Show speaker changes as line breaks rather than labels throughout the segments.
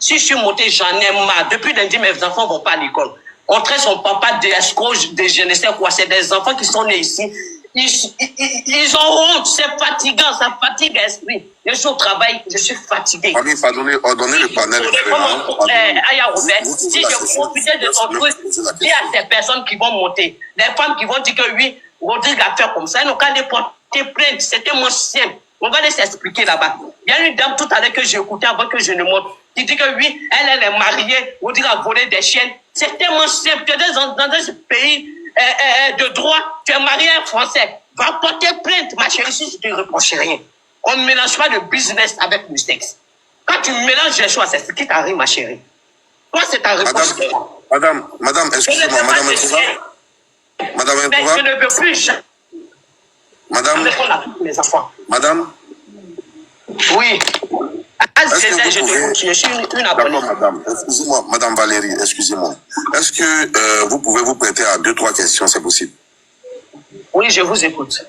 Si je suis monté, j'en ai marre. Depuis lundi, mes enfants ne vont pas à l'école. On traite son papa d'escroc, de je ne sais quoi. C'est des enfants qui sont nés ici. Ils ont honte. C'est fatigant. Ça fatigue l'esprit. Je suis au travail. Je suis fatigué.
Famille, pardonnez le panel.
Aya Robert, si je profitais de ton truc, il y a ces personnes qui vont monter. Les femmes qui vont dire que oui, Rodrigue a fait comme ça. Ils n'ont qu'à les porter plainte. C'était mon simple. On va les expliquer là-bas. Il y a une dame tout à l'heure que j'ai écoutée avant que je ne monte, qui dit que oui, elle est mariée, Rodrigue a volé des chiennes. C'est tellement simple. Tu es dans un pays de droit, tu es marié à un Français. Va porter plainte, ma chérie, si je ne te reproche rien. On ne mélange pas le business avec le sexe. Quand tu mélanges les choses, c'est ce qui t'arrive, ma chérie. Toi, c'est ta réponse.
Madame, excusez-moi, Madame Ntouva.
Mais je ne veux plus.
Madame.
Oui. Je suis une abonnée.
Madame, excusez-moi, Madame Valérie, excusez-moi. Est-ce que vous pouvez vous prêter à 2-3 questions, c'est possible?
Oui, je vous écoute.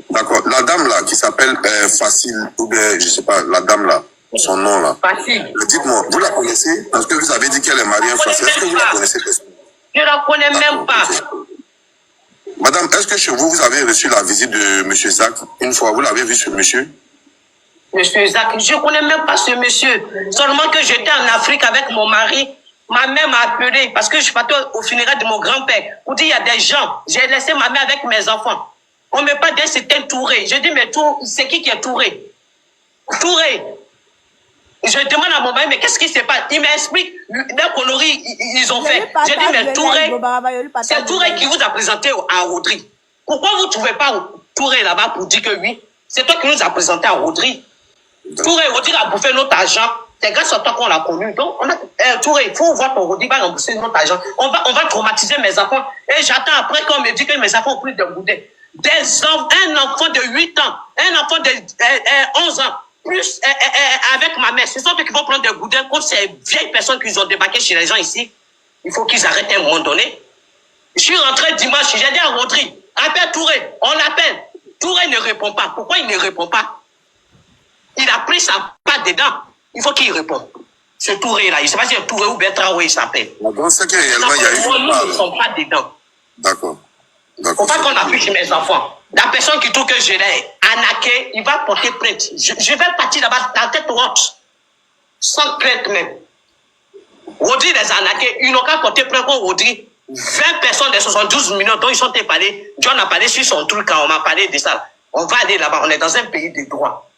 D'accord. La dame là, qui s'appelle Facile, ou bien, je ne sais pas, la dame là, son nom là.
Facile.
Dites-moi, vous la connaissez? Parce que vous avez dit qu'elle est mariée en français. Est-ce que vous la connaissez?
Je ne la connais même pas.
Okay. Madame, est-ce que chez vous, vous avez reçu la visite de M. Zach une fois? Vous l'avez vu ce monsieur?
Monsieur Zach, je ne connais même pas ce monsieur. Seulement que j'étais en Afrique avec mon mari. Ma mère m'a appelé parce que je partais au funérail de mon grand-père. Pour dire, il y a des gens. J'ai laissé ma mère avec mes enfants. On ne me pas dit c'était Touré. Je dis, mais c'est qui est Touré? Touré. Je demande à mon mari, mais qu'est-ce qui se passe? Il m'explique des conneries ils ont fait. Je dis, mais Touré, c'est Touré qui vous a présenté à Rodrigue. Pourquoi vous ne trouvez pas Touré là-bas pour dire que oui? C'est toi qui nous a présenté à Rodrigue. Touré, Rodrigue a bouffé notre argent. C'est grâce à toi qu'on l'a connu. Donc, Touré, il faut voir ton Rodrigue va rembourser notre argent. On va traumatiser mes enfants. Et j'attends après qu'on me dit que mes enfants ont pris de boudin. Un enfant de 8 ans, un enfant de 11 ans, plus avec ma mère. Ce sont eux qui vont prendre des boudins contre ces vieilles personnes qui ont débarqué chez les gens ici. Il faut qu'ils arrêtent à un moment donné. Je suis rentré dimanche, j'ai dit à Rodrigue, appelle Touré, on l'appelle. Touré ne répond pas. Pourquoi il ne répond pas? Il a pris sa patte dedans. Il faut qu'il réponde. Ce Touré-là, il ne sait pas si c'est Touré ou Bertrand, il s'appelle.
Donc, c'est que réellement, il y a eu...
Nous ne sommes pas dedans.
D'accord.
Il ne faut pas qu'on appuie chez mes enfants. La personne qui trouve que je l'ai arnaqué, il va porter plainte. Je vais partir là-bas, la tête haute. Sans plainte même. Rodrigue les a arnaqués. Ils n'ont qu'à porter plainte contre Rodrigue. 20 personnes des 72 millions dont ils sont parlé. John a parlé sur son truc quand on m'a parlé de ça. On va aller là-bas. On est dans un pays de droit.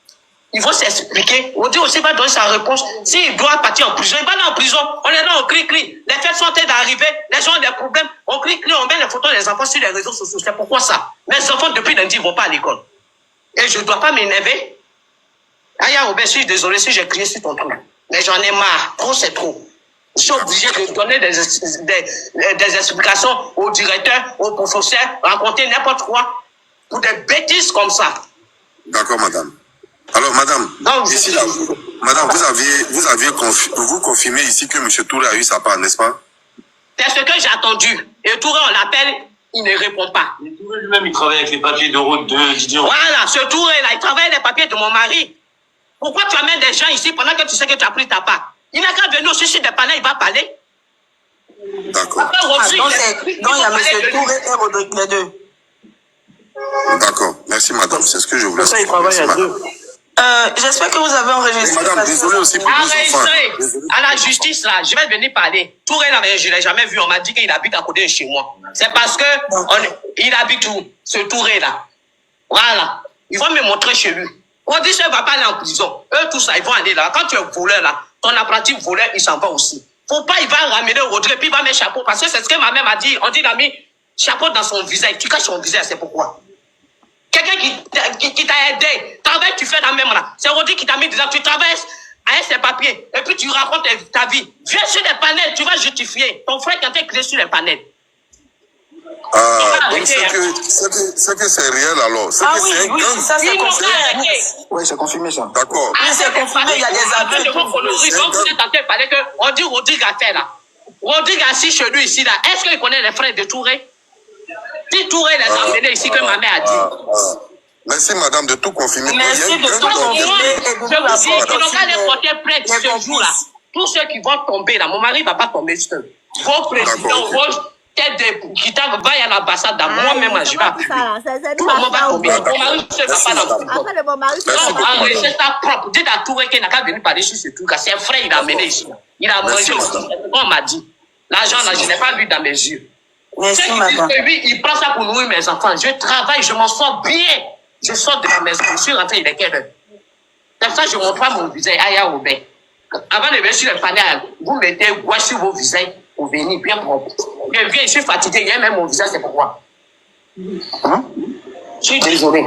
Il faut s'expliquer. Rodrigue aussi va donner sa réponse. S'il doit partir en prison, il va aller en prison. On est là, on crie. Les fêtes sont en train d'arriver. Les gens ont des problèmes. On crie, on met les photos des enfants sur les réseaux sociaux. C'est pourquoi ça? Mes enfants, depuis lundi, ils ne vont pas à l'école. Et je ne dois pas m'énerver. Aya Robert, je suis désolé si j'ai crié sur ton truc. Mais j'en ai marre. Trop, c'est trop. Je suis obligé de donner des explications au directeur, au professeur, raconter n'importe quoi pour des bêtises comme ça.
D'accord, madame. Alors, madame, ici, là, madame, vous confirmez ici que M. Touré a eu sa part, n'est-ce pas?
C'est ce que j'ai attendu. Et Touré, on l'appelle, il ne répond pas.
Mais Touré lui-même, il travaille avec les papiers de route de Didier.
Voilà, ce Touré-là, il travaille avec les papiers de mon mari. Pourquoi tu amènes des gens ici pendant que tu sais que tu as pris ta part? Il n'a qu'à venir aussi sur des panels, il va parler.
D'accord.
Donc, il y a M. Touré et Rodrigue, les deux.
D'accord. Merci, madame. C'est ce que je voulais
savoir. Ça, il travaille à deux.
J'espère que vous avez enregistré.
Madame, désolé aussi pour vos enfants.
À la justice, là, je vais venir parler. Touré, là, je ne l'ai jamais vu. On m'a dit qu'il habite à côté de chez moi. C'est parce que il habite où? Ce Touré, là. Voilà. Ils vont me montrer chez lui. On dit qu'il ne va pas aller en prison. Eux, tout ça, ils vont aller là. Quand tu es voleur, là, ton apprenti voleur, il s'en va aussi. Faut pas, il va ramener Rodrigue, puis il va mettre chapeau. Parce que c'est ce que ma mère m'a dit. On dit, il a mis chapeau dans son visage. Tu caches son visage, c'est pourquoi. Quelqu'un qui t'a aidé, travail, tu fais la même là. C'est Rodrigue qui t'a mis dedans. Tu travailles avec ses papiers. Et puis tu racontes ta vie. Viens sur les panels, tu vas justifier. Ton frère qui a été créé sur les panels.
Donc c'est que c'est réel alors.
Oui, ça c'est confirmé.
Oui, c'est confirmé ça. D'accord.
C'est confirmé, il y a des aveux.
Donc vous êtes en train de parler que on dit Rodrigue a fait là. Rodrigue assis chez lui ici là. Est-ce qu'il connaît les frères de Touré? Si Touré les a amenés ici que ma mère a dit.
Merci madame de tout confirmer.
Merci de tout confirmer.
Je vous dis, ils n'ont qu'à les porter plainte ce jour là. tous ceux qui vont tomber là, mon mari ne va pas tomber seul. Vos présidents, vos têtes de qui va à l'ambassade, moi-même, je vais appuyer. Tout le monde va tomber. Mon mari ne va pas dans le
Après, mon mari,
non, c'est sa propre. Dites à Touré qu'il n'a qu'à venir parler sur ce truc. C'est un frère, il a amené ici. Il a mangé aussi. On m'a dit. L'argent, là, je n'ai pas vu dans mes yeux.
Merci,
Ceux qui
madame.
disent que lui, il prend ça pour nourrir mes enfants. Je travaille, je m'en sors bien. Je sors de la maison. Je suis rentré, il est quelle heure? Comme ça, je ne montre pas mon visage. Aya Obé. Avant de venir sur le panel, vous mettez gouache sur vos visages pour venir bien propre. Je viens, je suis fatigué. Il y a même mon visage, c'est pourquoi. Je suis désolé.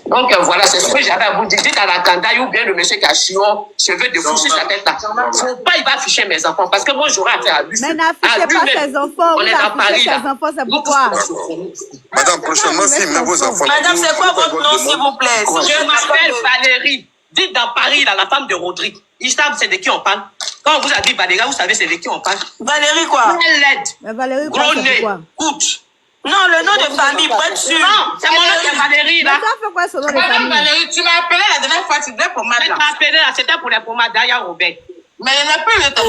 Donc voilà, c'est ce que j'avais à vous dire. Dites à la candaille ou bien le monsieur qui a chion, cheveux de fou sur sa tête là. Faut pas, il va afficher mes enfants parce que moi j'aurais affaire à lui.
Mais n'affichez pas ses enfants.
On est dans Paris là.
Ses enfants, c'est pourquoi.
Madame, prochainement, si met vos enfants.
Madame, c'est quoi votre nom, s'il vous plaît?
Je m'appelle Valérie. Dites dans Paris, là, la femme de Rodrigue. Ils savent c'est de qui on parle. Quand on vous a dit Valérie, vous savez c'est de qui on parle.
Valérie, quoi?
Elle l'aide.
Mais Valérie,
Gros
c'est
nez.
pourquoi?
Coute.
Non, le nom de famille, pour être sûr.
Non, c'est mon nom qui est Valérie
Mais
là.
ça fait quoi son nom de
Madame
famille?
Valérie, tu m'as appelé la dernière fois, tu devais pour
Elle
madame.
m'a appelé là, c'était pour les pommades d'Aya Robert.
Mais il n'y a plus le temps.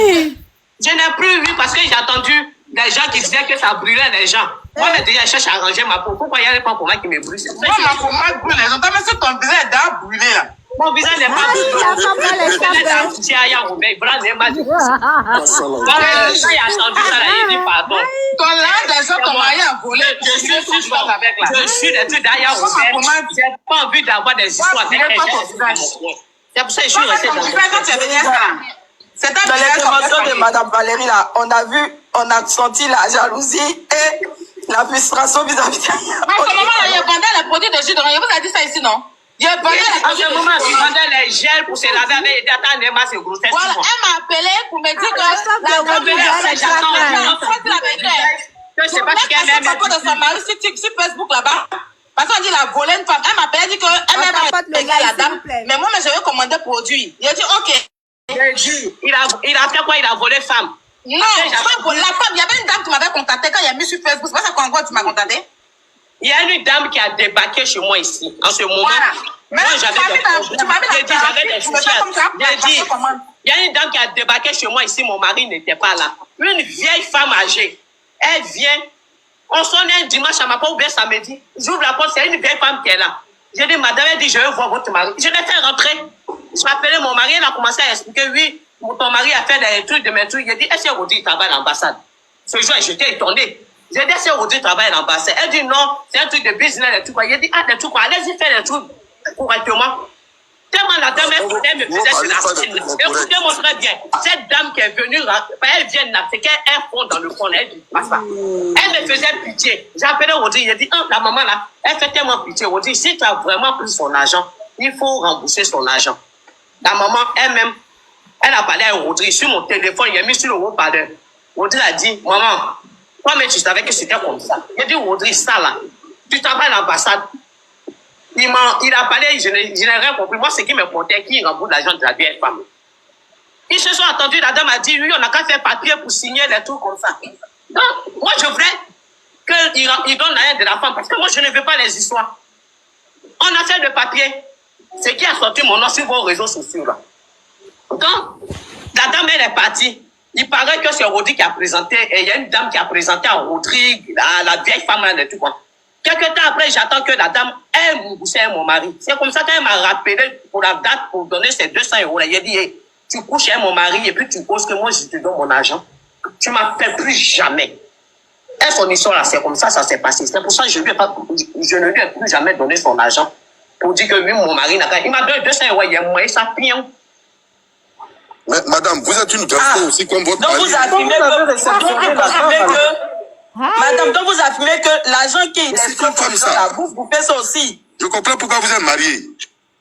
Je n'ai plus vu parce que j'ai entendu des gens qui disaient que ça brûlait les gens. Moi, mais déjà, je cherche à arranger ma peau. Pourquoi il n'y a pas pour moi qui me brûle?
Moi, ma pommade brûle. J'entends même si ton visage est déjà brûlé là.
Mon visage n'est pas
Ah,
brûlé.
il a pas mal les chapelles.
C'est Aya Robert. Bras n'est pas du tout. Quand il a entendu ça, là, il dit pardon.
Ton linge, les gens, ton mari a volé.
Je suis des trucs d'Aya Robert. J'ai pas envie d'avoir des histoires avec les gens. C'est pour ça que je suis resté dans
Ton visage, quand tu es venu ça, c'est un
Dans
visage
l'intervention de
comme
madame Valérie, là, on a senti la jalousie et la frustration vis-à-vis de...
À ce moment-là, il y a vendu les produits de jus d'orange. Il vous a dit ça ici, non? Il y a vendu les
à
produits
ce
de
moment,
jus
je
d'orange.
vendais les gels pour se laver avec des data Nema, c'est gros.
Voilà, elle m'a appelé pour me dire que
la femme de Rodrigue, elle est
Je sais pas ce qu'elle
même.
aime.
Elle de sa mari sur Facebook là-bas. Parce qu'on dit la volée une femme. Elle m'a appelé, elle dit qu'elle
On tapote
m'a
le gars,
la
s'il
dame.
vous plaît.
Mais moi, je vais commander produit. Il a dit OK.
Il a fait quoi? Il a volé femme.
Non, la femme, il y avait une dame qui m'avait contacté quand il a mis sur Facebook. C'est pas ça qu'en gros tu m'as contacté.
Il y a une dame qui a débarqué chez moi ici, en ce moment.
Voilà.
Moi, j'avais des problèmes. J'ai dit, j'avais des soucis. J'ai dit, il y a une dame qui a débarqué chez moi ici, mon mari n'était pas là. Une vieille femme âgée. Elle vient, on sonne un dimanche à ma porte ou bien samedi. J'ouvre la porte, c'est une vieille femme qui est là. J'ai dit, madame, elle dit, je veux voir votre mari. Je l'ai fait rentrer. Je m'appelais mon mari, elle a commencé à expliquer, oui, ton mari a fait des trucs de mes trucs. J'ai dit, est-ce que Rodrigue travaille à l'ambassade? Ce jour, j'étais étonné. J'ai dit, est-ce que Rodrigue travaille à l'ambassade? Elle dit, non, c'est un truc de business, des trucs. J'ai dit, ah, des trucs, allez-y faire des trucs correctement. Tellement la dame, elle me faisait sur la scène. Écoutez-moi très bien. Cette dame qui est venue, elle vient d'Afrique, elle fond dans le fond, elle dit, passe pas. Elle me faisait pitié. J'ai appelé Rodrigue, j'ai dit, ah, la maman là, elle fait tellement pitié. Rodrigue, si tu as vraiment pris son argent, il faut rembourser son argent. La maman, elle-même, elle a parlé à Rodrigue sur mon téléphone, il a mis sur le haut-parleur. Rodrigue a dit, maman, toi-même tu savais que c'était comme ça. J'ai dit, Rodrigue, ça là, tu travailles à l'ambassade. Il a parlé, je n'ai rien compris. Moi, ce qui me portait, qui rembourse l'argent de la vieille femme. Ils se sont attendus, la dame a dit, oui, on n'a qu'à faire papier pour signer les trucs comme ça. Donc, moi, je voudrais qu'il donne l'argent de la femme, parce que moi, je ne veux pas les histoires. On a fait le papier. Ce qui a sorti mon nom sur vos réseaux sociaux, là. Donc, la dame, elle est partie. Il paraît que c'est Rodrigue qui a présenté, et il y a une dame qui a présenté à Rodrigue, à la vieille femme, là, tout quoi. Quelques temps après, j'attends que la dame, elle m'emboussait mon mari. C'est comme ça qu'elle m'a rappelé pour la date, pour donner ces 200 €. Là. Il a dit, hey, tu couches chez mon mari et puis tu poses que moi, je te donne mon argent. Tu ne m'appelles plus jamais. Et son histoire, là, c'est comme ça, ça s'est passé. C'est pour ça que je ne lui ai plus jamais donné son argent. Pour dire que lui, mon mari n'a pas... Il m'a donné 200 €, il a moyen ça pire.
Mais madame, vous êtes une gangster aussi comme votre
Donc
mari.
vous affirmez que... Madame, donc vous affirmez que l'argent qui est
comme ça.
vous faites ça aussi.
Je comprends pourquoi vous êtes marié.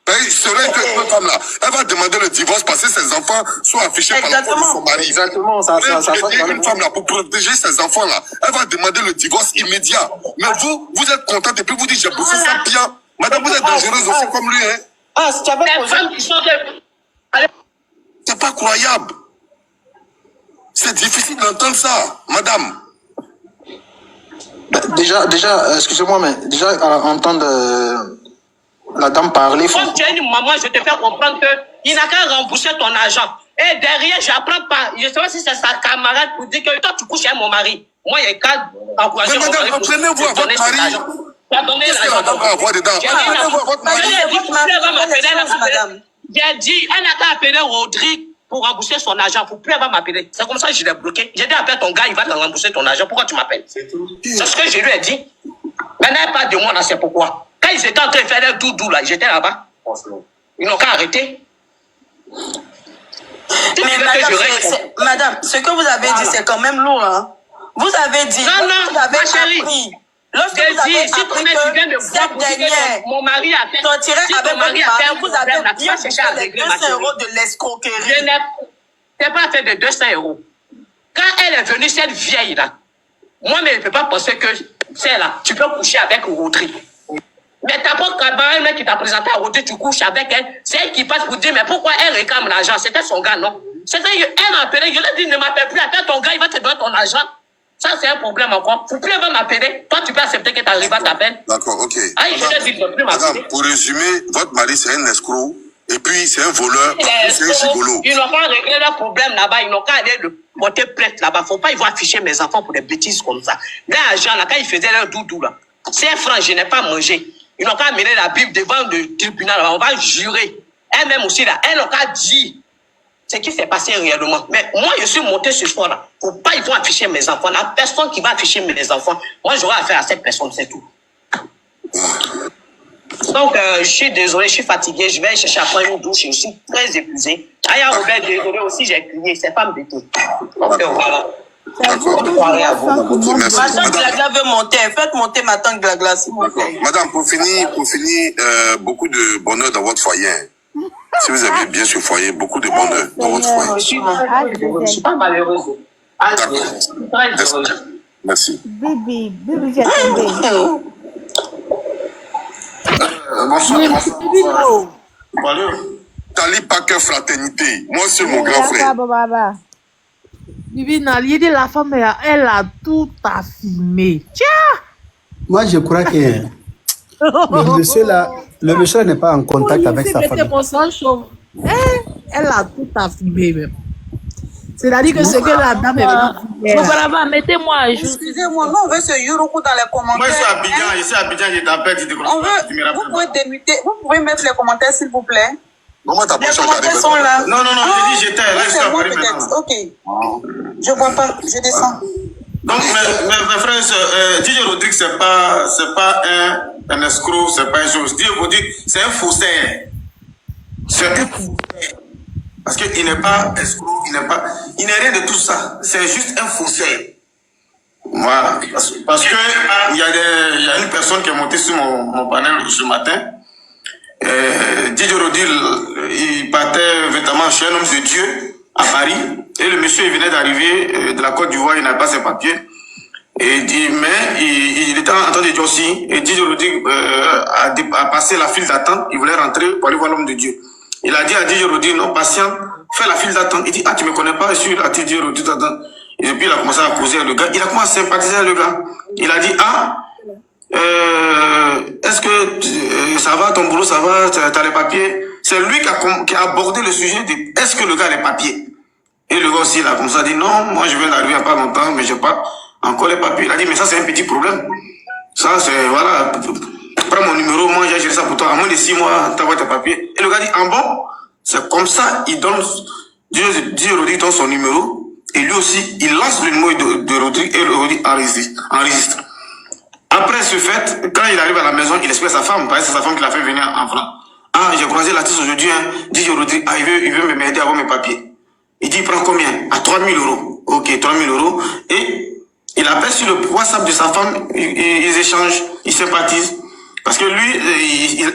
Il serait une femme là, elle va demander le divorce parce que ses enfants sont affichés par la peau de son mari.
Exactement, ça.
Une femme là, pour protéger ses enfants là, elle va demander le divorce immédiat. Mais vous êtes contente et puis vous dites, j'ai bouffé ça bien. Madame, vous êtes dangereuse aussi comme lui, hein.
Ah, si tu avais
Les femmes qui sont...
C'est pas croyable. C'est difficile d'entendre ça, madame.
Déjà, excusez-moi, mais déjà, entendre la dame parler...
Comme tu es une maman, je te fais comprendre qu'il n'a qu'à rembourser ton argent. Et derrière, j'apprends pas. Je sais pas si c'est sa camarade pour dire que toi, tu couches avec mon mari. Moi, il y a qu'à encourager mon mari.
Prenez-vous à votre mari.
Tu as donné l'argent. J'ai dit, elle n'a qu'à appeler Rodrigue pour rembourser son argent. Faut plus avoir m'appeler. C'est comme ça que je l'ai bloqué. J'ai dit, appelle ton gars, il va te rembourser ton argent. Pourquoi tu m'appelles? C'est ce que je lui ai dit. Maintenant, elle parle de moi, là, c'est pourquoi. Quand ils étaient en train de faire leur doudou, là, j'étais là-bas. Ils n'ont qu'à arrêter.
Mais madame, ce que vous avez dit, c'est quand même lourd. Hein? Vous avez dit,
non,
vous avez
ma chérie.
appris. Lorsque vous avez appris que cette dernière
mon mari a fait,
sortirait
si
avec votre mari, vous avez bien
cherché à
les 200 € de l'escroquerie.
Je n'ai pas fait de 200 €. Quand elle est venue, cette vieille-là, moi, mais je ne peux pas penser que c'est là, tu peux coucher avec Rodrigue. Mais t'as pas un mec qui t'a présenté à Rodrigue, tu couches avec elle. C'est elle qui passe pour dire, mais pourquoi elle réclame l'argent? C'était son gars, non? C'était elle m'a appelé, je lui ai dit, ne m'appelle plus, appelle ton gars, il va te donner ton argent. Ça, c'est un problème encore. Faut plus m'appeler. Toi, tu peux accepter que ta rival t'appelle.
D'accord, ok.
Ah, je l'ai dit, ne plus m'appeler.
Madame, pour résumer, votre mari, c'est un escroc. Et puis, c'est un voleur. C'est un gigolo.
Ils n'ont pas réglé leur problème là-bas. Ils n'ont qu'à aller le porter plainte là-bas. Faut pas, ils vont afficher mes enfants pour des bêtises comme ça. L'argent, là, quand ils faisaient leur doudou, là, 5 francs, je n'ai pas mangé. Ils n'ont qu'à amener la Bible devant le tribunal. Là, on va jurer. Elle-même aussi, là, elle n'a qu'à dire ce qui s'est passé réellement. Mais moi, je suis monté ce soir-là. Faut pas, ils vont afficher mes enfants. La personne qui va afficher mes enfants, moi, j'aurai affaire à cette personne, c'est tout. Donc, je suis désolé, je suis fatigué. Je vais chercher à prendre une douche. Je suis très épuisé. Aya Robert, désolé aussi, j'ai crié. C'est pas me bêter. Donc, voilà.
D'accord. Merci.
Ma tante Glagla veut monter. Faites monter ma tante Glagla, s'il vous plaît.
Madame, pour finir, beaucoup de bonheur dans votre foyer. Si vous avez bien ce foyer, beaucoup de bonheur dans votre foyer.
Je suis pas malheureuse.
Merci.
Bibi, j'ai tombé.
Bonsoir.
Tali Paquet Fraternité. Moi, c'est mon grand frère.
Bibi Nali, dit la femme, elle a tout affirmé. Tiens!
Moi, je crois que le monsieur n'est pas en contact avec sa famille.
Elle a tout affirmé même. C'est-à-dire que ce que la dame est venue.
Mettez-moi à jour. Excusez-moi, non, on veut ce Yuroko dans les commentaires.
Moi, je suis Abidjan, je t'appelle, tu décroches.
Vous pouvez démuter, vous pouvez mettre les commentaires, s'il vous plaît.
Comment t'as
Les commentaires sont là.
Non, je dis j'étais là, je suis à Paris maintenant.
Ok. Je vois pas, je descends.
Donc, mes frères, DJ Rodrigue, c'est pas un escroc, c'est pas une chose. DJ Rodrigue, c'est un faussaire. C'est un faussaire. Parce qu'il n'est pas escroc, il n'est rien de tout ça. C'est juste un faussaire. Voilà. Parce que il y a une personne qui est montée sur mon panel ce matin. DJ Rodrigue, il partait vêtements chez un homme de Dieu à Paris. Et le monsieur, il venait d'arriver de la Côte d'Ivoire, il n'avait pas ses papiers. Mais il était en train de dire aussi, et DJ Rodrigue a passé la file d'attente, il voulait rentrer pour aller voir l'homme de Dieu. Il a dit à DJ Rodrigue, non, patient, fais la file d'attente. Il dit, ah, tu me connais pas, je suis là, DJ Rodrigue d'attente. Et puis il a commencé à causer avec le gars, il a commencé à sympathiser avec le gars. Il a dit, ah, est-ce que ça va, ton boulot, ça va, t'as les papiers? C'est lui qui a abordé le sujet de, est-ce que le gars a les papiers? Et le gars aussi, il a comme ça dit, non, moi je viens d'arriver il n'y a pas longtemps, mais j'ai pas encore les papiers. Il a dit, mais ça c'est un petit problème. Ça c'est, voilà, prends mon numéro, moi j'ai géré ça pour toi. À moins de 6 mois, t'envoies tes papiers. Et le gars dit, ah bon? C'est comme ça, il donne, Dieu Rodrigue donne son numéro. Et lui aussi, il lance le numéro de Rodrigue et le Rodrigue enregistre. Après ce fait, quand il arrive à la maison, il explique à sa femme, parce que c'est sa femme qui l'a fait venir en France. Ah, j'ai croisé l'artiste aujourd'hui, hein. DJ Rodrigue, ah, il veut m'aider à avoir mes papiers. Il dit, il prend combien? À 3 000 €. Ok, 3 000 €. Et il appelle sur le WhatsApp de sa femme, ils échangent, ils sympathisent. Parce que lui,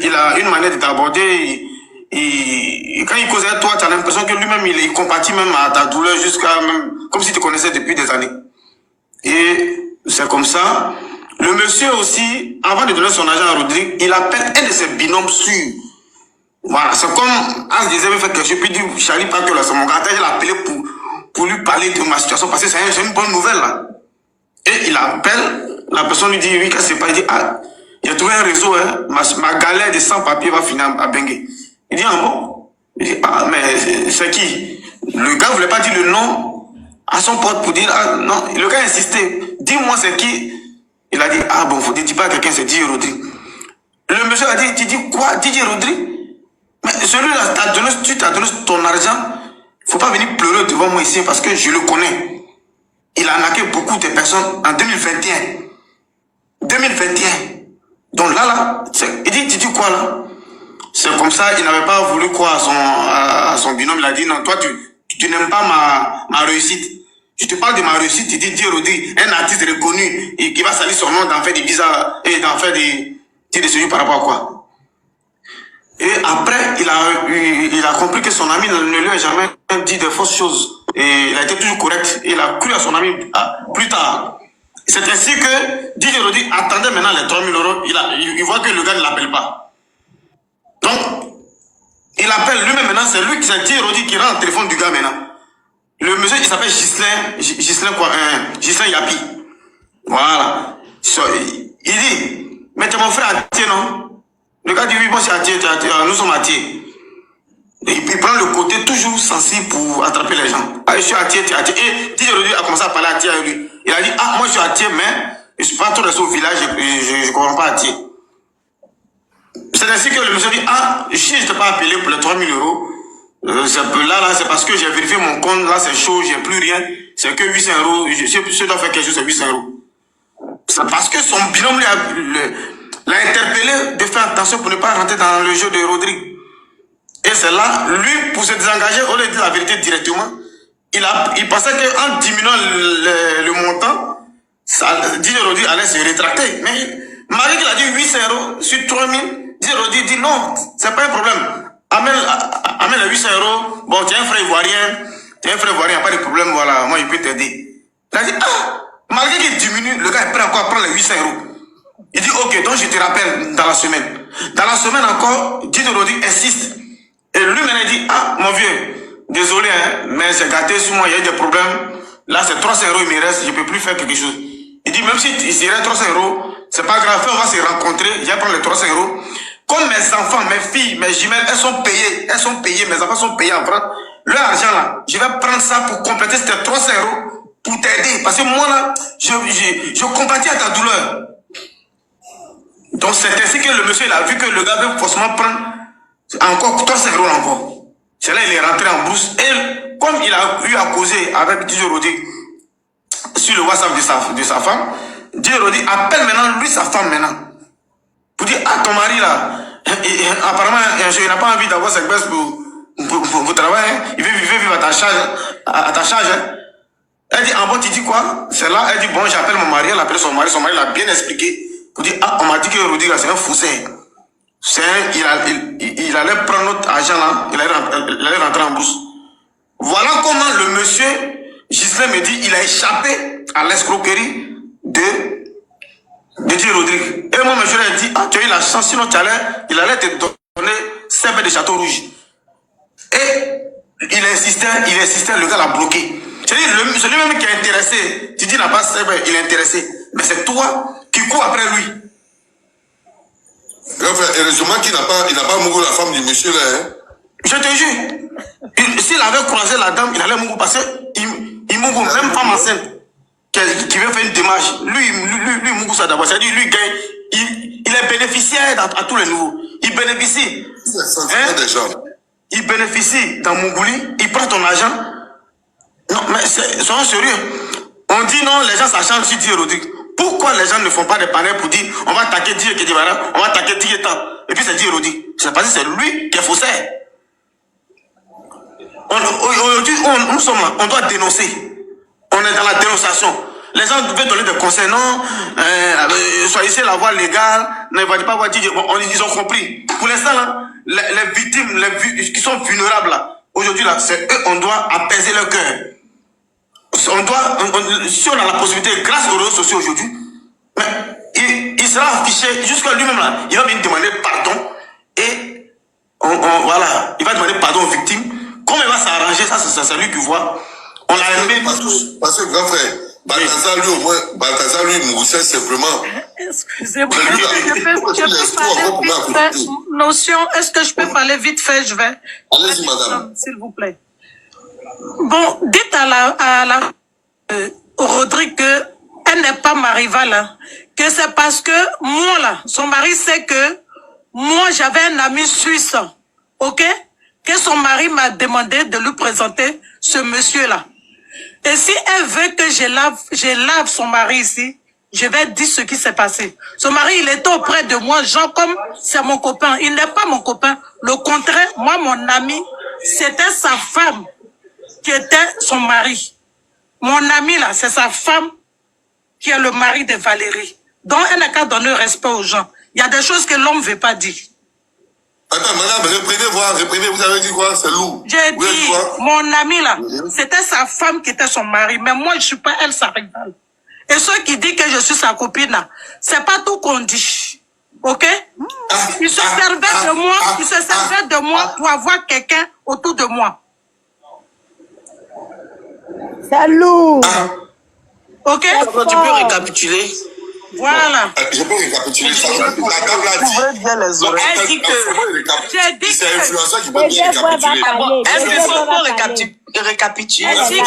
il a une manière de t'aborder. Quand il cause avec toi, tu as l'impression que lui-même, il compatit même à ta douleur jusqu'à même, comme si tu te connaissais depuis des années. Et c'est comme ça. Le monsieur aussi, avant de donner son argent à Rodrigue, il appelle un de ses binômes sûrs. Voilà, c'est comme As disait, fait quelque chose, puis dit, Charlie Paquet, là, c'est mon gars, je l'ai appelé pour lui parler de ma situation, parce que c'est une bonne nouvelle, là. Et il appelle, la personne lui dit, oui, qu'est-ce que c'est pas? Il dit, ah, j'ai trouvé un réseau, hein, ma galère de 100 papiers va finir à Bengue. Il dit, ah bon? Il dit, ah, mais c'est qui? Le gars ne voulait pas dire le nom à son pote pour dire, ah non, le gars insistait, dis-moi c'est qui. Il a dit, ah bon, faut ne dis pas à quelqu'un, c'est DJ Rodri. Le monsieur a dit, tu dis quoi, DJ Rodri? Mais celui-là, tu t'as donné ton argent, il ne faut pas venir pleurer devant moi ici parce que je le connais. Il a arnaqué beaucoup de personnes en 2021. 2021. Donc là, il dit, tu dis quoi là? C'est comme ça, il n'avait pas voulu croire à son binôme. Il a dit, non, toi, tu n'aimes pas ma réussite. Je te parle de ma réussite, il dit, DJ Rodri, un artiste reconnu, et qui va salir son nom, d'en faire des visas, et d'en faire des séjours par rapport à quoi. Et après, il a compris que son ami ne lui a jamais dit de fausses choses. Et il a été toujours correct. Il a cru à son ami plus tard. C'est ainsi que DJ Rodri attendait maintenant les 3 000 €. Il voit que le gars ne l'appelle pas. Donc, il appelle lui-même maintenant, c'est lui qui s'est DJ Rodri qui rend le téléphone du gars maintenant. Le monsieur, il s'appelle Ghislain Yapi. Voilà. Il dit, mais tu es mon frère Atier, non? Le gars dit, oui, bon, c'est Atier, nous sommes Atier. Il prend le côté toujours sensible pour attraper les gens. Ah, je suis Atier, tu es Atier. Et DJ Rodri a commencé à parler à Atier avec lui. Il a dit, ah, moi je suis Atier, mais je ne suis pas trop resté au village, je ne comprends pas Atier. C'est ainsi que le monsieur dit, ah, si je ne t'ai pas appelé pour les 3 000 €, là, c'est parce que j'ai vérifié mon compte, là, c'est chaud, j'ai plus rien. C'est que 800 €. Si je dois faire quelque chose, c'est 800 €. C'est parce que son binôme l'a interpellé de faire attention pour ne pas rentrer dans le jeu de Rodri. Et c'est là, lui, pour se désengager, au lieu de dire la vérité directement, il pensait qu'en diminuant le montant, DJ Rodri allait se rétracter. Mais malgré qu'il a dit 800 € sur 3 000, DJ Rodri dit non, c'est pas un problème. Amène les 800 €. Bon, tu es un frère ivoirien, pas de problème, voilà, moi, il peut t'aider. Il a dit, ah, malgré qu'il diminue, le gars est prêt encore à prendre les 800 €. Il dit, ok, donc je te rappelle dans la semaine. Dans la semaine encore, DJ Rodri insiste. Et lui-même il dit, ah, mon vieux, désolé, hein, mais c'est gâté sur moi, il y a eu des problèmes. Là, c'est 300 €, il me reste, je ne peux plus faire quelque chose. Il dit, même si il reste 300 €, c'est pas grave, on va se rencontrer, je vais prendre les 300 €. Comme mes enfants, mes filles, mes jumelles, elles sont payées, mes enfants sont payés en France. Leur argent là, je vais prendre ça pour compléter ces 300 € pour t'aider. Parce que moi là, je compatis à ta douleur. Donc c'est ainsi que le monsieur il a vu que le gars veut forcément prendre encore 300 € encore. C'est là il est rentré en brousse. Et comme il a eu à causer avec DJ Rodri sur le WhatsApp de sa femme, DJ Rodri appelle maintenant lui sa femme maintenant. Pour dire, ah, ton mari là, apparemment, il n'a pas envie d'avoir cette baisse pour travailler, il veut vivre à ta charge. Elle dit, ah bon, tu dis quoi? C'est là, elle dit, bon, j'appelle mon mari, elle appelle son mari l'a bien expliqué. Pour dire, ah, on m'a dit que Rodri là, c'est un faussaire. Il allait prendre notre argent là, il allait rentrer en bourse. Voilà comment le monsieur, Ghislain me dit, il a échappé à l'escroquerie de DJ Rodri. Et moi, je lui ai dit, ah, tu as eu la chance, sinon il allait te donner 5 de Château Rouge. Et il insistait, le gars l'a bloqué. C'est lui-même qui est intéressé. Tu dis, il n'a pas 5, il est intéressé. Mais c'est toi qui cours après lui.
Heureusement qu'il n'a pas mouru la femme du monsieur là. Hein?
Je te jure. S'il avait croisé la dame, il allait mourir parce qu'il mourut, même femme enceinte. Qui veut faire une démarche, lui Mougou ça d'abord, c'est-à-dire lui il est bénéficiaire à tous les niveaux. Il bénéficie. Il bénéficie dans Mougouli, il prend ton argent. Non, mais soyons sérieux. On dit non, les gens s'acharnent sur DJ Rodri. Pourquoi les gens ne font pas des panels pour dire on va attaquer DJ Kedivara, on va attaquer DJ Temps, et puis c'est DJ Rodri. C'est parce que c'est lui qui est faussaire. Aujourd'hui, nous sommes là, on doit dénoncer. On est dans la dénonciation. Les gens veulent donner des conseils. Non, choisissez la voie légale. Ne va pas voir dire. Ils ont compris. Pour l'instant, là, les victimes qui sont vulnérables, là, aujourd'hui, là, c'est eux, on doit apaiser leur cœur. Si on a la possibilité, grâce aux réseaux sociaux aujourd'hui, il sera affiché jusqu'à lui-même, là. Il va venir demander pardon. Et voilà, il va demander pardon aux victimes. Comment il va s'arranger, ça, c'est lui qui voit. On l'a aimé tous.
Parce que, grand frère, Balthazar, lui, au moins, Mouroussel, simplement.
Excusez-moi, est-ce que je peux parler vite fait, je vais.
Allez-y, madame.
S'il vous plaît.
Bon, dites au Rodrigue qu'elle n'est pas ma rivale. Hein. Que c'est parce que moi, là, son mari sait que moi, j'avais un ami suisse. OK? Que son mari m'a demandé de lui présenter ce monsieur-là. Et si elle veut que je lave son mari ici, je vais dire ce qui s'est passé. Son mari, il était auprès de moi, genre comme c'est mon copain. Il n'est pas mon copain. Le contraire, moi, mon ami, c'était sa femme qui était son mari. Mon ami, là, c'est sa femme qui est le mari de Valérie. Donc, elle n'a qu'à donner respect aux gens. Il y a des choses que l'homme ne veut pas dire.
Attends, madame, reprenez, vous avez dit quoi? C'est lourd.
J'ai dit, mon ami, là, c'était sa femme qui était son mari. Mais moi, je ne suis pas elle, sa rivale. Et ceux qui disent que je suis sa copine, là, c'est pas tout qu'on dit. OK? Il se servait de moi, pour avoir quelqu'un autour de moi.
Salut.
OK?
Tu peux récapituler?
Voilà.
Je peux récapituler ça. La dame l'a dit.
Elle dit que...
J'ai dit
C'est
que...
influenceur qui peut bien récapituler.
Est-ce que faut récapituler?
Elle dit que...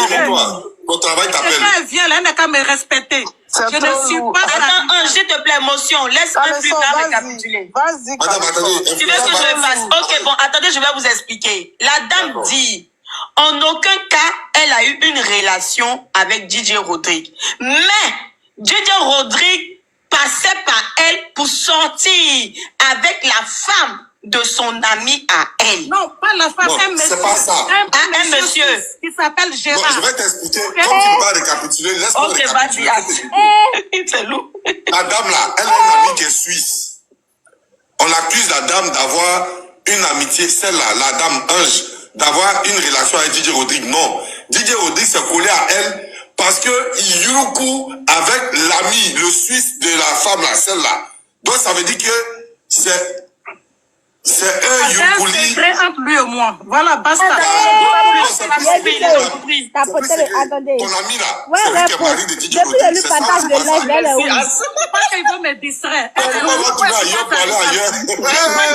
Ton travail t'appelle.
Elle vient là, elle n'a qu'à me respecter. Je ne suis pas...
Attends, s'il te plaît, motion. Laisse-le plus tard récapituler.
Vas-y.
Madame, attendez.
Tu veux que je le fasse? Ok, bon, attendez, je vais vous expliquer. La dame dit, en aucun cas, elle a eu une relation avec Didier Rodrigue. Mais, Didier Rodrigue passait par elle pour sortir avec la femme de son ami à elle.
Non, pas la femme, un monsieur.
C'est pas ça.
Un monsieur qui s'appelle Gérard.
Bon, je vais t'expliquer. Comme tu ne peux pas récapituler, laisse-moi récapituler.
C'est lourd.
La dame là, elle a une amie qui est suisse. On accuse la dame d'avoir une amitié, celle-là, la dame Ange, d'avoir une relation avec Didier Rodrigue. Non. Didier Rodrigue s'est collé à elle parce qu'il y a eu un coup avec l'ami, le Suisse de la femme là, celle-là. Donc ça veut dire que c'est un Yukuli.
C'est entre lui et moi. Voilà, basta.
Attendez.
Ton ami là, c'est lui qui est mari de Didier
Depuis
Rodrigue.
le
C'est ça,
partage de
c'est
l'aide, elle est où?
Pas qu'elle veut me distraire.
on va tourner ailleurs, parler ailleurs.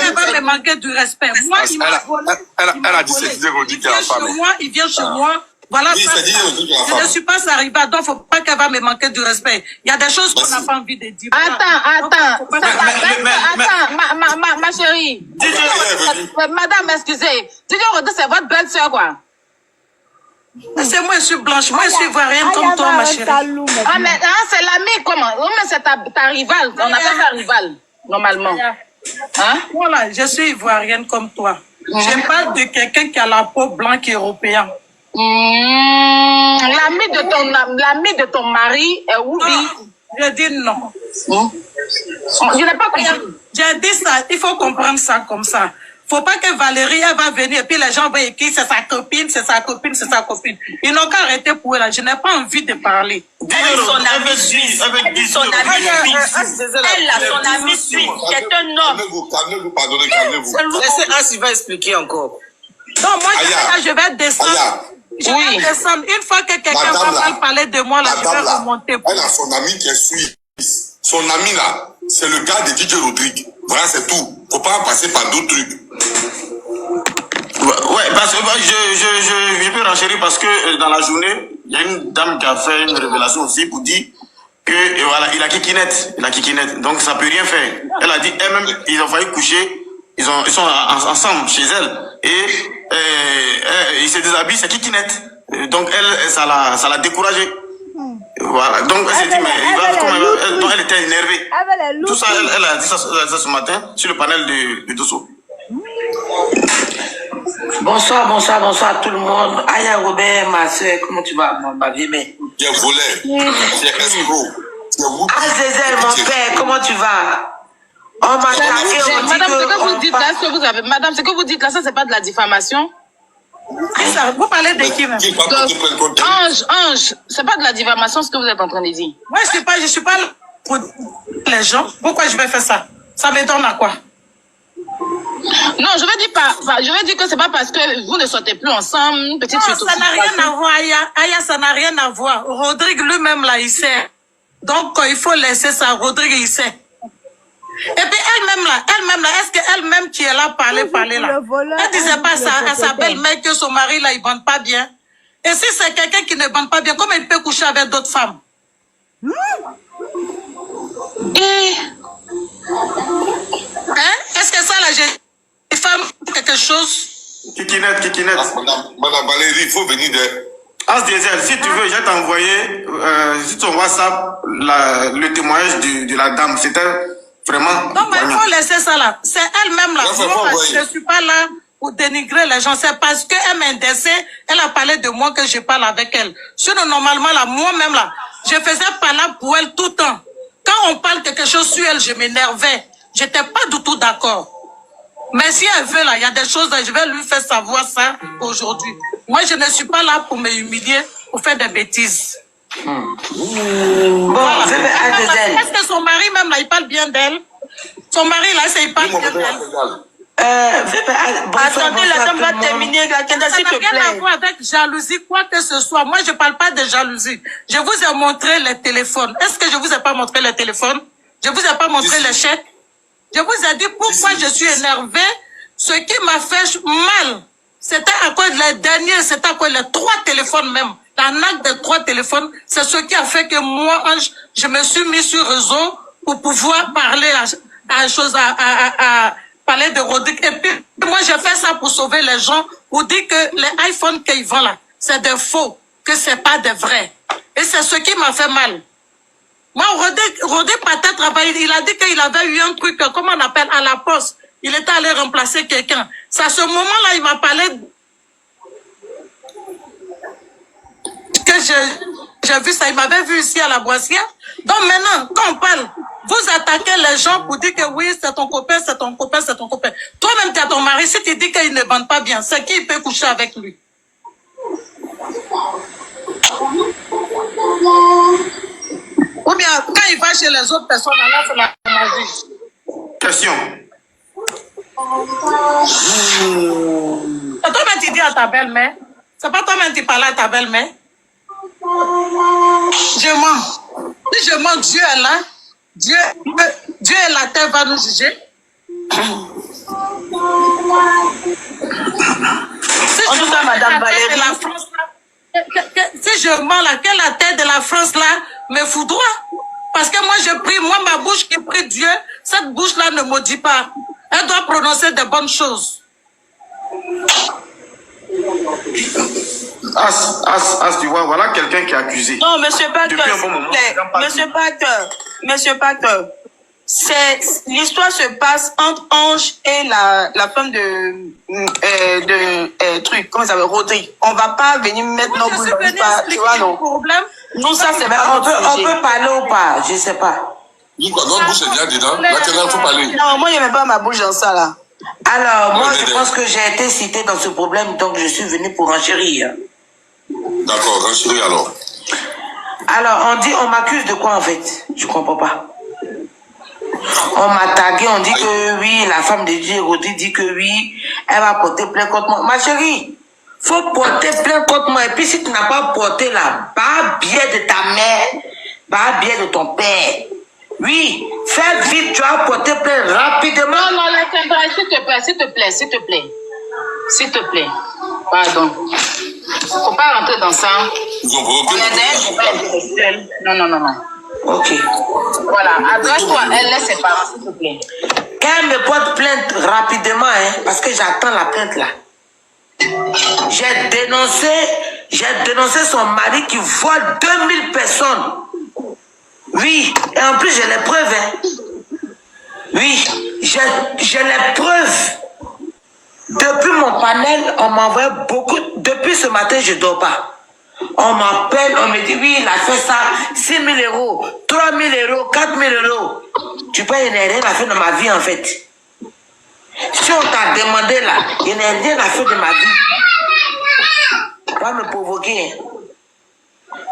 Elle va me manquer du respect. Moi, il m'a volé.
Elle a dit c'est Didier Rodrigue qui est la femme.
Il vient chez moi. Voilà,
Oui, c'est Didier Rodrigue qui est la
je
femme.
ne suis pas sa rivale, donc il ne faut pas qu'elle va me manquer du respect. Il y a des choses qu'on n'a pas envie de dire.
Attends, ma chérie. Madame, excusez. Didier Rodrigue, c'est votre belle-sœur, quoi.
C'est moi, je suis blanche. Moi, je suis ivoirienne comme toi, ma chérie.
Ah, mais c'est l'ami, comment? Oh, mais c'est ta rivale. On appelle ta rivale, normalement. Hein?
Voilà, je suis ivoirienne comme toi. Je parle de quelqu'un qui a la peau blanche européenne.
L'ami de ton mari est où?
Je dis non.
Je n'ai pas compris.
J'ai dit ça, il faut comprendre ça comme ça. Faut pas que Valérie, elle va venir et puis les gens vont écrire c'est sa copine, c'est sa copine, c'est sa copine. Ils n'ont qu'à arrêter pour elle. Je n'ai pas envie de parler.
Son ami suisse. Son ami suisse. Elle a son ami suisse. C'est un homme.
Calmez-vous, pardonnez, calmez-vous.
Laissez As, il va expliquer encore.
Donc moi, je vais descendre. Je vais descendre. Une fois que quelqu'un va mal parler de moi, là, je vais remonter.
Elle a son ami qui est suisse. Son ami là, c'est le gars de Didier Rodrigue. Voilà, c'est tout. Faut pas passer par d'autres trucs.
Ouais, parce que je peux renchérir parce que dans la journée, il y a une dame qui a fait une révélation aussi pour dire que voilà, il a kikinette. Donc ça peut rien faire. Elle a dit elle-même, ils ont failli coucher, ils sont ensemble chez elle et il se déshabille, c'est kikinette. Donc elle, ça l'a découragée. Voilà, donc elle s'est dit, mais donc elle était énervée. Tout ça, elle a dit ça ce matin sur le panel de Dosso.
Bonsoir tout le monde. Aya Robert, ma soeur, comment tu vas, ma vieille mère?
Tu es volé, tu es escroc.
Azazel, mon père, comment tu vas? On m'a tagué, on dit
Madame, ce que vous dites là, Madame, ce que vous dites là, ça c'est pas de la diffamation?
Vous parlez de qui même?
Ange, c'est pas de la diffamation ce que vous êtes en train de dire.
Moi, je suis pas là pour les gens. Pourquoi je vais faire ça? Ça m'étonne à quoi?
Non, je veux dire que c'est pas parce que vous ne sortez plus ensemble, petite
non, ça n'a rien à voir, Aya, ça n'a rien à voir. Rodrigue lui-même là, il sait. Donc, il faut laisser ça. Rodrigue, il sait. Et puis elle-même là, est-ce qu'elle-même qui est là, parler là, elle disait pas ça à sa belle-mère que son mari là, il bande pas bien. Et si c'est quelqu'un qui ne bande pas bien, comment il peut coucher avec d'autres femmes? Hein? Est-ce que ça, là, j'ai une femme quelque chose?
Kikinette.
Madame Valérie, il faut venir de...
As Diesel, si tu veux, je vais t'envoyer sur ton WhatsApp le témoignage de la dame. C'était vraiment...
Non, mais il faut laisser ça là. C'est elle-même là. Moi, je ne suis pas là pour dénigrer les gens. C'est parce qu'elle m'indexait, elle a parlé de moi que je parle avec elle. Sinon, normalement, là, moi-même là, je faisais pas là pour elle tout le temps. Quand on parle quelque chose sur elle, je m'énervais. J'étais pas du tout d'accord. Mais si elle veut, là, il y a des choses, je vais lui faire savoir ça aujourd'hui. Moi, je ne suis pas là pour me humilier, pour faire des bêtises. Voilà. Est-ce que son mari, même, là, il parle bien d'elle? Son mari, là, il parle bien d'elle.
Attendez, la dame va terminer, la Kenda, s'il te plaît.
Ça n'a rien à voir avec jalousie, quoi que ce soit. Moi, je ne parle pas de jalousie. Je vous ai montré les téléphones. Est-ce que je vous ai pas montré les téléphones? Je vous ai pas montré les chèques? Je vous ai dit pourquoi je suis énervée. Ce qui m'a fait mal, c'était à cause les derniers, c'était à cause les 3 téléphones même. La nague des 3 téléphones, c'est ce qui a fait que moi, je me suis mis sur réseau pour pouvoir parler à parler de Rodrigue. Et puis, moi, je fais ça pour sauver les gens, pour dire que les iPhones qu'ils vendent là, c'est des faux, que c'est pas des vrais. Et c'est ce qui m'a fait mal. Moi, Rodrigue Patate travaille, il a dit qu'il avait eu un truc, comment on appelle, à la poste. Il était allé remplacer quelqu'un. C'est à ce moment-là, il m'a parlé que j'ai vu ça. Il m'avait vu ici à la Boissière. Donc maintenant, quand on parle, vous attaquez les gens pour dire que oui, c'est ton copain, c'est ton copain, c'est ton copain. Toi-même, tu as ton mari, si tu dis qu'il ne bande pas bien, c'est qui peut coucher avec lui? Ou bien, quand il va chez les autres personnes, là, c'est la magie.
Question.
C'est toi-même qui dis à ta belle-mère. C'est pas toi-même qui parles à ta belle-mère. Je mens. Si je mens, Dieu est là. Dieu et la terre va nous juger.
En tout cas, Madame Valérie.
Si je mens là, que la terre de la France là me foudroie. Parce que moi je prie, moi ma bouche qui prie Dieu, cette bouche là ne maudit pas. Elle doit prononcer de bonnes choses.
Tu vois, voilà quelqu'un qui est accusé.
Non, monsieur Pater, monsieur Pater, l'histoire se passe entre Ange et la femme de truc, comment ça s'appelle, Rodrigue. On va pas venir mettre nos boules dans l'histoire, tu vois, non. Nous, ça, c'est pas
on peut parler ou pas, je sais pas.
Notre bouche est bien dedans. Là, il faut parler.
Non, moi, je n'aime pas ma bouche dans ça, là.
Alors, moi, je pense que j'ai été citée dans ce problème, donc je suis venue pour enchérir.
D'accord, renchérir alors.
Alors, on m'accuse de quoi en fait? Je comprends pas. On m'a tagué, on dit que oui, la femme de Dieu Rodrigue dit que oui, elle va porter plainte contre moi. Ma chérie, faut porter plainte contre moi. Et puis si tu n'as pas porté là, pas bien de ta mère, pas bien de ton père. Oui, fais vite, tu vas porter plainte rapidement.
Non, s'il te plaît. Pardon. Faut pas rentrer dans ça.
Ils ont provoqué.
Non.
Ok.
Voilà, adresse-toi, elle laisse ses parents, s'il te plaît.
Qu'elle me porte plainte rapidement, hein, parce que j'attends la plainte là. J'ai dénoncé son mari qui vole 2000 personnes. Oui, et en plus j'ai les preuves. Hein. Oui, j'ai les preuves. Depuis mon panel, on m'envoie beaucoup. Depuis ce matin, je ne dors pas. On m'appelle, on me dit oui, il a fait ça, 6 000 euros, 3 000 euros, 4 000 euros. Tu peux, il n'y a rien à faire de ma vie en fait. Si on t'a demandé là, il n'y a rien à faire de ma vie. Pas me provoquer. Hein.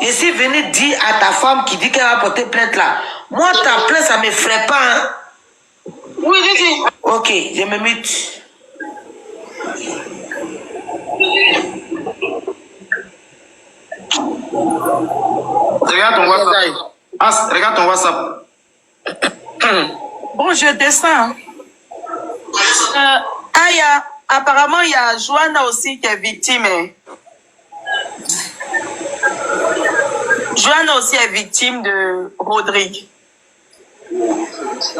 Je suis venu dire à ta femme qui dit qu'elle va porter plainte là. Moi, ta plainte, ça ne me ferait pas. Hein?
Oui, dis.
Ok, je me mute.
Regarde ton WhatsApp. Regarde ton WhatsApp.
Bon, je descends.
Apparemment, il y a Joanna aussi qui est victime. Hein. Joanna aussi est victime de Rodrigue.
Je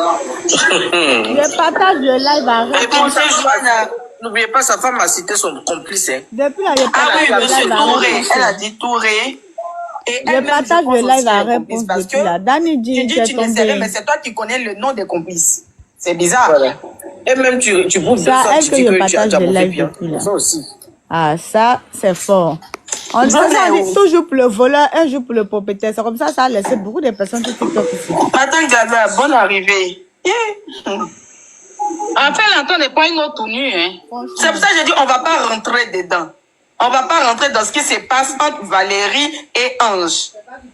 partage le live avec
Répondez, Joanna.
N'oubliez pas, sa femme a cité son complice. Hein.
Depuis là, je
Ah oui,
partage le
monsieur
live
Touré.
avec
Elle a dit Touré. Et
Je partage le live à réponse
parce
depuis
que
là. Dani
tu
dit
dis
que
tu ne sais rien, mais c'est toi qui connais le nom des complices. C'est bizarre.
Voilà. Et même tu bouffes de
ça,
ça,
elle
tu
que
dis
je
que tu as
partage le
bouffé
live
bien.
depuis là.
Ça aussi.
Ah, ça, c'est fort. On dit toujours pour le voleur, un jour pour le propriétaire. C'est comme ça, ça a laissé beaucoup de personnes sur TikTok ici.
Attends, Gaza, bonne arrivée.
En fait, l'entend n'est pas une autre tenue, hein.
C'est pour ça que je dis, on va pas rentrer dedans. On va pas rentrer dans ce qui se passe entre Valérie et Ange.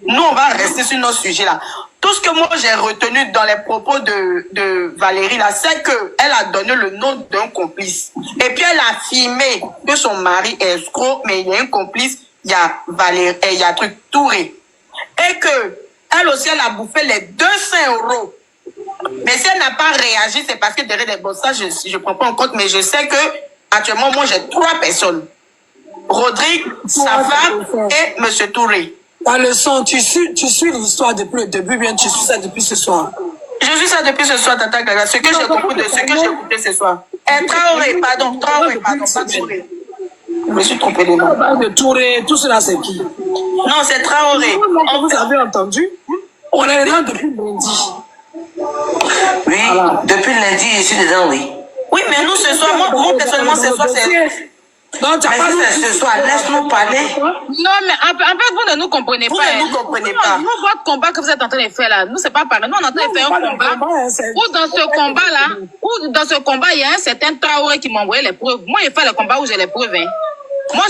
Nous, on va rester sur nos sujets là. Tout ce que moi j'ai retenu dans les propos de Valérie là, c'est qu'elle a donné le nom d'un complice. Et puis elle a affirmé que son mari est escroc, mais il y a un complice, il y a Valérie, il y a Touré. Et que elle aussi, elle a bouffé les 200 €. Mais si elle n'a pas réagi, c'est parce que derrière les bon, ça je prends pas en compte, mais je sais que actuellement moi j'ai 3 personnes. Rodrigue, sa femme et M. Touré.
Ta leçon, tu suis l'histoire depuis le début, bien tu suis ça depuis ce soir.
Je suis ça depuis ce soir, Tata Gaga. Ce que j'ai compris de ce que j'ai écouté ce soir. Traoré, pardon, pas Touré. Je me suis trompé de nom.
De Touré, tout cela c'est qui?
Non, c'est Traoré.
Vous avez entendu? On est là depuis lundi.
Oui, voilà. Depuis lundi, je suis dedans, oui.
Oui, mais nous ce soir, moi personnellement, ce soir, c'est...
Non, tu as pas ce soir, laisse-nous parler.
Non, mais en fait, vous ne nous comprenez pas.
Vous ne nous comprenez pas.
Nous, votre combat que vous êtes en train de faire là, nous, c'est pas pareil. Nous, on est en train de faire un combat. Ou dans ce combat, il y a un certain Traoré qui m'a envoyé les preuves. Moi, il fait le combat où j'ai les preuves. Hein. Moi,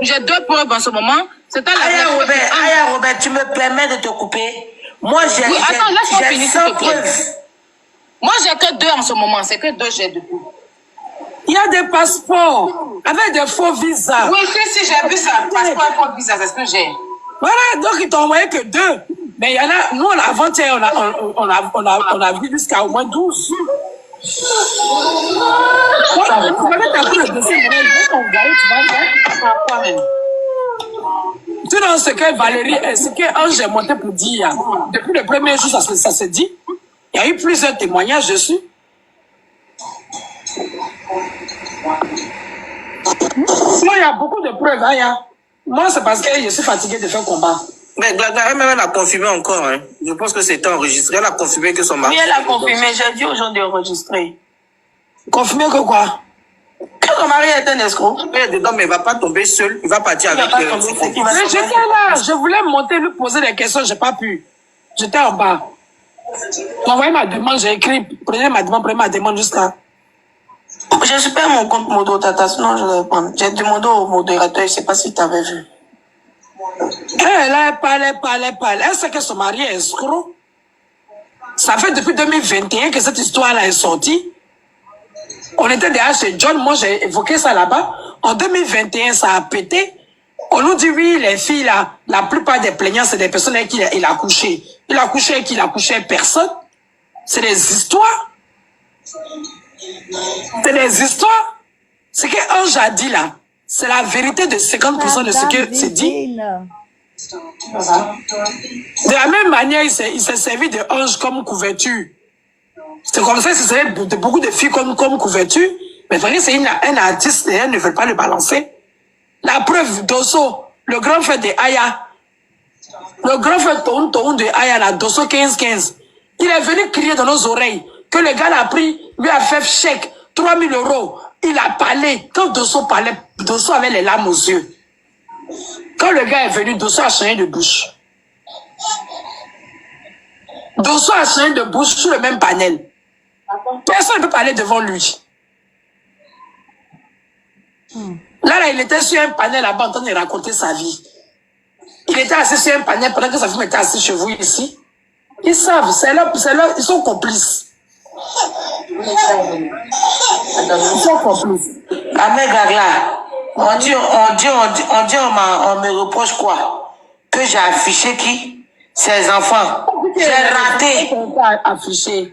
j'ai 2 preuves en ce moment. C'est à la
Robert, tu me permets de te couper? Moi, j'ai 100 preuves.
Moi, j'ai que 2 en ce moment. C'est que 2 j'ai depuis.
Il y a des passeports avec des faux visas.
Oui, si, j'ai vu ça. Passeport et faux visas, c'est ce que j'ai.
Voilà, donc ils t'ont envoyé que 2. Mais il y en a, nous, avant-hier, on a vu jusqu'à au moins 12. Tu sais ce que Valérie, ce que Ange est monté pour dire, depuis le premier jour, ça se dit. Il y a eu plusieurs témoignages dessus. Moi, il y a beaucoup de preuves. Hein, moi, c'est parce que je suis fatigué de faire combat.
Mais elle a confirmé encore. Hein. Je pense que c'était enregistré. Elle a confirmé que son mari...
Oui, elle a confirmé. J'ai dit aux gens d'enregistrer.
Confirmé que quoi?
Que son mari est un escroc.
Il est dedans, mais il ne va pas tomber seul. Il va partir avec...
Mais j'étais là. Je voulais monter, lui poser des questions. Je n'ai pas pu. J'étais en bas. J'ai envoyé ma demande. J'ai écrit. Prenez ma demande jusqu'à...
Je suis pas à mon compte modo, Tata, sinon je vais prendre. J'ai demandé au modérateur, je ne sais pas si tu avais vu.
Elle parlait. Elle sait que son mari est escroc. Ça fait depuis 2021 que cette histoire-là est sortie. On était déjà chez John, moi j'ai évoqué ça là-bas. En 2021, ça a pété. On nous dit oui, les filles là, la plupart des plaignants, c'est des personnes avec qui il a couché. Il a couché avec qui il a couché personne. C'est des histoires. C'est des histoires. Ce que Ange a dit là, c'est la vérité de 50% de ce que c'est dit. De la même manière, il s'est servi de Ange comme couverture. C'est comme ça, il s'est servi de beaucoup de filles comme couverture. Mais vraiment, c'est un artiste et elles ne veulent pas le balancer. La preuve, Dosso, le grand frère de Aya, le grand frère Toun de Aya, là, Dosso 15-15, il est venu crier dans nos oreilles que le gars l'a pris, lui a fait chèque, 3 000 €. Il a parlé. Quand Dosso parlait, Dosso avait les larmes aux yeux. Quand le gars est venu, Dosso a changé de bouche. Dosso a changé de bouche sur le même panel. Personne ne peut parler devant lui. Là, il était sur un panel là-bas en train de raconter sa vie. Il était assis sur un panel pendant que sa femme était assise chez vous ici. Ils savent, ils sont complices. Ils sont complices.
Ahmed Gagla, on me reproche quoi? Que j'ai affiché qui? Ses enfants. J'ai raté.
Affiché.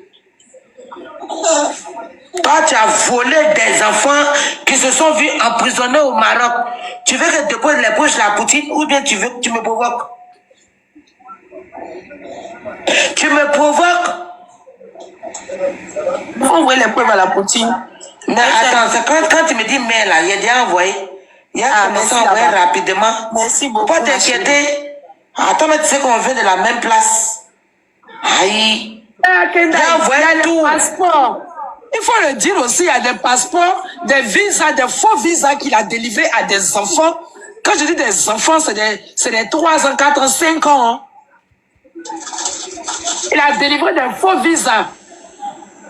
Toi, tu as volé des enfants qui se sont vus emprisonnés au Maroc. Tu veux que je dépose les poches de la poutine ou bien tu veux que tu me provoques? Tu me provoques.
Il faut envoyer les preuves à la Poutine.
Mais attends, c'est quand tu me dis mais là, il y a déjà envoyé. Il y a commencé à envoyer rapidement.
Merci beaucoup.
Pas t'inquiéter. Attends, mais tu sais qu'on vient de la même place. Aïe.
Il y a des passeports. Il faut le dire aussi, il y a des passeports, des visas, des faux visas qu'il a délivrés à des enfants. Quand je dis des enfants, c'est des 3 ans, 4 ans, 5 ans. Hein. Il a délivré des faux visas.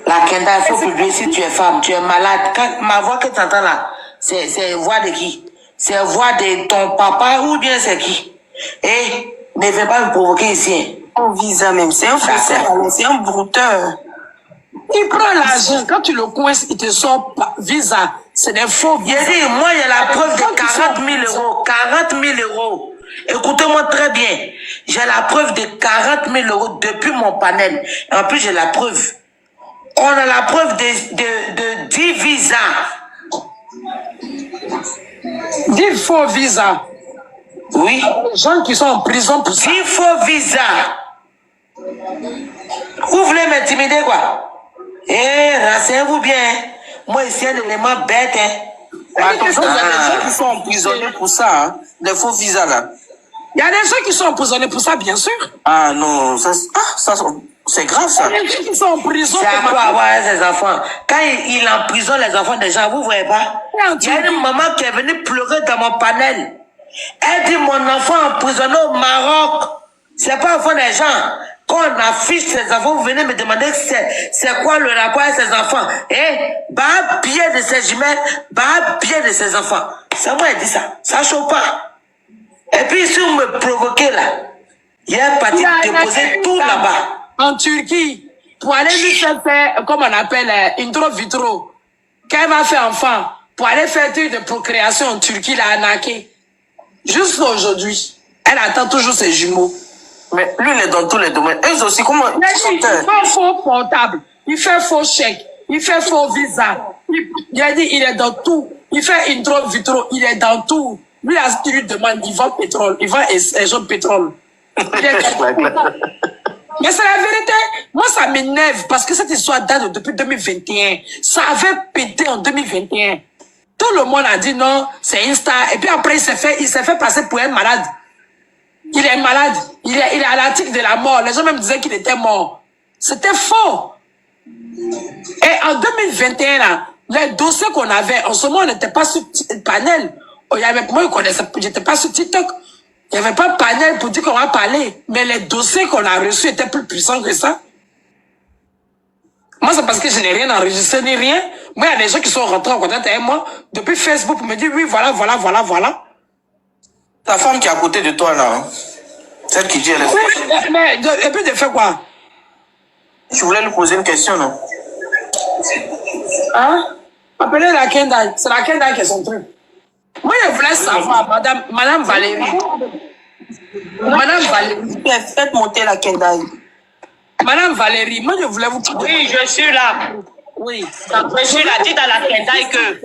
La Kenda, il faut publier si tu es femme, tu es malade. Quand, ma voix que tu entends là, c'est voix de qui? C'est voix de ton papa ou bien c'est qui? Et ne viens pas me provoquer ici.
Un visa même, c'est un faussaire, c'est un brouteur.
Il prend l'argent, quand tu le coinces, il te sort visa. C'est des faux visas.
J'ai dit, moi j'ai la preuve de 40 000 euros. 40 000 euros. Écoutez-moi très bien. J'ai la preuve de 40 000 euros depuis mon panel. Et en plus, j'ai la preuve. On a la preuve de 10 visas.
10 faux visas.
Oui.
Les gens qui sont en prison pour ça.
10 faux visas. Vous voulez m'intimider quoi? Eh, renseignez-vous bien. Moi, ici, un élément bête.
Attention, il y a des gens qui sont emprisonnés pour ça, hein, des faux visas là.
Il y a des gens qui sont emprisonnés pour ça, bien sûr.
Ah non, ça c'est grave ça.
Il y a des gens qui sont en prison.
C'est à quoi avoir ses enfants? Quand il emprisonne les enfants des gens, vous voyez pas? Il y a une maman qui est venue pleurer dans mon panel. Elle dit, mon enfant emprisonné au Maroc. C'est pas enfant des gens. Quand on affiche ses enfants, vous venez me demander c'est quoi le rapport avec ses enfants. Eh, bah, bien de ses jumelles, bah, bien de ses enfants. C'est moi qui dis ça. Ça chauffe pas. Et puis, si vous me provoquez là, il y a un parti déposé tout là-bas.
En Turquie, pour aller lui faire, comme on appelle, intro vitro, quand elle va faire enfant, pour aller faire truc de procréation en Turquie, là, à Nake, jusqu'à aujourd'hui, elle attend toujours ses jumeaux.
Mais lui, il est dans tous les domaines. Eux aussi, comment
il fait faux portable, il fait faux chèque, il fait faux visa. Il a dit, il est dans tout. Il fait intro vitro, il est dans tout. Lui, à ce qu'il lui demande, il vend pétrole, il vend un pétrole. Mais c'est la vérité. Moi, ça m'énerve parce que cette histoire date depuis 2021. Ça avait pété en 2021. Tout le monde a dit non, c'est Insta. Et puis après, il s'est fait passer pour un malade. Il est malade. Il est à l'article de la mort. Les gens même disaient qu'il était mort. C'était faux. Et en 2021, là, les dossiers qu'on avait, en ce moment, on n'était pas sur panel. Moi, j'étais pas sur TikTok. Il n'y avait pas de panel pour dire qu'on va parler. Mais les dossiers qu'on a reçus étaient plus puissants que ça. Moi, c'est parce que je n'ai rien enregistré ni rien. Moi, il y a des gens qui sont rentrés en contact avec moi depuis Facebook pour me dire, oui, voilà.
Ta femme qui est à côté de toi, là, hein? Celle qui dit, elle est...
Oui, mais et puis, de faire quoi?
Je voulais lui poser une question, non?
Hein? Appelez la Kendall. C'est la Kendall qui est son truc. Moi, je voulais savoir, Madame Valérie. Madame Valérie.
Faites monter la Kendall.
Madame Valérie, moi, je voulais vous...
Oui, je suis là.
Oui.
Je suis là, dit dans la Kendall que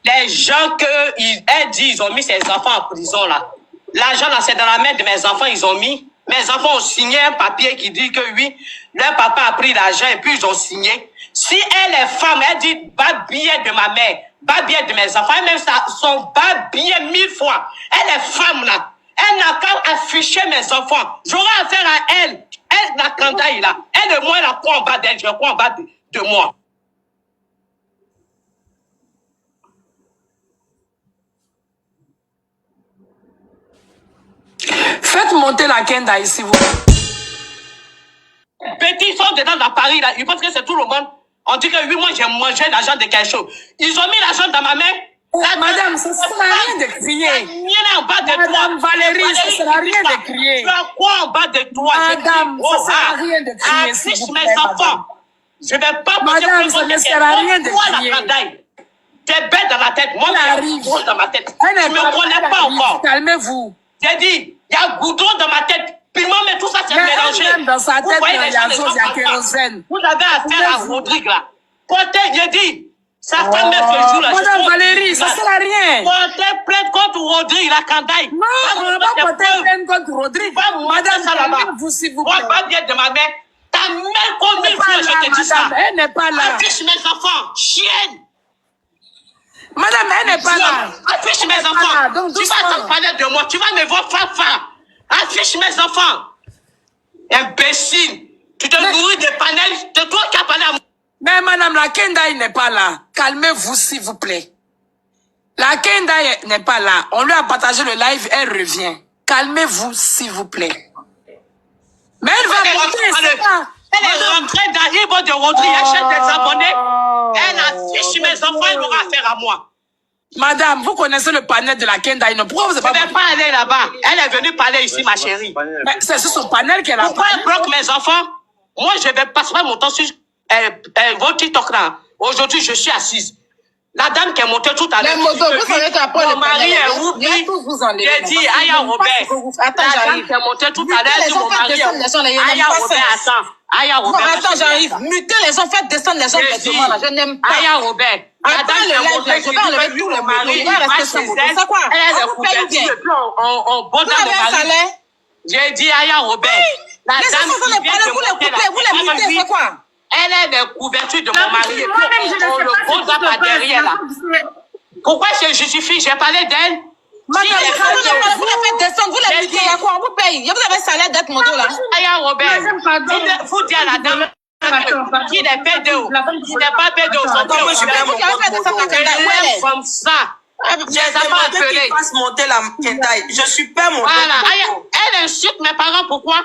les gens elle dit, ils ont mis ses enfants en prison, là. L'argent, là, c'est dans la main de mes enfants, ils ont mis. Mes enfants ont signé un papier qui dit que oui, leur papa a pris l'argent et puis ils ont signé. Si elle est femme, elle dit, bas billet de ma mère, bas billet de mes enfants, elle même son bas billet 1000 fois. Elle est femme, là. Elle n'a qu'à afficher mes enfants. J'aurai affaire à elle. Elle, la candaille, là. Elle et moi, elle a quoi en bas d'elle, je crois en bas de moi.
Faites monter la Kenda ici, vous.
Petits sont dedans dans Paris, là. Ils pensent que c'est tout le monde. On dit que oui, moi, j'ai mangé l'argent de quelque chose. Ils ont mis l'argent dans ma main.
Madame, ça ne sert à rien de crier.
En bas de
Madame
toi.
Valérie, ça ne sert à rien de crier.
Tu as quoi en bas de toi?
Madame, ça ne sert à rien de crier.
Affiche mes enfants. Je ne vais pas
Madame, ça ne sert à rien de crier.
Tu es bête dans la tête. Moi, j'ai goudron dans ma tête. Tu ne me connais pas encore.
Calmez-vous.
J'ai dit, il y a goudron dans ma tête. Piment, mais tout ça, c'est mélangé.
Même dans sa tête, il y a kérosène.
Vous avez affaire à Rodrigue, là. Côté, j'ai dit, Sa femme est toujours là.
Madame Valérie, ça sert à rien.
Portez plainte contre Rodrigue, la Kandaï.
Non, on ne va pas porter plainte contre Rodrigue. Madame, calmez-vous s'il vous plaît.
Moi, pas bien de ma mère. Ta mère combien de fois je te dis ça?
Elle n'est pas là.
Affiche mes enfants, chienne.
Madame, elle n'est pas là.
Affiche mes enfants.
Donc,
tu vas t'en parler de moi. Tu vas me voir Fafa. Affiche mes enfants. Imbécile. Tu te nourris des panels. C'est toi qui as parlé à moi.
Mais madame, la Kendai n'est pas là. Calmez-vous, s'il vous plaît. La Kendai n'est pas là. On lui a partagé le live, elle revient. Calmez-vous, s'il vous plaît. Mais elle va monter, c'est pas...
Elle est rentrée dans l'Ibo de Rodrigue, elle cherche des abonnés. Elle affiche mes enfants, elle aura affaire à moi.
Madame, vous connaissez le panel de la Kendai, non? Pourquoi vous n'êtes pas...
Je ne vais pas aller là-bas. Elle est venue parler ici, ma chérie.
Mais c'est sur son panel qu'elle a...
Pourquoi elle bloque mes enfants? Moi, je ne vais pas passer mon temps sur votre TikTok là. Aujourd'hui, je suis assise. La dame qui est montée tout à l'heure.
Vous savez qu'après
mon mari est oublié. J'ai dit, Aya Robert. La dame qui est montée tout à l'heure, dit mon mari est oublié. Aya Robert, attends. Aya Robert.
Attends, j'arrive. Mutez les gens, faites descendre les gens bêtement là. Je n'aime pas.
Aya Robert. La dame qui est montée,
je vais enlever tout le mari. C'est quoi?
Elle est couverture depuis on bon dans le mari. J'ai dit, Aya Robert. La dame qui vient de monter là.
Vous les mutez, c'est quoi?
Elle est les couvertures de mon mari. On le pose par derrière là. Pourquoi je justifie? J'ai parlé d'elle.
Madame, vous les faites descendre, vous les mutez, il y a quoi? On vous paye. Vous avez un salaire d'être mon dos là.
Aya Robert, vous dites à la dame qui n'est pas d'eau. Qui n'est pas d'eau.
Moi, je vais monter
comme ça.
J'ai demandé qu'il fasse monter la Kendai. Je suis pas montée.
Voilà. Elle insulte mes parents, pourquoi?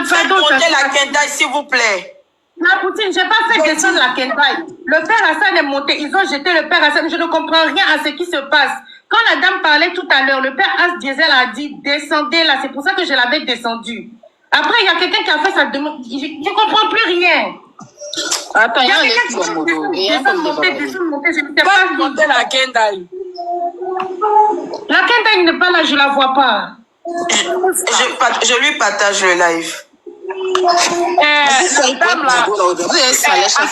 Faites monter la Kendai, s'il vous plaît.
La Poutine, j'ai pas fait descendre la Kendai. Le père Hassan est monté. Ils ont jeté le père Hassan. Je ne comprends rien à ce qui se passe. Quand la dame parlait tout à l'heure, le père As Diesel a dit descendez là. C'est pour ça que je l'avais descendu. Après, il y a quelqu'un qui a fait sa demande. Je ne comprends plus rien.
Attends, il y a
quelqu'un qui descend, monter. Je ne sais pas
monter la Kendai.
La Kendai n'est pas là, je la vois pas.
Je lui partage le live.
Cette dame là, vous êtes salé, laissez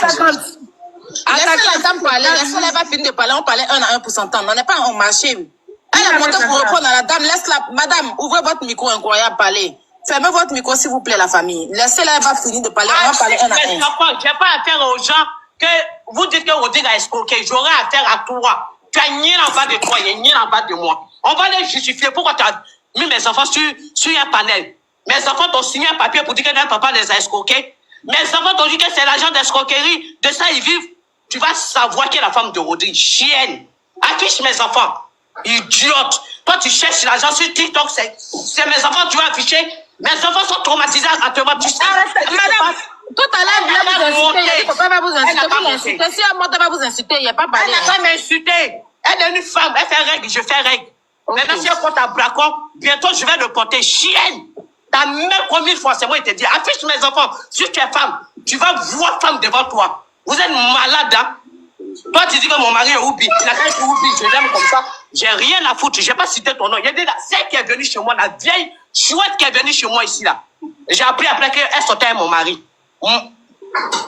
la dame parler, laissez-la pas finir de parler, on parlait 1 à 1 pour s'entendre, on n'est pas en marché. Elle est montée pour répondre à la dame, laisse-la, madame, ouvrez votre micro incroyable, parlez. Fermez votre micro s'il vous plaît la famille, laissez-la, elle va finir de parler, on va parler 1 à 1.
Je n'ai pas affaire aux gens que vous dites que Rodrigue a escroqué, j'aurai affaire à toi. Tu as rien en bas de toi, il y a rien en bas de moi. On va les justifier, pourquoi tu as mis mes enfants sur un panel. Mes enfants t'ont signé un papier pour dire que leur papa les a escroqués. Mes enfants t'ont dit que c'est l'agent d'escroquerie. De ça, ils vivent. Tu vas savoir qui est la femme de Rodrigue. Chienne. Affiche mes enfants. Idiote. Toi, tu cherches l'argent sur TikTok. C'est mes enfants que tu vas afficher. Mes enfants sont traumatisés à te voir. Tu sais.
Madame, tout à l'heure, vous insulter. Papa va vous insulter. Vous l'insultez. Si un mot va vous insulter, il n'y a pas parlé.
Elle n'a pas m'insulter. Elle est une femme. Elle fait règle. Je fais règle. Maintenant, si elle compte à Bracon, bientôt, je vais le porter. Chienne. Ta mère, combien de fois, c'est moi, il te dit, affiche mes enfants. Si tu es femme, tu vas voir femme devant toi. Vous êtes malade, hein? Toi, tu dis que mon mari est oublié. Il a quand même oublié, je l'aime comme ça. J'ai rien à foutre, je n'ai pas cité ton nom. Il y a des celle qui est venue chez moi, la vieille chouette qui est venue chez moi ici, là. J'ai appris après qu'elle sortait avec mon mari.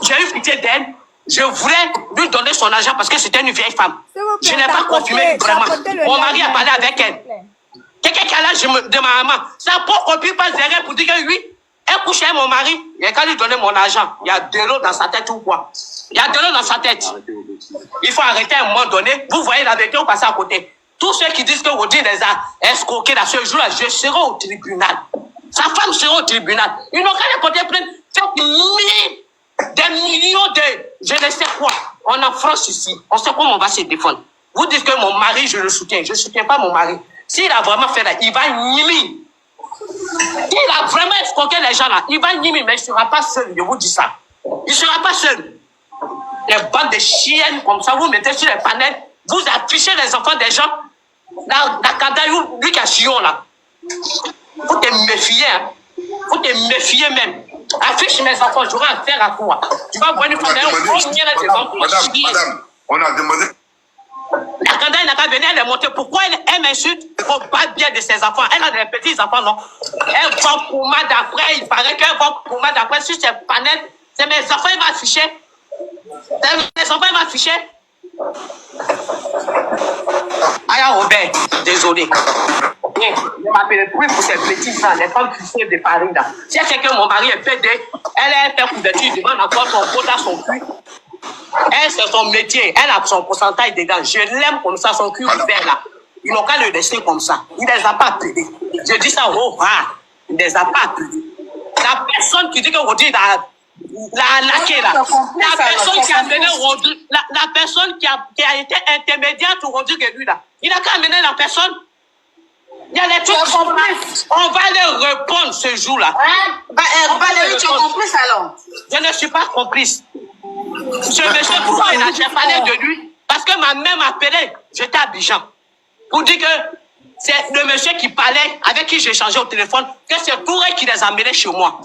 J'ai eu pitié d'elle. Je voulais lui donner son argent parce que c'était une vieille femme. Je n'ai pas confirmé vraiment. Mon mari a parlé avec elle. Quelqu'un qui a l'âge de ma maman, ça pour qu'on puisse pas derrière pour dire que oui, elle couche avec mon mari, et quand lui donner mon argent, il y a de l'eau dans sa tête ou quoi? Il y a de l'eau dans sa tête. Il faut arrêter à un moment donné. Vous voyez la vérité, vous passez à côté. Tous ceux qui disent que Rodrigue les a escroqués dans ce jour-là, je serai au tribunal. Sa femme sera au tribunal. Ils n'ont qu'à porter plainte. Faites des millions de... je ne sais quoi. On est en France ici. On sait comment on va se défendre. Vous dites que mon mari, je le soutiens. Je ne soutiens pas mon mari. S'il a vraiment fait là, il va nier. Il a vraiment escroqué les gens là. Il va nier, mais il ne sera pas seul. Je vous dis ça. Il ne sera pas seul. Les bandes de chiennes comme ça, vous mettez sur les panels, vous affichez les enfants des gens. La Kandaïou, lui qui a Sion là. Vous te méfiez, hein. Vous te méfiez même. Affiche mes enfants, j'aurai affaire à toi. Tu vas voir une femme,
madame, on a demandé.
La Kandaï n'a pas venu, elle est montée. Pourquoi elle m'insulte? Il faut pas bien de ses enfants. Elle a des petits enfants, non? Elle va pour moi d'après. Il paraît qu'elle va pour moi d'après sur ses panels. C'est mes enfants, il va afficher. Les enfants m'affichaient. Aya Robert, désolé. Je m'appelle plus pour ces petits gens, les femmes qui sont de Paris là. Si quelqu'un, mon mari est pédé, elle est fait couverture, demande encore son quota, son cul. Elle, c'est son métier, elle a son pourcentage dedans. Je l'aime comme ça, son cul ouvert là. Ils n'ont qu'à le laisser comme ça. Il ne les a pas pédés. Je dis ça, oh, il ne les a pas pédés. La personne qui dit que Rodrigue la laqué là, la personne qui a amené Rodrigue, la personne qui a été intermédiaire pour Rodrigue et lui là, il n'a qu'à amener la personne. Il y a les trucs. On va les répondre ce jour-là.
Valérie, tu es complice alors?
Je ne suis pas complice. Ce monsieur, pourquoi j'ai parlé de lui? Parce que ma mère m'appelait, j'étais à Abidjan, pour dire que c'est le monsieur qui parlait, avec qui j'ai échangé au téléphone, que c'est Touré qui les a amenés chez moi.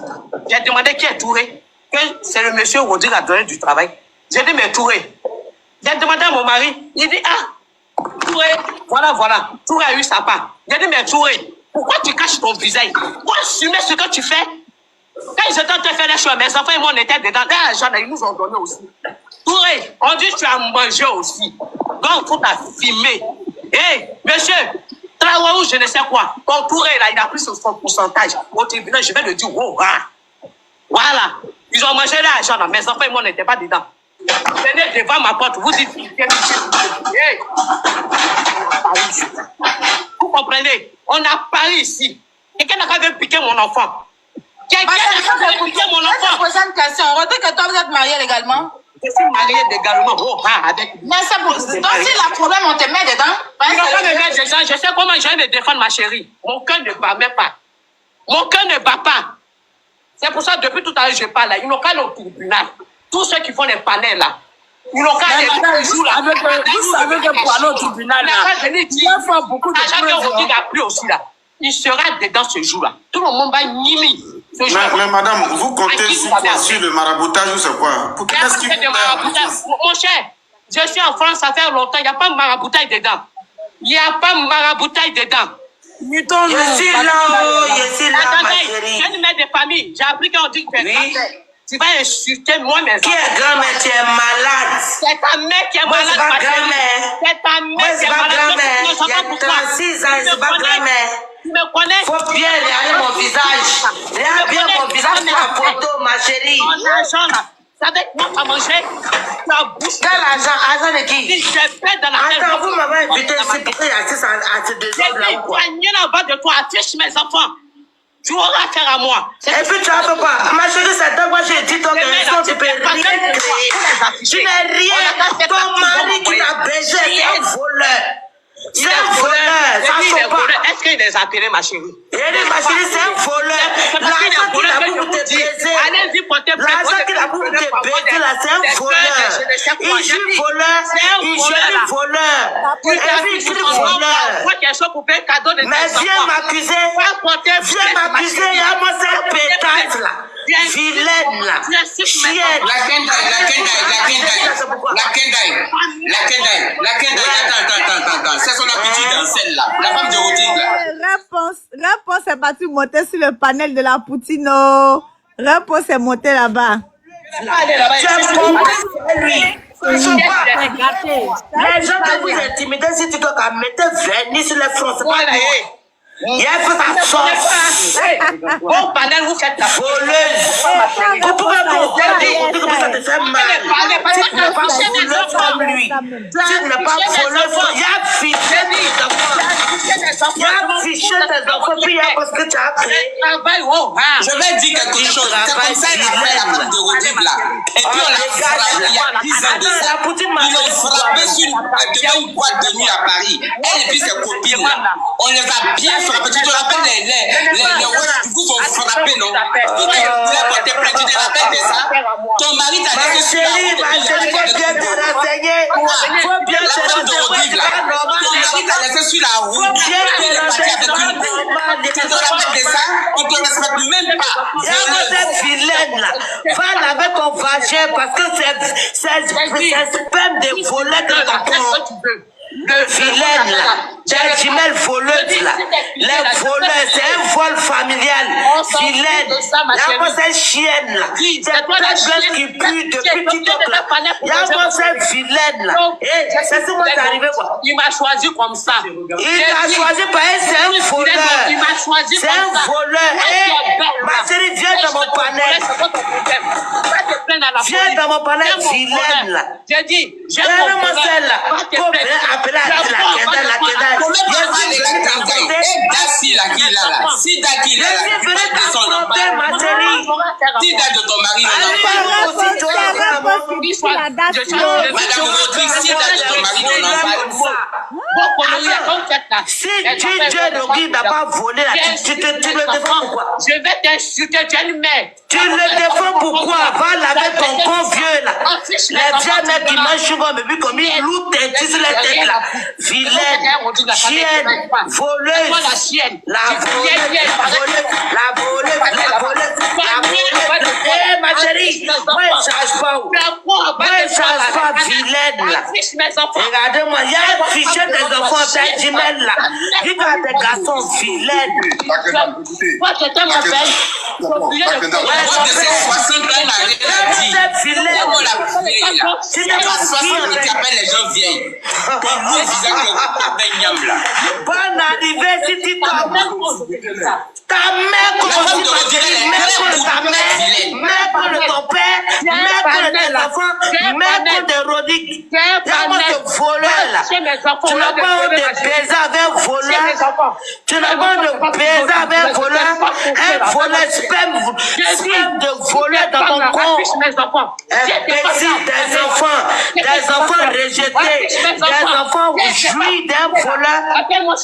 J'ai demandé qui est Touré, que c'est le monsieur Rodrigue a donné du travail. J'ai dit, mais Touré. J'ai demandé à mon mari, il dit, Touré, voilà, Touré a eu sa part. J'ai dit, mais Touré, pourquoi tu caches ton visage? Pourquoi assumer ce que tu fais? Quand ils étaient en train de faire les choses, mes enfants et moi, on était dedans. L'argent, ils nous ont donné aussi. Touré, on dit que tu as mangé aussi. Donc, il faut t'affimer. Hé, monsieur, Traoré ou je ne sais quoi. Ton Touré, là, il a pris son pourcentage. Au tribunal, je vais le dire, oh, voilà. Ils ont mangé l'argent, là. Mes enfants et moi, on n'était pas dedans. Venez devant ma porte, vous dites, hey. Vous comprenez? On a Paris ici. Quelqu'un n'a qu'à piquer mon enfant. Quelqu'un n'a qu'à piquer mon enfant.
Je pose une question. Rodrigue, que toi, vous êtes marié légalement?
Je suis marié légalement. Oh, avec.
Mais c'est pour. Donc, si la problème, on te met dedans.
Il ne faut pas me mettre dedans. Je sais comment je vais me défendre, ma chérie. Mon cœur ne bat même pas. Mon cœur ne bat pas. C'est pour ça, depuis tout à l'heure, je parle là. Ils n'ont qu'à aller au tribunal. Tous ceux qui font les panels là. Ils n'ont qu'à aller au tribunal.
Vous savez que pour aller au tribunal là, il y a fait beaucoup de choses.
L'argent que Rodrigue a pris aussi là. Il sera dedans ce jour-là. Tout le monde va nimi.
Mais madame, vous comptez sur le maraboutage ou c'est quoi? Pour qu'est-ce qu'il
Mon cher, je suis en France, ça fait longtemps, il n'y a pas de maraboutage dedans. Il n'y a pas de maraboutage dedans.
Je suis là, ma chérie.
J'ai une mère de famille. J'ai appris qu'on dit que tu es grand-mère. Tu vas insulter moi, mes enfants.
Qui est grand-mère? Tu es malade.
C'est ta mère qui est malade.
C'est pas grand-mère.
C'est ta mère qui est malade.
Il y a 36 ans, c'est pas grand-mère.
Tu me connais?
Faut bien regarder mon visage. Regarde bien mon visage pour la photo, ma chérie.
Mon argent là. Ça va être moi à manger. Ta bouche.
Quel argent? Argent de qui?
Je fais dans la tête.
Attends, vous m'avez invité ici pour qu'il y ait à ces deux hommes là ou quoi?
Il y en a en bas de toi. Affiche mes enfants. Tu auras affaire à moi.
Et puis tu n'as pas. Ma chérie, c'est toi, moi j'ai dit ton question, tu peux rien créer. Tu n'es rien. Ton mari qui t'a baisé, c'est un voleur. C'est un voleur, ça se pas.
Est-ce qu'il les a appelés, ma chérie?
Il dit, ma chérie, c'est un voleur. L'argent qu'il a pour te baiser.
Allez-y, portez plainte.
L'argent qu'il a pour te baiser, là, c'est un voleur. Il joue voleur, il joue voleur. Et puis il joue voleur. Mais viens m'accuser. Viens m'accuser, il y a moi, c'est un pétasse, là. Vilaine, là. Chienne.
La Kendai, attends. C'est son habitude dans celle-là. La femme de Rodrigue, là.
Réponse est partie monter sur le panel de la Poutine. Réponse est montée là-bas.
Tu as compris, lui. Les gens que vous intimidez, si tu dois mettre vernis sur les fronts, c'est pas bon. Il y a fait ta sauce.
Bon panel, vous faites la
voleuse. Vous pouvez comprendre que ça te fait mal. Si tu n'es pas voleuse comme lui, si tu n'es pas voleuse, il y a affiché tes enfants. Il y a affiché tes enfants, puis il y a parce que tu as créé.
Je vais dire quelque chose. C'est comme ça qu'il a fait la femme de Rodrigue là. Et puis on l'a frappé il y a 10 ans de ça. Ils l'ont frappé devant une boîte de nuit à Paris. Elle et puis ses copines là. On les a bien frappés. Tu te rappelles les West vous ont frappé, non? Tu voulais porter plainte, tu te rappelles de ça? Ton mari t'a laissé sur la route.
Faut bien te renseigner. Faut bien te renseigner.
Ton mari t'a laissé sur la route. Il est parti avec une bombe. Tu te rappelles de ça? On te respecte même pas.
Cette vilaine là, va laver ton vagin parce que c'est sperme des volets de ton corps. vilaine là. Des jumelles voleuses là. Les voleurs, c'est un vol familial. Vilaine. Il y a pas cette chienne là. Cette blanche qui pue depuis TikTok là. Il y a pas cette vilaine là. Et c'est ce qui est arrivé quoi.
Il m'a choisi comme ça.
Il t'a choisi par c'est un voleur.
Il m'a choisi
C'est un voleur. Ma chérie, viens dans mon panel. Viens dans mon panel vilaine là.
J'ai dit, j'ai
mon celle-là. Faut bien appeler à la Kenda.
Si Daki là, si Daki là,
ma chérie.
si date de ton mari,
Madame Rodrigue, si date
de ton mari, on en parle.
Si DJ Rogi n'a pas volé là, tu le défends pourquoi?
Je vais t'insulter, tu es une mère.
Tu le défends pourquoi? Va laver ton con vieux là. Les vieux mecs qui mangent souvent, mais vu comme ils louent tes tissus les têtes là. Vilaine, chienne, voleuse. La voleuse. Eh ma chérie, moi je change pas. Moi je change pas, vilaine là. Regardez-moi, il y a un fichier des enfants, t'as Jimel là. Il y a des garçons vilaines.
Moi je t'aime ma belle.
Bonne anniversaire, ta mère comme mère de ton père, mère de tes enfants, mère de Rodrigue. Il y a moi de voleur là. Tu n'as pas honte de baiser avec un voleur. Tu n'as pas honte de baiser avec un voleur. Un voleur sperme de voleur dans ton corps. Imbécile, des enfants rejetés, des enfants jouis d'un voleur.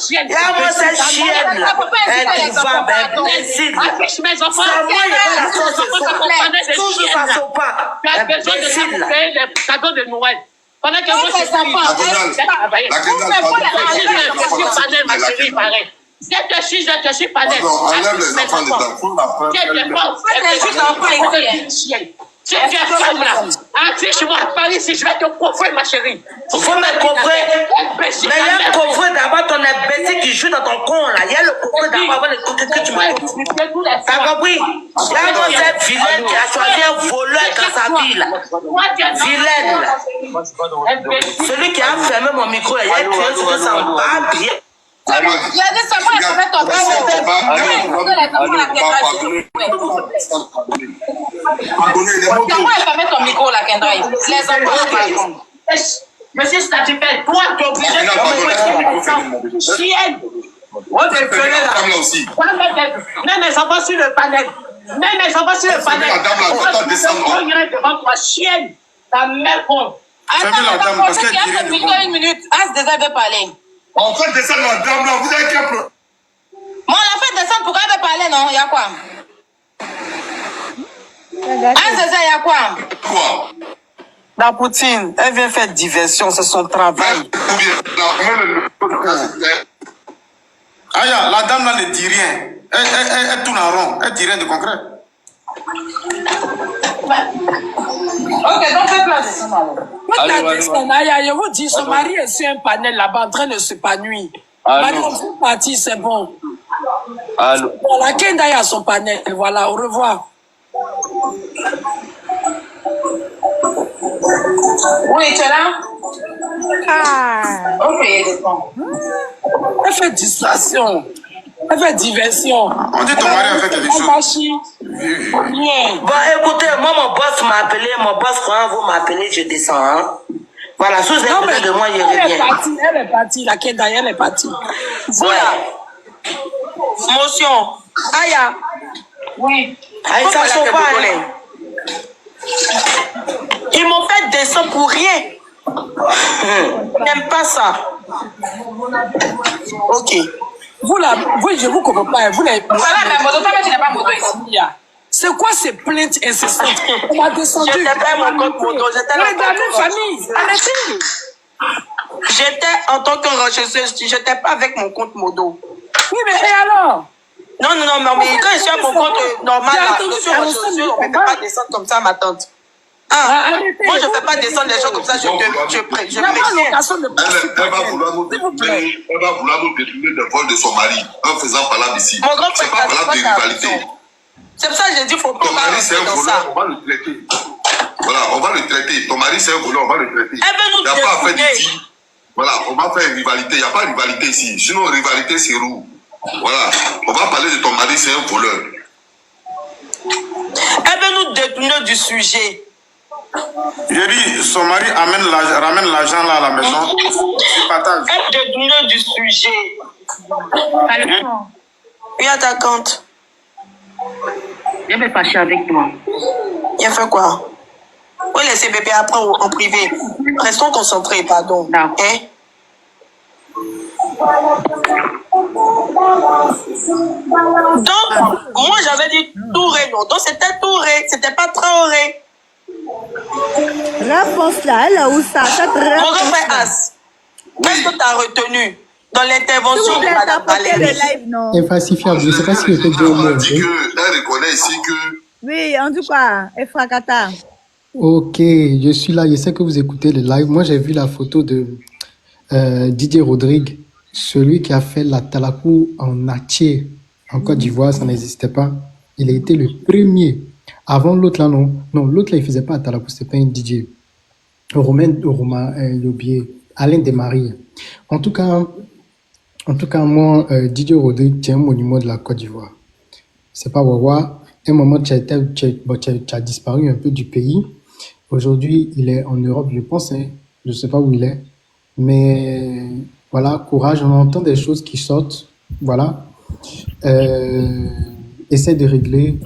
Il y a moi cette chienne là. Elle va imbécile.
Affiche mes enfants.
Toujours ça saute pas.
Tu as besoin de faire les cadeaux de Noël. Pendant que moi, je suis pareil. Je te suis pareil.
Enlève les enfants dedans.
Tu es femme là. Affiche-moi à Paris si je vais te coffrer, ma chérie.
Faut me coffrer. Mais il y a un coffret d'abord, ton imbécile qui joue dans ton con là. Il y a le coffret d'abord avant le coffret que tu m'as. T'as compris? Il y a moi cette vilaine qui a choisi un voleur dans sa vie là. Vilaine là. Celui qui a fermé mon micro là, il y a un client sur ça en bas bien.
Il a dit seulement il serait ton père. Comment elle ferme ton micro là, Kendra? Les enfants.
Monsieur Statifel, toi, tu es obligé de chienne. Même mes enfants sur le panel. Même mes enfants sur le panel. Devant toi, chienne. Ta mère con.
Attends, une minute. As déjà veut parler.
On fait descendre la dame là, vous avez qu'un problème.
Bon, on l'a fait descendre, pourquoi elle veut parler, non? Il y a quoi? As déjà, il y a quoi?
Quoi?
La Poutine, elle vient faire diversion, c'est son travail.
Aya, la dame là ne dit rien. Elle tourne en rond, elle dit rien de concret.
Ok, donc fais place.
Aya, je vous dis, son mari est sur un panel là-bas en train de s'épanouir. Madame, vous partie, c'est bon.
Allô.
Bon, la Kenda est à son panel, voilà, au revoir.
Oui, tu es là?
Ah.
Ok, descends.
Elle fait distraction. Elle fait diversion.
On dit ton mari a fait quelque chose.
Bon, écoutez, moi, mon boss m'a appelé. Mon boss, quand vous m'appelez, je descends. Hein? Voilà, sous un de moi, il revient.
Elle est partie, la Kenda, elle est partie.
Voilà.
Motion. Aya.
Oui.
Aïe, ça chauffe pas.
Ils m'ont fait descendre pour rien. J'aime pas ça. Ok.
Vous là, je vous comprends pas. Vous n'avez pas.
Voilà, mais moto, tu n'as pas moto ici.
C'est quoi ces plaintes incessantes? On a descendu.
J'étais pas mon compte moto. J'étais
dans la même famille. Arrêtez.
J'étais en tant qu'enregistreuse. J'étais pas avec mon compte moto.
Oui, mais et alors?
Non, mais quand je suis à mon compte normal, là, je suis enregistreuse, on ne peut pas descendre comme ça, ma tante. Moi, je ne fais pas descendre les gens comme ça, je préviens.
Elle va vouloir nous détourner des vols de son mari en faisant parler d'ici.
Mon grand
C'est pas valable de rivalité.
C'est pour ça que j'ai dit, il faut pas.
Ton mari, c'est un voleur, on va le traiter. Voilà, on va le traiter. Ton mari, c'est un voleur, on va le traiter. Il n'y a pas à faire d'ici. Voilà, on va faire une rivalité. Il n'y a pas de rivalité ici. Sinon, rivalité, c'est roux. Voilà, on va parler de ton mari, c'est un voleur.
Elle veut nous détourner du sujet.
J'ai dit, son mari ramène l'argent là à la maison. Il partage.
Elle détourne du sujet. Oui, attaquante.
Je vais fâcher avec toi.
Il a fait quoi? Oui, laissez bébé après en privé. Restons concentrés, pardon. Hein? Donc, moi j'avais dit Touré, non. Donc c'était Touré, c'était pas Traoré.
Réponse là, elle est où ça?
Mon refait As, qu'est-ce que tu as retenu dans l'intervention de Mme Valérie?
Infacifiable, je ne sais pas si c'était bien.
Elle dit qu'elle reconnaît ici que...
Oui, on dit quoi? Efrakata.
Ok, je suis là, je sais que vous écoutez le live. Moi, j'ai vu la photo de Didier Rodrigue, celui qui a fait la Talakou en Attier, en Côte d'Ivoire, ça n'existait pas. Il a été le premier. Avant l'autre là, non. Non, l'autre là, il ne faisait pas la Talakou, c'était pas un DJ. Romain Lobier, Alain Desmaries. En tout cas, moi, Didier Rodrigue, tu es un monument de la Côte d'Ivoire. C'est pas Wawa. À un moment, tu as disparu un peu du pays. Aujourd'hui, il est en Europe, je pense. Hein. Je ne sais pas où il est. Mais voilà, courage. On entend des choses qui sortent. Voilà. Essaie de régler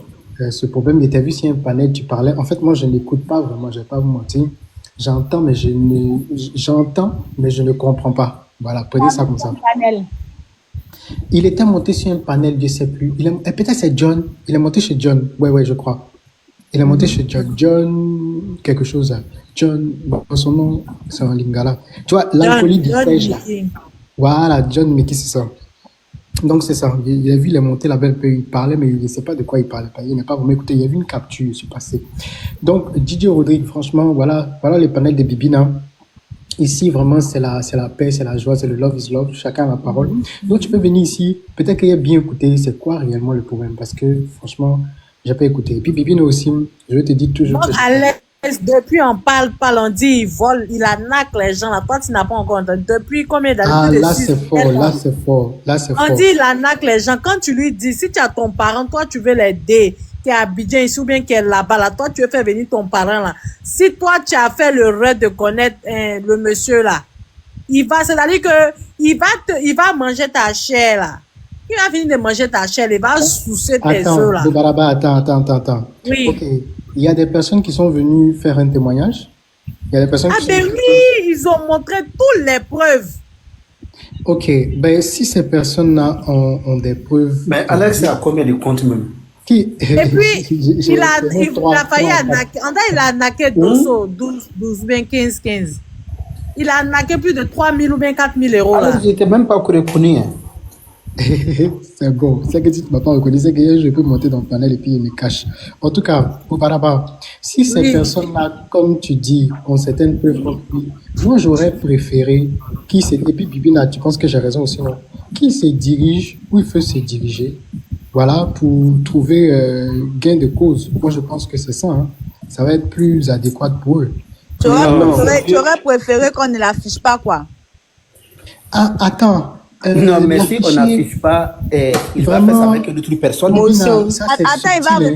ce problème. Tu as vu s'il y a un panel, tu parlais. En fait, moi, je n'écoute pas vraiment. Je ne vais pas vous mentir. J'entends, mais je ne comprends pas. Voilà, prenez ça comme ça. Il était monté sur un panel, je ne sais plus. Peut-être c'est John. Il est monté chez John. Ouais, je crois. Il est monté chez John. John, quelque chose. John, bon, son nom, c'est un lingala. Tu vois, l'alcoolique du pêche, là. Voilà, John, mais qui c'est ça? Donc, c'est ça. Il a vu, il est monté là-bas, il parlait, mais il ne sait pas de quoi il parlait. Il n'a pas vraiment écouté. Il y a vu une capture, je suis passé. Donc, Didier Rodrigue, franchement, voilà les panels de Bibina. Ici, vraiment, c'est la paix, c'est la joie, c'est le love is love, chacun a la parole. Donc, tu peux venir ici, peut-être qu'il y a bien écouté, c'est quoi réellement le problème? Parce que, franchement, j'ai pas écouté. Et puis, Bibina aussi, je te dis toujours...
Donc, à l'aise, depuis on parle, on dit, il vole, il arnaque les gens, là. Toi, tu n'as pas encore entendu. Depuis combien d'années?
Ah, là, c'est fort,
On dit, il arnaque les gens. Quand tu lui dis, si tu as ton parent, toi, tu veux l'aider, qui est à Abidjan ici ou bien qui est là-bas, là, toi, tu veux faire venir ton parent, là. Si toi, tu as fait le rêve de connaître le monsieur, là, c'est-à-dire que il va manger ta chair, là. Il va finir de manger ta chair, il va soucier tes œufs, là.
Attends.
Oui.
Ok. Il y a des personnes qui sont venues faire un témoignage. Il y a des personnes qui
ben oui, ils ont montré toutes les preuves.
Ok. Ben, si ces personnes-là ont des preuves...
Mais Alex, c'est à combien de comptes même?
Et
puis, il a failli arnaquer. Il a arnaqué 12 bien 15. Il a arnaqué plus de 3 000 ou bien 4 000 euros.
Alors, je n'étais même pas reconnu. Hein.
C'est bon. C'est que tu ne m'as pas reconnu. C'est que je peux monter dans le panel et puis il me cache. En tout cas, auparavant, si ces personnes-là, comme tu dis, ont certaines preuves, moi, j'aurais préféré et puis Bibina, tu penses que j'ai raison aussi, non? Qui se dirige, où il faut se diriger, voilà, pour trouver gain de cause. Moi, je pense que c'est ça. Hein. Ça va être plus adéquat pour eux.
Tu aurais préféré qu'on ne l'affiche pas, quoi.
Ah, attends.
Non, mais si on n'affiche pas, il va faire ça avec d'autres personnes.
Attends,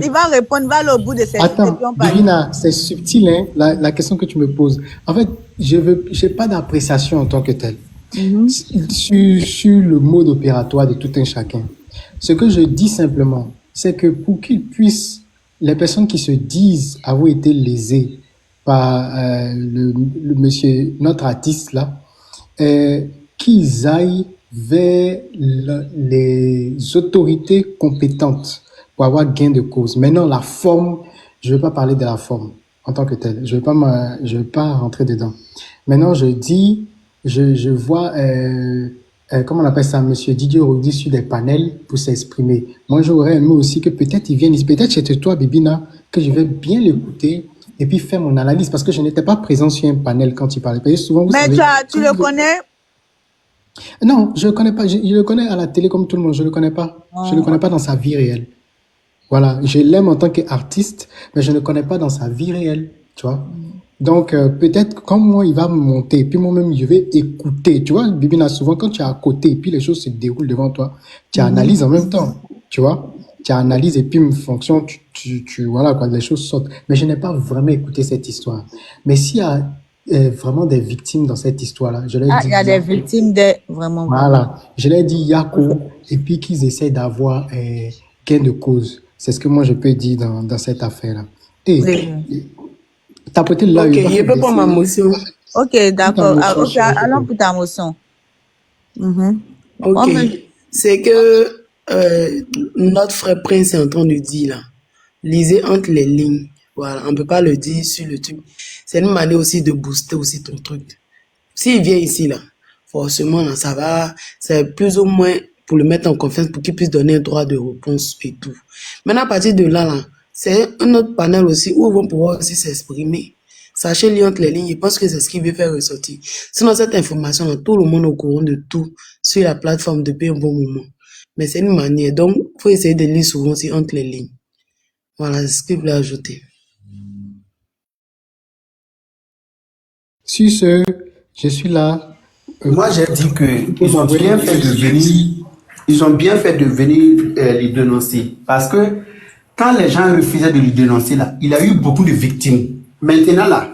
il va répondre, il va aller au bout de cette
question. Divina, c'est subtil, hein, la question que tu me poses. En fait, je n'ai pas d'appréciation en tant que tel sur le mode opératoire de tout un chacun. Ce que je dis simplement, c'est que pour qu'ils puissent, les personnes qui se disent avoir été lésées par le monsieur, notre artiste là, qu'ils aillent vers les autorités compétentes pour avoir gain de cause. Maintenant, la forme, je ne veux pas parler de la forme en tant que telle. Je veux pas rentrer dedans. Maintenant, je dis, je vois, comment on appelle ça, monsieur Didier Rodrigue sur des panels pour s'exprimer. Moi, j'aurais aimé aussi que peut-être il vienne ici, peut-être chez toi, Bibina, que je vais bien l'écouter et puis faire mon analyse parce que je n'étais pas présent sur un panel quand il parlait. Parce que souvent, vous
Mais
savez,
tu le connais?
non, je le connais pas. Je le connais à la télé comme tout le monde. Je le connais pas. Je le connais pas dans sa vie réelle. Voilà, je l'aime en tant qu'artiste, mais je ne connais pas dans sa vie réelle, tu vois. Donc, peut-être, comme moi, il va me monter, et puis moi-même, je vais écouter, tu vois. Bibina, souvent, quand tu es à côté, et puis les choses se déroulent devant toi, tu analyses en même temps, tu vois. Tu analyses, et puis, en fonction, voilà, quoi, les choses sortent. Mais je n'ai pas vraiment écouté cette histoire. Mais s'il y a vraiment des victimes dans cette histoire-là, je leur dis...
il y a des victimes vraiment.
Voilà, je leur dis Yako, et puis qu'ils essaient d'avoir gain de cause. C'est ce que moi je peux dire dans cette affaire-là. Et tapoter là.
Ok, je peux prendre ma motion.
Ok, d'accord. Ok, allons pour ta motion.
Ok. C'est que notre frère Prince est en train de dire là. Lisez entre les lignes. Voilà, on ne peut pas le dire sur le truc. C'est une manière aussi de booster aussi ton truc. S'il vient ici là, forcément là, ça va, c'est plus ou moins pour le mettre en confiance pour qu'il puisse donner un droit de réponse et tout. Maintenant, à partir de là, c'est un autre panel aussi où ils vont pouvoir aussi s'exprimer. Sachez lire entre les lignes, je pense que c'est ce qu'il veut faire ressortir. Sinon, cette information, tout le monde est au courant de tout sur la plateforme depuis un bon moment. Mais c'est une manière, donc il faut essayer de lire souvent aussi entre les lignes. Voilà, c'est ce que je voulais ajouter.
Sur ce, je suis là.
Moi, j'ai dit qu'ils ont bien fait de venir. Ils ont bien fait de venir les dénoncer. Parce que quand les gens refusaient de les dénoncer, là, il y a eu beaucoup de victimes. Maintenant, là,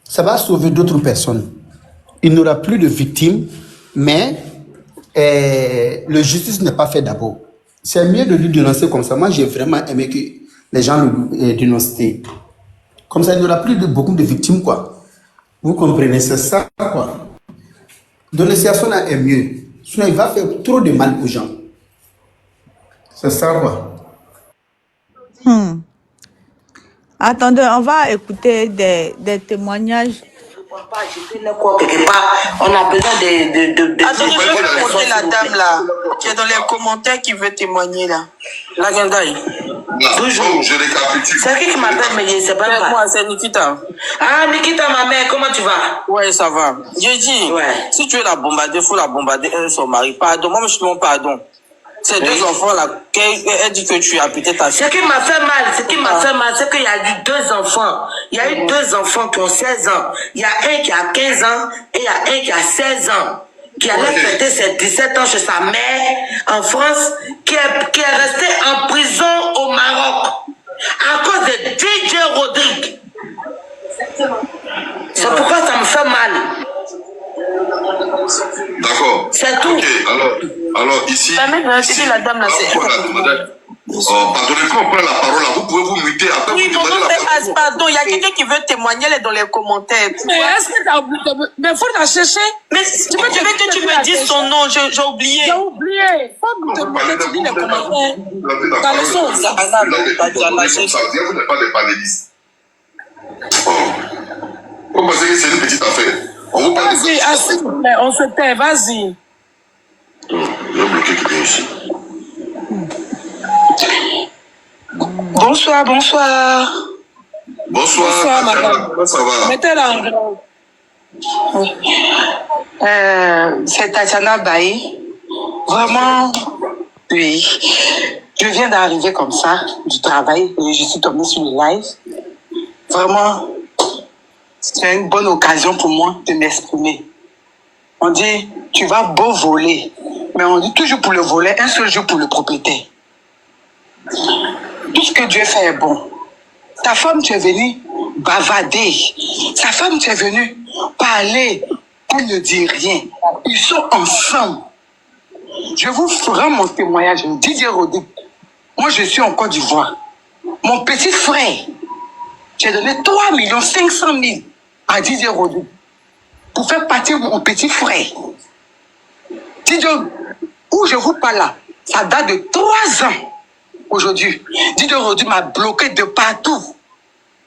ça va sauver d'autres personnes. Il n'y aura plus de victimes, mais la justice n'est pas faite d'abord. C'est mieux de lui dénoncer comme ça. Moi, j'ai vraiment aimé que les gens le dénoncent. Comme ça, il n'y aura plus beaucoup de victimes, quoi. Vous comprenez, c'est ça, quoi. Dénonciation là est mieux. Sinon, il va faire trop de mal aux gens. C'est ça, quoi.
Attendez, on va écouter des témoignages.
Quelque part, on a besoin de
Attendez, je vais montrer la dame là, qui est dans les commentaires, qui veut témoigner là. La Gandaï.
Toujours. Je récapitule.
C'est qui m'appelle, mais je ne sais pas.
Moi, c'est Nikita.
Ah, Nikita, ma mère, comment tu vas?
Ouais, ça va. J'ai dit, si tu veux la bombarder, il faut la bombarder. Elle, son mari. Pardon, moi, je te demande pardon. Ces deux enfants-là, elle dit que tu as pété ta fille.
Ce qui m'a fait mal, c'est qu'il y a eu deux enfants. Il y a eu deux enfants qui ont 16 ans. Il y a un qui a 15 ans et il y a un qui a 16 ans. Qui allait fêter ses 17 ans chez sa mère en France, qui est resté en prison au Maroc à cause de DJ Rodrigue. C'est pourquoi ça me fait mal.
D'accord.
C'est tout.
Ok, alors ici.
La dame là, c'est.
Pardonnez-moi, on prend la parole là. Vous pouvez vous muter. Après,
Oui,
vous demandez la parole.
pardon, il y a quelqu'un qui veut témoigner elle est dans les commentaires.
Mais est-ce que t'as oublié? Mais faut la chercher.
Mais tu veux que tu me dises son nom, j'ai oublié.
J'ai oublié. Faut que tu dis les commentaires. T'as le son.
Vous n'êtes pas des panélistes. Vous pensez que c'est une petite affaire? On vous parle de
Vas-y, on se tait, vas-y.
Il y a un bloqué qui vient ici.
Bonsoir.
Bonsoir,
madame.
Comment ça va?
Mettez-la en grand.
C'est Tatiana Baye. Vraiment, oui. Je viens d'arriver comme ça, du travail, et je suis tombée sur le live. Vraiment, c'est une bonne occasion pour moi de m'exprimer. On dit, tu vas beau voler, mais on dit toujours pour le voler, un seul jour pour le propriétaire. Tout ce que Dieu fait est bon. Ta femme, tu es venue bavader. Sa femme, tu es venue parler pour ne dire rien. Ils sont ensemble. Je vous ferai mon témoignage. Didier Rodrigue. Moi, je suis en Côte d'Ivoire. Mon petit frère, j'ai donné 3 500 000 à Didier Rodrigue pour faire partir mon petit frère. Didier, où je vous parle là, ça date de 3 ans. Aujourd'hui, Didier Rodrigue m'a bloqué de partout.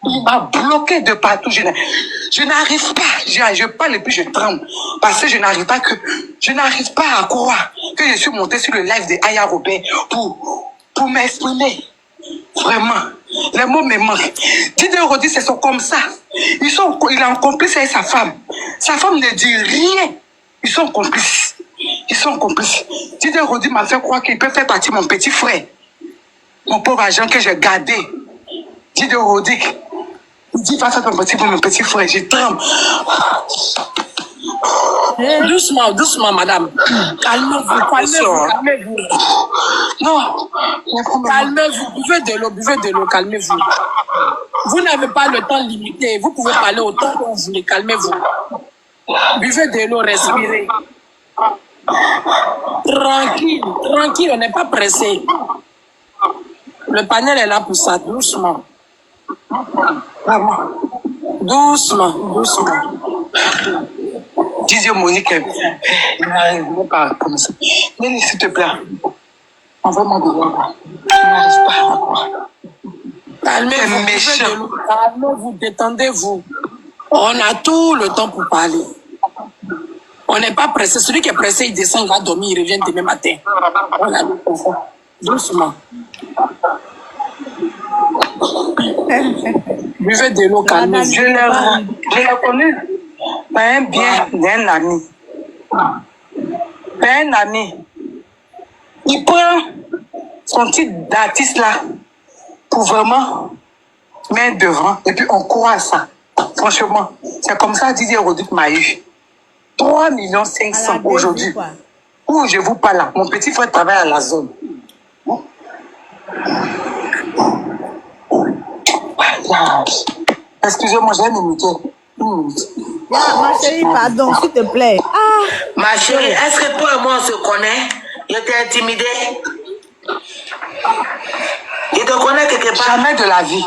Il m'a bloqué de partout. Je n'arrive pas. Je parle et puis je tremble. Parce que je n'arrive pas à croire que je suis monté sur le live de Aya Robert pour m'exprimer. Vraiment.
Les mots me manquent. Didier Rodi, c'est comme ça. Il est en complice avec sa femme. Sa femme ne dit rien. Ils sont complices. Ils sont complices. Didier Rodi m'a fait croire qu'il peut faire partie de mon petit frère. Mon pauvre agent que j'ai gardé. Didier Rodi, il dit va faire ton petit pour mon petit frère. Je tremble.
Doucement, doucement, madame. Calmez-vous, calmez-vous.
Non.
Calmez-vous, buvez de l'eau, calmez-vous. Vous n'avez pas le temps limité. Vous pouvez parler autant que vous voulez. Calmez-vous. Buvez de l'eau, respirez. Tranquille, tranquille, on n'est pas pressé. Le panel est là pour ça, doucement. Doucement, doucement.
Didier Monique, il n'arrive pas comme ça. Mais s'il te plaît, envoie-moi de l'eau. Je n'arrive pas à croire.
Calmez-vous, calmez-vous, détendez-vous. On a tout le temps pour parler. On n'est pas pressé. Celui qui est pressé, il descend, il va dormir, il revient demain matin. Voilà, doucement. Buvez de l'eau, calmez-vous.
Je l'ai connu par un bien d'un ami. Par un ami. Il prend son titre d'artiste là pour vraiment mettre devant et puis on croit à ça. Franchement, c'est comme ça Didier Rodi m'a eu. 3 500 000 aujourd'hui. Où je vous parle là, mon petit frère travaille à la zone. Excusez-moi, j'ai une minute.
Ma chérie, pardon, s'il te plaît.
Ma chérie, est-ce que toi et moi on se connaît? Il était intimidé. Il te connaît quelque part?
Jamais de la vie.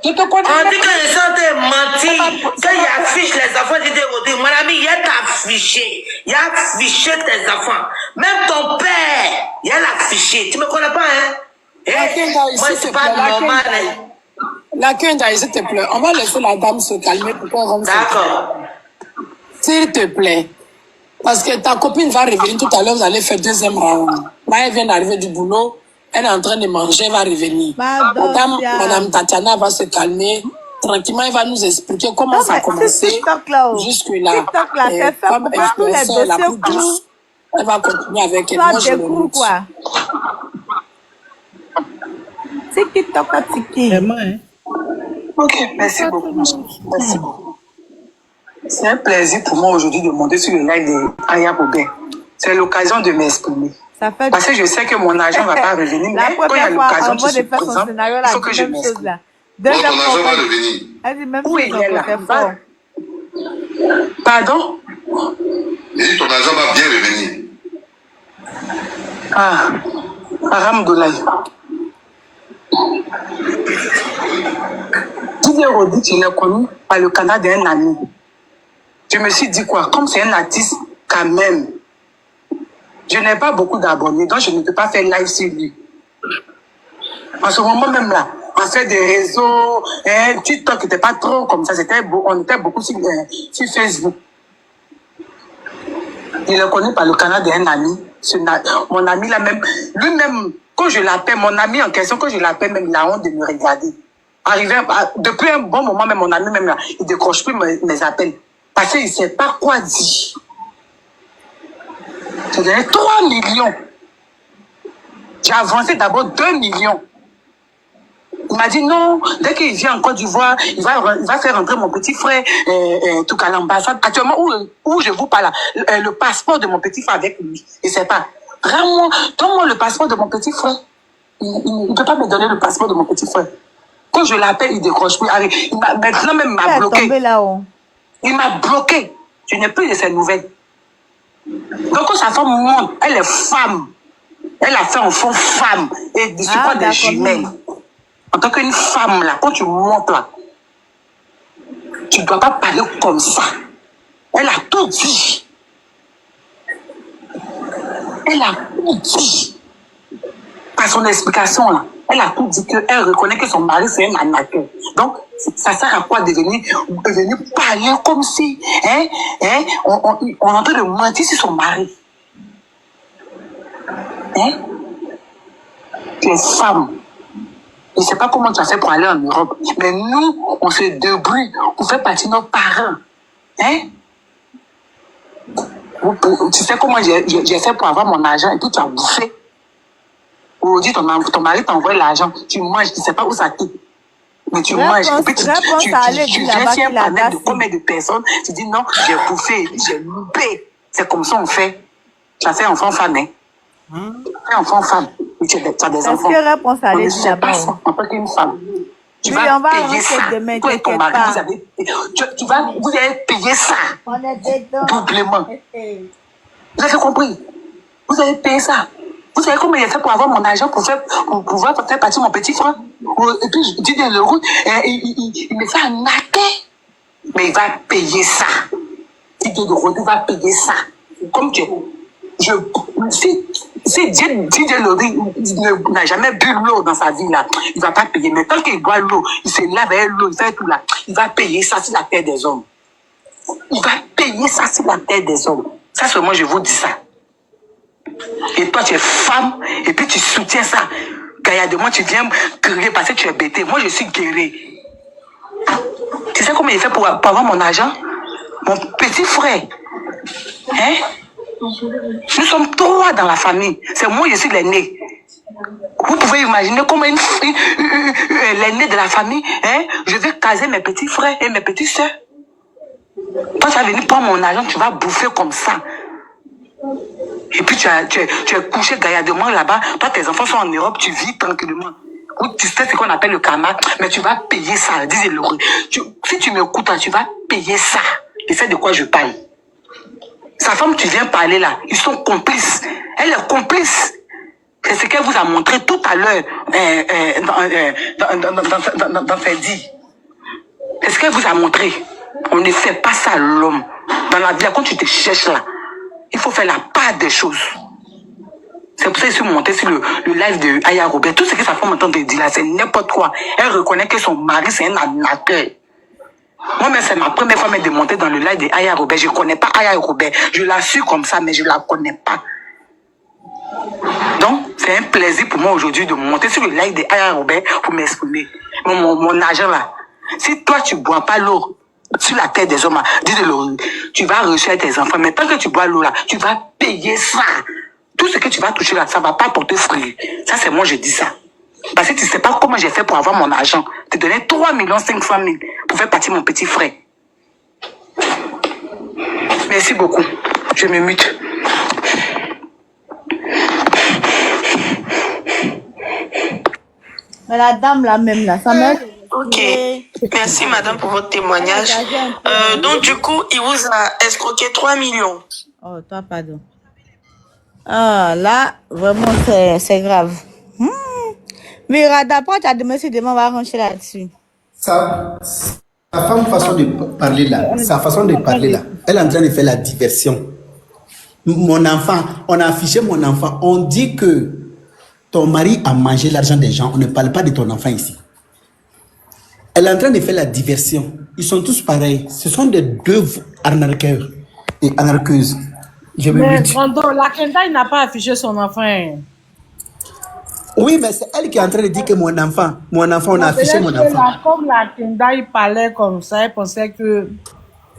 Je te connais. On dit que les gens te mentent, qu'ils affichent les enfants de Didier Rodi. Mon ami, il a affiché. Il a affiché tes enfants. Même ton père, il a affiché. Tu me connais pas, hein? Moi, c'est pas normal.
La Kenda, s'il te plaît, on va laisser la dame se calmer pour qu'on rentre.
D'accord.
S'il te plaît. Parce que ta copine va revenir tout à l'heure, vous allez faire 2e round. Là, elle vient d'arriver du boulot, elle est en train de manger, elle va revenir. Madame Tatiana va se calmer. Tranquillement, elle va nous expliquer comment ça a commencé. Jusque-là.
TikTok là, c'est fait pour que tous les dossiers
elle va continuer avec elle. Moi, je le note.
C'est TikTok à Tiki.
Vraiment, hein? Ok, merci beaucoup. Merci beaucoup. C'est un plaisir pour moi aujourd'hui de monter sur le live de Aya Bobin. C'est l'occasion de m'exprimer. Parce que je sais que mon agent ne va pas revenir, mais quand il y a l'occasion qui se présente, il faut que je m'exprime.
Non, ton agent va revenir.
Où il est là? Pardon?
Il dit ton agent va bien revenir.
Ah, Alhamdoulaye. Didier Rodi, je l'ai connu par le canal d'un ami. Je me suis dit quoi? Comme c'est un artiste, quand même, je n'ai pas beaucoup d'abonnés, donc je ne peux pas faire live sur lui. En ce moment même là, on fait des réseaux, TikTok n'était pas trop comme ça, on était beaucoup sur Facebook. Je l'ai connu par le canal d'un ami. Mon ami là même, lui-même, quand je l'appelle, mon ami en question, quand je l'appelle même, il a honte de me regarder. Depuis un bon moment, même mon ami même là, il décroche plus mes appels. Parce qu'il ne sait pas quoi dire. J'ai donné 3 millions. J'ai avancé d'abord 2 millions. Il m'a dit non, dès qu'il vient en Côte d'Ivoire, il va faire rentrer mon petit frère tout à l'ambassade. Actuellement, où je vous parle, le passeport de mon petit frère avec lui. Il ne sait pas. Vraiment, donne-moi le passeport de mon petit frère. Il ne peut pas me donner le passeport de mon petit frère. Quand je l'appelle, il décroche plus. Maintenant même, il m'a bloqué. Il m'a bloqué. Je n'ai plus de ses nouvelles. Donc quand sa femme monte, elle est femme. Elle a fait un fond femme. Et je suis pas des jumelles. En tant qu'une femme, là, quand tu montes là, tu ne dois pas parler comme ça. Elle a tout dit. Elle a tout dit. Par son explication là, elle a tout dit qu'elle reconnaît que son mari c'est un arnaqueur. Donc, ça sert à quoi de venir parler comme si, on est en train de mentir sur son mari. Tu es femme.
Je ne sais pas comment tu as fait pour aller en Europe. Mais nous, on se débrouille pour faire partie de nos parents. Hein? Tu sais comment j'ai fait pour avoir mon argent et puis tu as bouffé. Aujourd'hui, ton mari t'envoie l'argent. Tu manges, tu ne sais pas où ça t'est. Mais tu manges. Et puis tu viens sur un panel de combien de personnes. Tu dis non, j'ai bouffé, j'ai loupé. C'est comme ça on fait. Tu as fait enfant-femme, hein? Tu as fait enfant-femme. Tu as des enfants. On ne sait pas ça en tant qu'une femme. Tu vas payer ça. Toi et ton mari, vous allez payer ça. Doublement. Vous avez compris? Vous allez payer ça. Vous savez comment il a fait pour avoir mon argent pour pouvoir faire partie de mon petit frère? Et puis, je dis de l'euro, il me fait un athée. Mais il va payer ça. Il va payer ça. Comme tu si Didier Lori n'a jamais bu l'eau dans sa vie, là, il ne va pas payer. Mais tant qu'il boit l'eau, il se lave avec l'eau, il fait tout là, il va payer ça sur la terre des hommes. Il va payer ça sur la terre des hommes. Ça, seulement, je vous dis ça. Et toi, tu es femme, et puis tu soutiens ça. Gaillardement, tu viens crier parce que tu es bêté. Moi, je suis guéri. Tu sais comment il fait pour avoir mon argent? Mon petit frère. Hein? Nous sommes 3 dans la famille. C'est moi, je suis l'aîné. Vous pouvez imaginer comment l'aîné de la famille, hein? Je vais caser mes petits frères et mes petites soeurs. Toi, tu vas venir prendre mon argent, tu vas bouffer comme ça. Et puis tu es couché gaillardement là-bas. Toi, tes enfants sont en Europe, tu vis tranquillement. Ou tu sais ce qu'on appelle le karma, mais tu vas payer ça. Dis-le. Si tu m'écoutes, tu vas payer ça. Et c'est de quoi je parle. Sa femme, tu viens parler là, ils sont complices. Elle est complice. C'est ce qu'elle vous a montré tout à l'heure dans ses dits. C'est ce qu'elle vous a montré. On ne fait pas ça à l'homme. Dans la vie, quand tu te cherches là, il faut faire la part des choses. C'est pour ça que je suis montée sur le live de Aya Robert. Tout ce que sa femme entend de dire là, c'est n'importe quoi. Elle reconnaît que son mari, c'est un arnaqueur. Moi-même, c'est ma première fois de monter dans le live de Aya Robert. Je ne connais pas Aya Robert. Je la suis comme ça, mais je ne la connais pas. Donc, c'est un plaisir pour moi aujourd'hui de monter sur le live de Aya Robert pour m'exprimer. Mon argent là. Si toi, tu ne bois pas l'eau sur la terre des hommes, dis-le, tu vas rechercher tes enfants. Mais tant que tu bois l'eau là, tu vas payer ça. Tout ce que tu vas toucher là, ça ne va pas porter fruit. Ça, c'est moi, je dis ça. Parce que tu ne sais pas comment j'ai fait pour avoir mon argent. Tu donnais 3 500 000 pour faire partie de mon petit frère. Merci beaucoup. Je me mute.
Mais la dame là même là, ça m'a...
Ok, merci madame pour votre témoignage. Donc du coup, il vous a escroqué 3 millions.
Oh, toi, pardon. Ah, là, vraiment, c'est grave. Mais d'après, tu as demandé on va arranger là-dessus.
Sa façon de parler là, elle est en train de faire la diversion. Mon enfant, on a affiché mon enfant, on dit que ton mari a mangé l'argent des gens, on ne parle pas de ton enfant ici. Elle est en train de faire la diversion. Ils sont tous pareils. Ce sont des 2 arnaqueurs et anarqueuses.
Mais Brandon, la Kendai n'a pas affiché son enfant.
Oui, mais c'est elle qui est en train de dire que mon enfant, on a affiché mon enfant.
Comme la Kendai parlait comme ça, elle pensait que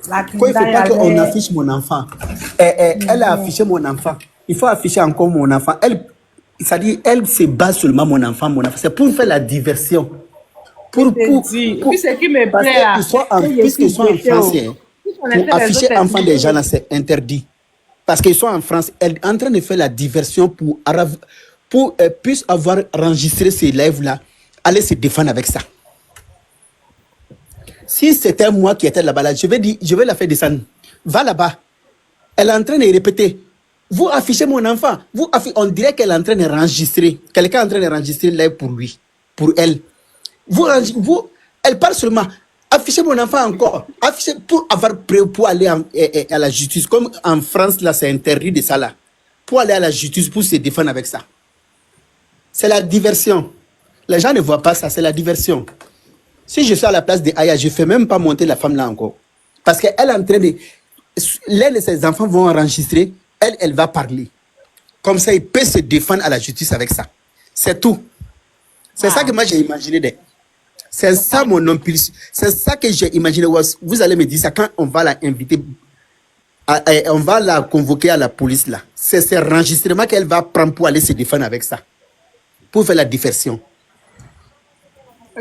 la Kendai.
Pourquoi il ne faut pas qu'on affiche mon enfant? Elle a affiché mon enfant. Il faut afficher encore mon enfant. C'est-à-dire, elle se base seulement mon enfant. C'est pour faire la diversion. Et
puis ce qui me plaît,
puisqu'ils sont en français, pour afficher enfant des gens là, c'est interdit. Parce qu'ils sont en France, elle est en train de faire la diversion pour puisse avoir enregistré ces lives-là, aller se défendre avec ça. Si c'était moi qui étais là-bas, je vais la faire descendre. Va là-bas. Elle est en train de répéter. Vous affichez mon enfant. On dirait qu'elle est en train de enregistrer. Quelqu'un est en train de enregistrer le live pour lui, pour elle. Elle parle seulement. Affichez mon enfant encore. Affichez pour aller à la justice. Comme en France, là, c'est interdit de ça là. Pour aller à la justice, pour se défendre avec ça. C'est la diversion. Les gens ne voient pas ça, c'est la diversion. Si je suis à la place de Aya, je ne fais même pas monter la femme là encore. Parce qu'elle est en train de... L'un de ses enfants vont enregistrer, elle va parler. Comme ça, il peut se défendre à la justice avec ça. C'est tout. C'est ça que moi j'ai imaginé. C'est ça mon impulsion. C'est ça que j'ai imaginé. Vous allez me dire ça quand on va la inviter, on va la convoquer à la police là. C'est ce enregistrement qu'elle va prendre pour aller se défendre avec ça, pour faire la diversion.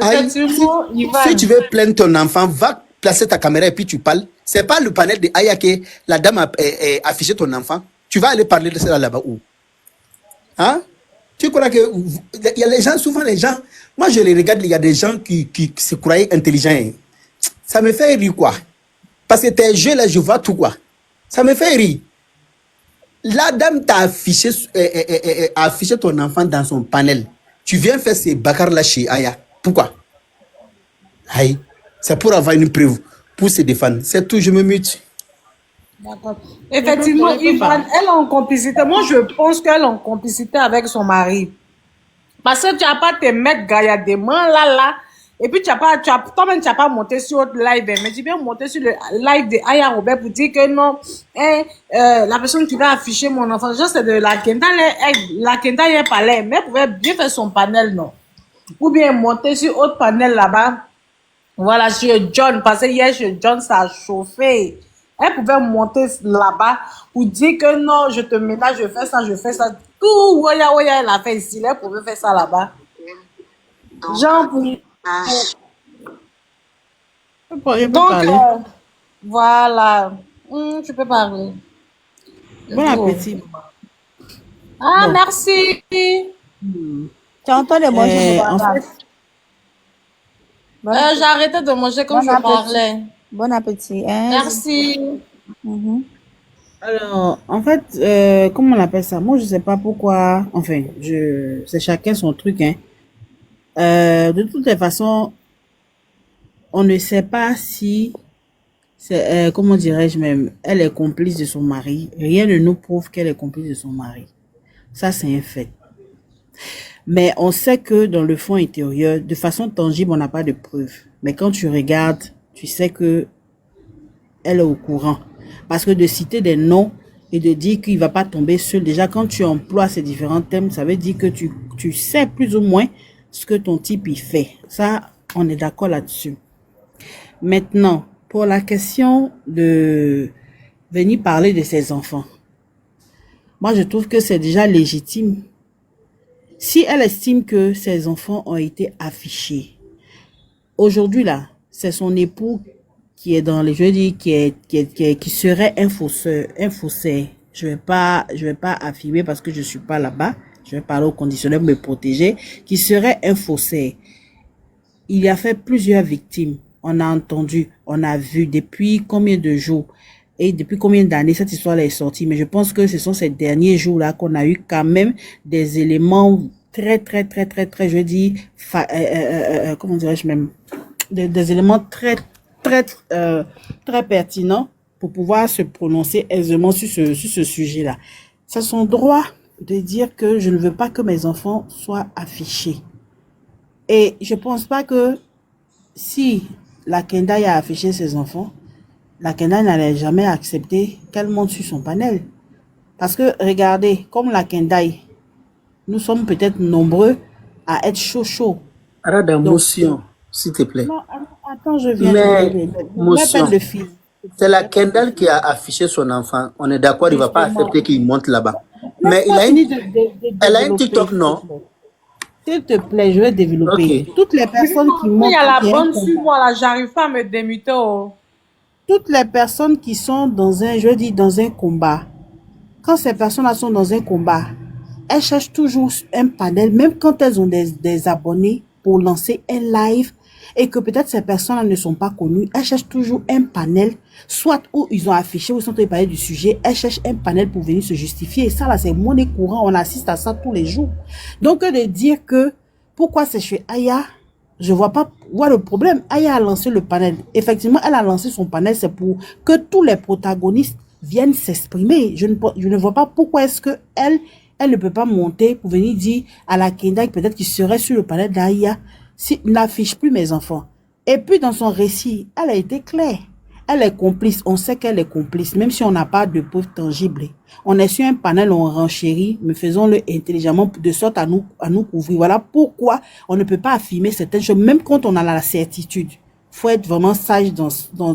Aïe, si tu veux plaindre ton enfant, va placer ta caméra et puis tu parles. C'est pas le panel de Aya que la dame a affiché ton enfant. Tu vas aller parler de ça là-bas où? Hein? Tu crois que il y a les gens, souvent les gens, moi je les regarde, il y a des gens qui se croyaient intelligents. Ça me fait rire quoi. Parce que tes jeux là, je vois tout quoi. Ça me fait rire. La dame t'a affiché, affiché ton enfant dans son panel. Tu viens faire ces bagarres là chez Aya. Pourquoi? Aïe, c'est pour avoir une preuve, pour se défendre. C'est tout, je me mute.
D'accord. Effectivement, Yvonne, elle est en complicité. Moi, je pense qu'elle est en complicité avec son mari. Parce que tu n'as pas te mettre gaillardement là. Et puis, toi-même, tu n'as pas monté sur le live. Mais tu viens monter sur le live de Aya Robert pour dire que non, la personne qui va afficher mon enfant, genre, c'est de la Kenda. La Kenda, il parlait, mais elle pouvait bien faire son panel, non? Ou bien monter sur autre panel là-bas. Voilà, chez John, parce que hier, chez John, ça a chauffé. Elle pouvait monter là-bas pour dire que non, je te mets là, je fais ça. Tout, Woya, elle a fait ici. Elle pouvait faire ça là-bas. Jean, donc, voilà. Tu peux parler.
Bon appétit.
Ah, bon. Merci.
Tu entends les manger
en fait, j'ai arrêté de manger comme je parlais.
Bon appétit. Hein?
Merci.
Alors, en fait, comment on appelle ça? Moi, je sais pas pourquoi. Enfin, c'est chacun son truc. Hein. De toutes les façons, on ne sait pas si, comment dirais-je même, elle est complice de son mari. Rien ne nous prouve qu'elle est complice de son mari. Ça, c'est un fait. Mais on sait que dans le fond intérieur, de façon tangible, on n'a pas de preuves. Mais quand tu regardes, tu sais que elle est au courant. Parce que de citer des noms et de dire qu'il ne va pas tomber seul, déjà quand tu emploies ces différents thèmes, ça veut dire que tu sais plus ou moins ce que ton type y fait. Ça, on est d'accord là-dessus. Maintenant, pour la question de venir parler de ses enfants, moi je trouve que c'est déjà légitime. Si elle estime que ses enfants ont été affichés, aujourd'hui là, c'est son époux qui est dans les jeux, qui serait un faussaire. Je vais pas affirmer parce que je suis pas là-bas. Je vais parler au conditionnel pour me protéger. Qui serait un faussaire. Il y a fait plusieurs victimes. On a entendu, on a vu depuis combien de jours et depuis combien d'années cette histoire est sortie. Mais je pense que ce sont ces derniers jours-là qu'on a eu quand même des éléments très, je dis, comment dirais-je même, des éléments très pertinents pour pouvoir se prononcer aisément sur ce sujet-là. C'est son droit de dire que je ne veux pas que mes enfants soient affichés. Et je pense pas que si la Kendai a affiché ses enfants, la Kendai n'allait jamais accepter qu'elle monte sur son panel. Parce que, regardez, comme la Kendai, nous sommes peut-être nombreux à être chaud.
Arrête d'émotion, s'il te plaît.
Non, attends, je viens.
C'est la Kendall qui a affiché son enfant. On est d'accord, il ne va pas accepter qu'il monte là-bas. Mais elle a un TikTok, non?
S'il te plaît, je vais développer. Okay. Toutes les personnes qui montent...
Il y a la bonne sur moi, là, j'arrive pas à me démuter. Oh.
Toutes les personnes qui sont dans un combat, quand ces personnes-là sont dans un combat, elles cherchent toujours un panel, même quand elles ont des abonnés pour lancer un live et que peut-être ces personnes-là ne sont pas connues, elles cherchent toujours un panel, soit où ils ont affiché, où ils sont en train de parler du sujet, elles cherchent un panel pour venir se justifier. Et ça, là, c'est monnaie courante, on assiste à ça tous les jours. Donc, de dire que, pourquoi c'est chez Aya, je vois pas où est le problème. Aya a lancé le panel. Effectivement, elle a lancé son panel, c'est pour que tous les protagonistes viennent s'exprimer. Je ne vois pas pourquoi est-ce que elle ne peut pas monter pour venir dire à la Kendai peut-être qu'il serait sur le panel d'Aya, si n'affiche plus mes enfants. Et puis dans son récit, elle a été claire. Elle est complice. On sait qu'elle est complice, même si on n'a pas de preuves tangibles. On est sur un panel, on renchérit, mais faisons-le intelligemment de sorte à nous couvrir. Voilà pourquoi on ne peut pas affirmer certaines choses, même quand on a la certitude. Faut être vraiment sage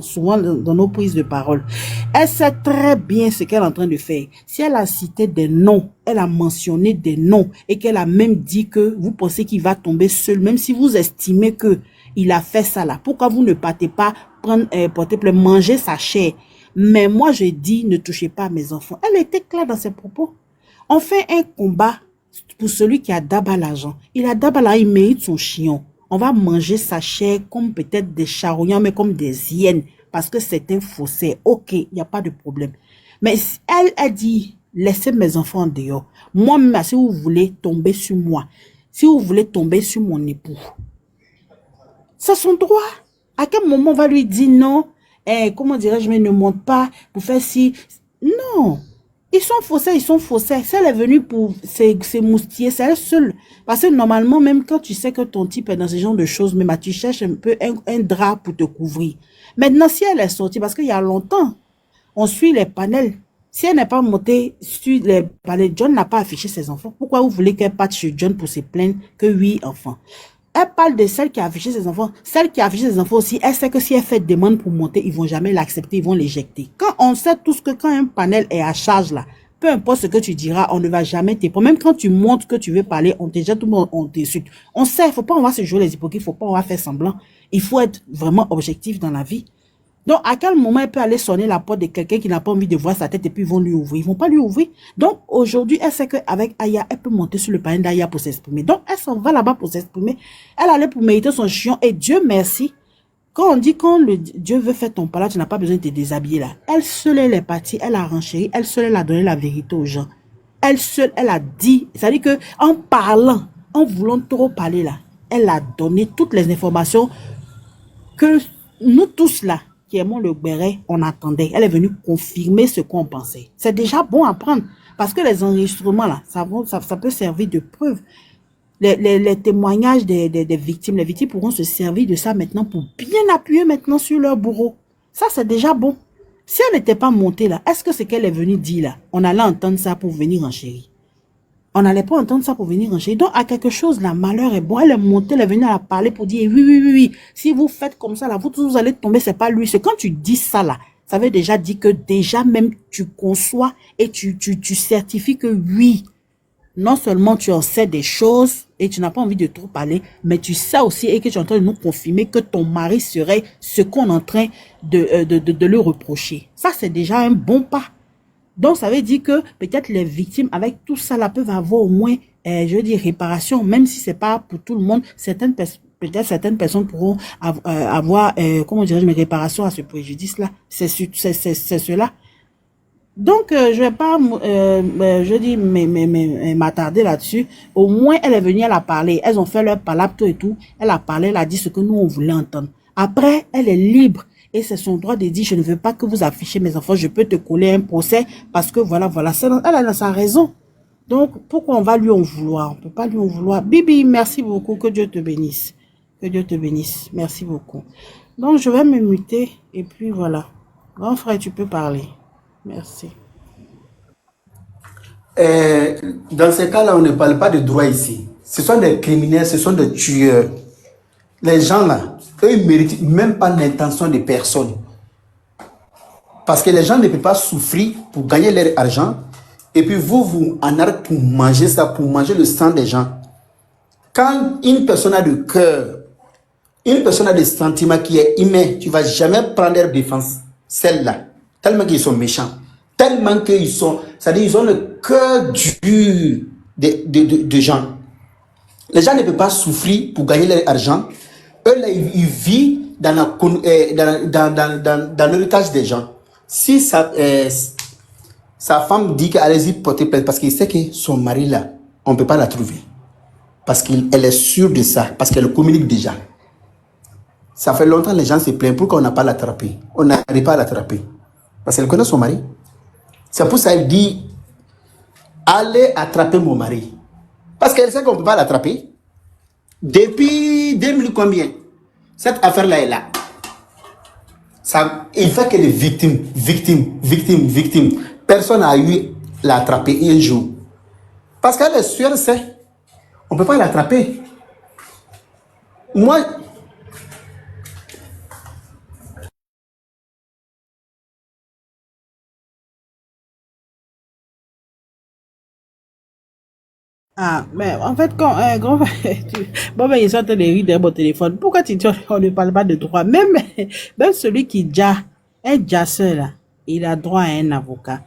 souvent dans nos prises de parole. Elle sait très bien ce qu'elle est en train de faire. Si elle a cité des noms, elle a mentionné des noms et qu'elle a même dit que vous pensez qu'il va tomber seul, même si vous estimez que il a fait ça là. Pourquoi vous ne partez pas porter plainte, manger sa chair? Mais moi je dis ne touchez pas à mes enfants. Elle était claire dans ses propos. On fait un combat pour celui qui a d'abord l'argent. Il a d'abord l'argent, il mérite son chion. On va manger sa chair comme peut-être des charognons, mais comme des hyènes, parce que c'est un faussaire. Ok, il n'y a pas de problème. Mais elle a dit, laissez mes enfants en dehors. Moi-même, si vous voulez tomber sur moi, si vous voulez tomber sur mon époux, c'est son droit. À quel moment on va lui dire non, comment dirais-je, mais ne monte pas pour faire si... Non. Ils sont faussés, ils sont faussés. Si elle est venue pour s'émoustiller, c'est elle seule. Parce que normalement, même quand tu sais que ton type est dans ce genre de choses, même tu cherches un peu un drap pour te couvrir. Maintenant, si elle est sortie, parce qu'il y a longtemps, on suit les panels. Si elle n'est pas montée sur les panels, John n'a pas affiché ses enfants. Pourquoi vous voulez qu'elle parte chez John pour se plaindre que 8 enfants? Elle parle de celle qui a affiché ses enfants. Celle qui a affiché ses enfants aussi, elle sait que si elle fait demande pour monter, ils vont jamais l'accepter, ils vont l'éjecter. Quand on sait tous que quand un panel est à charge là, peu importe ce que tu diras, on ne va jamais te prendre. Même quand tu montres que tu veux parler, on te jette, tout le monde, on t'insulte. On sait, il ne faut pas, on va se jouer les hypocrites, il ne faut pas, on va faire semblant. Il faut être vraiment objectif dans la vie. Donc, à quel moment elle peut aller sonner la porte de quelqu'un qui n'a pas envie de voir sa tête et puis ils vont lui ouvrir? Ils vont pas lui ouvrir. Donc, aujourd'hui, elle sait qu'avec Aya, elle peut monter sur le panel d'Aya pour s'exprimer. Donc, elle s'en va là-bas pour s'exprimer. Elle allait pour mériter son chion et Dieu merci. Quand on dit quand Dieu veut faire ton plat, tu n'as pas besoin de te déshabiller là. Elle seule, elle est partie, elle a renchéri, elle seule, elle a donné la vérité aux gens. Elle seule, elle a dit, c'est-à-dire que en parlant, en voulant trop parler là, elle a donné toutes les informations que nous tous là, qui aimons le béret, on attendait. Elle est venue confirmer ce qu'on pensait. C'est déjà bon à prendre. Parce que les enregistrements, là, ça peut servir de preuve. Les témoignages des victimes, les victimes pourront se servir de ça maintenant pour bien appuyer maintenant sur leur bourreau. Ça, c'est déjà bon. Si elle n'était pas montée là, est-ce que ce qu'elle est venue dire là, on allait entendre ça pour venir en chérie? On n'allait pas entendre ça pour venir en chérie. Donc, à quelque chose, là, malheur est bon. Elle est montée, elle est venue à la parler pour dire, oui. Si vous faites comme ça, là, vous allez tomber, c'est pas lui. C'est quand tu dis ça, là, ça veut déjà dire que déjà même tu conçois et tu certifies que oui, non seulement tu en sais des choses et tu n'as pas envie de trop parler, mais tu sais aussi et que tu es en train de nous confirmer que ton mari serait ce qu'on est en train de le reprocher. Ça, c'est déjà un bon pas. Donc, ça veut dire que peut-être les victimes, avec tout ça, là, peuvent avoir au moins, je veux dire, réparation, même si c'est pas pour tout le monde. Peut-être certaines personnes pourront avoir, comment dirais-je, mes réparations à ce préjudice-là. C'est cela. Donc, je vais pas, je dis, m'attarder là-dessus. Au moins, elle est venue, elle a parlé. Elles ont fait leur palabre, tout et tout. Elle a parlé, elle a dit ce que nous, on voulait entendre. Après, elle est libre. Et c'est son droit de dire, je ne veux pas que vous affichez mes enfants, je peux te coller un procès parce que voilà. Elle a sa raison. Donc, pourquoi on va lui en vouloir? On ne peut pas lui en vouloir. Bibi, merci beaucoup, que Dieu te bénisse. Que Dieu te bénisse, merci beaucoup. Donc, je vais me muter et puis voilà. Grand frère, tu peux parler. Merci.
Dans ces cas-là, on ne parle pas de droit ici. Ce sont des criminels, ce sont des tueurs. Les gens là, eux, ils ne méritent même pas l'intention de personne. Parce que les gens ne peuvent pas souffrir pour gagner leur argent. Et puis vous en avez pour manger ça, pour manger le sang des gens. Quand une personne a de cœur, une personne a des sentiments qui est humain, tu ne vas jamais prendre leur défense. Celle-là. Tellement qu'ils sont méchants. Tellement qu'ils sont... C'est-à-dire qu'ils ont le cœur dur de gens. Les gens ne peuvent pas souffrir pour gagner leur argent. Eux, là, ils vivent dans l'héritage des gens. Si sa femme dit qu'allez-y porter plainte parce qu'il sait que son mari, là, on ne peut pas la trouver. Parce qu'elle est sûre de ça. Parce qu'elle communique déjà. Ça fait longtemps que les gens se plaignent. Pourquoi on n'a pas l'attrapé? On n'arrive pas à l'attraper. Parce qu'elle connaît son mari. C'est pour ça qu'elle dit, allez attraper mon mari. Parce qu'elle sait qu'on ne peut pas l'attraper. Depuis 2000 combien? Cette affaire-là est là. Il fait que les victimes. Personne n'a eu l'attraper un jour. Parce qu'elle est sûre, c'est. On ne peut pas l'attraper. Moi.
Ah, mais en fait, quand bon, ben, ils sont en train de rire derrière mon téléphone. Pourquoi on ne parle pas de droit? Même celui qui déjà est jasseur, là, il a droit à un avocat.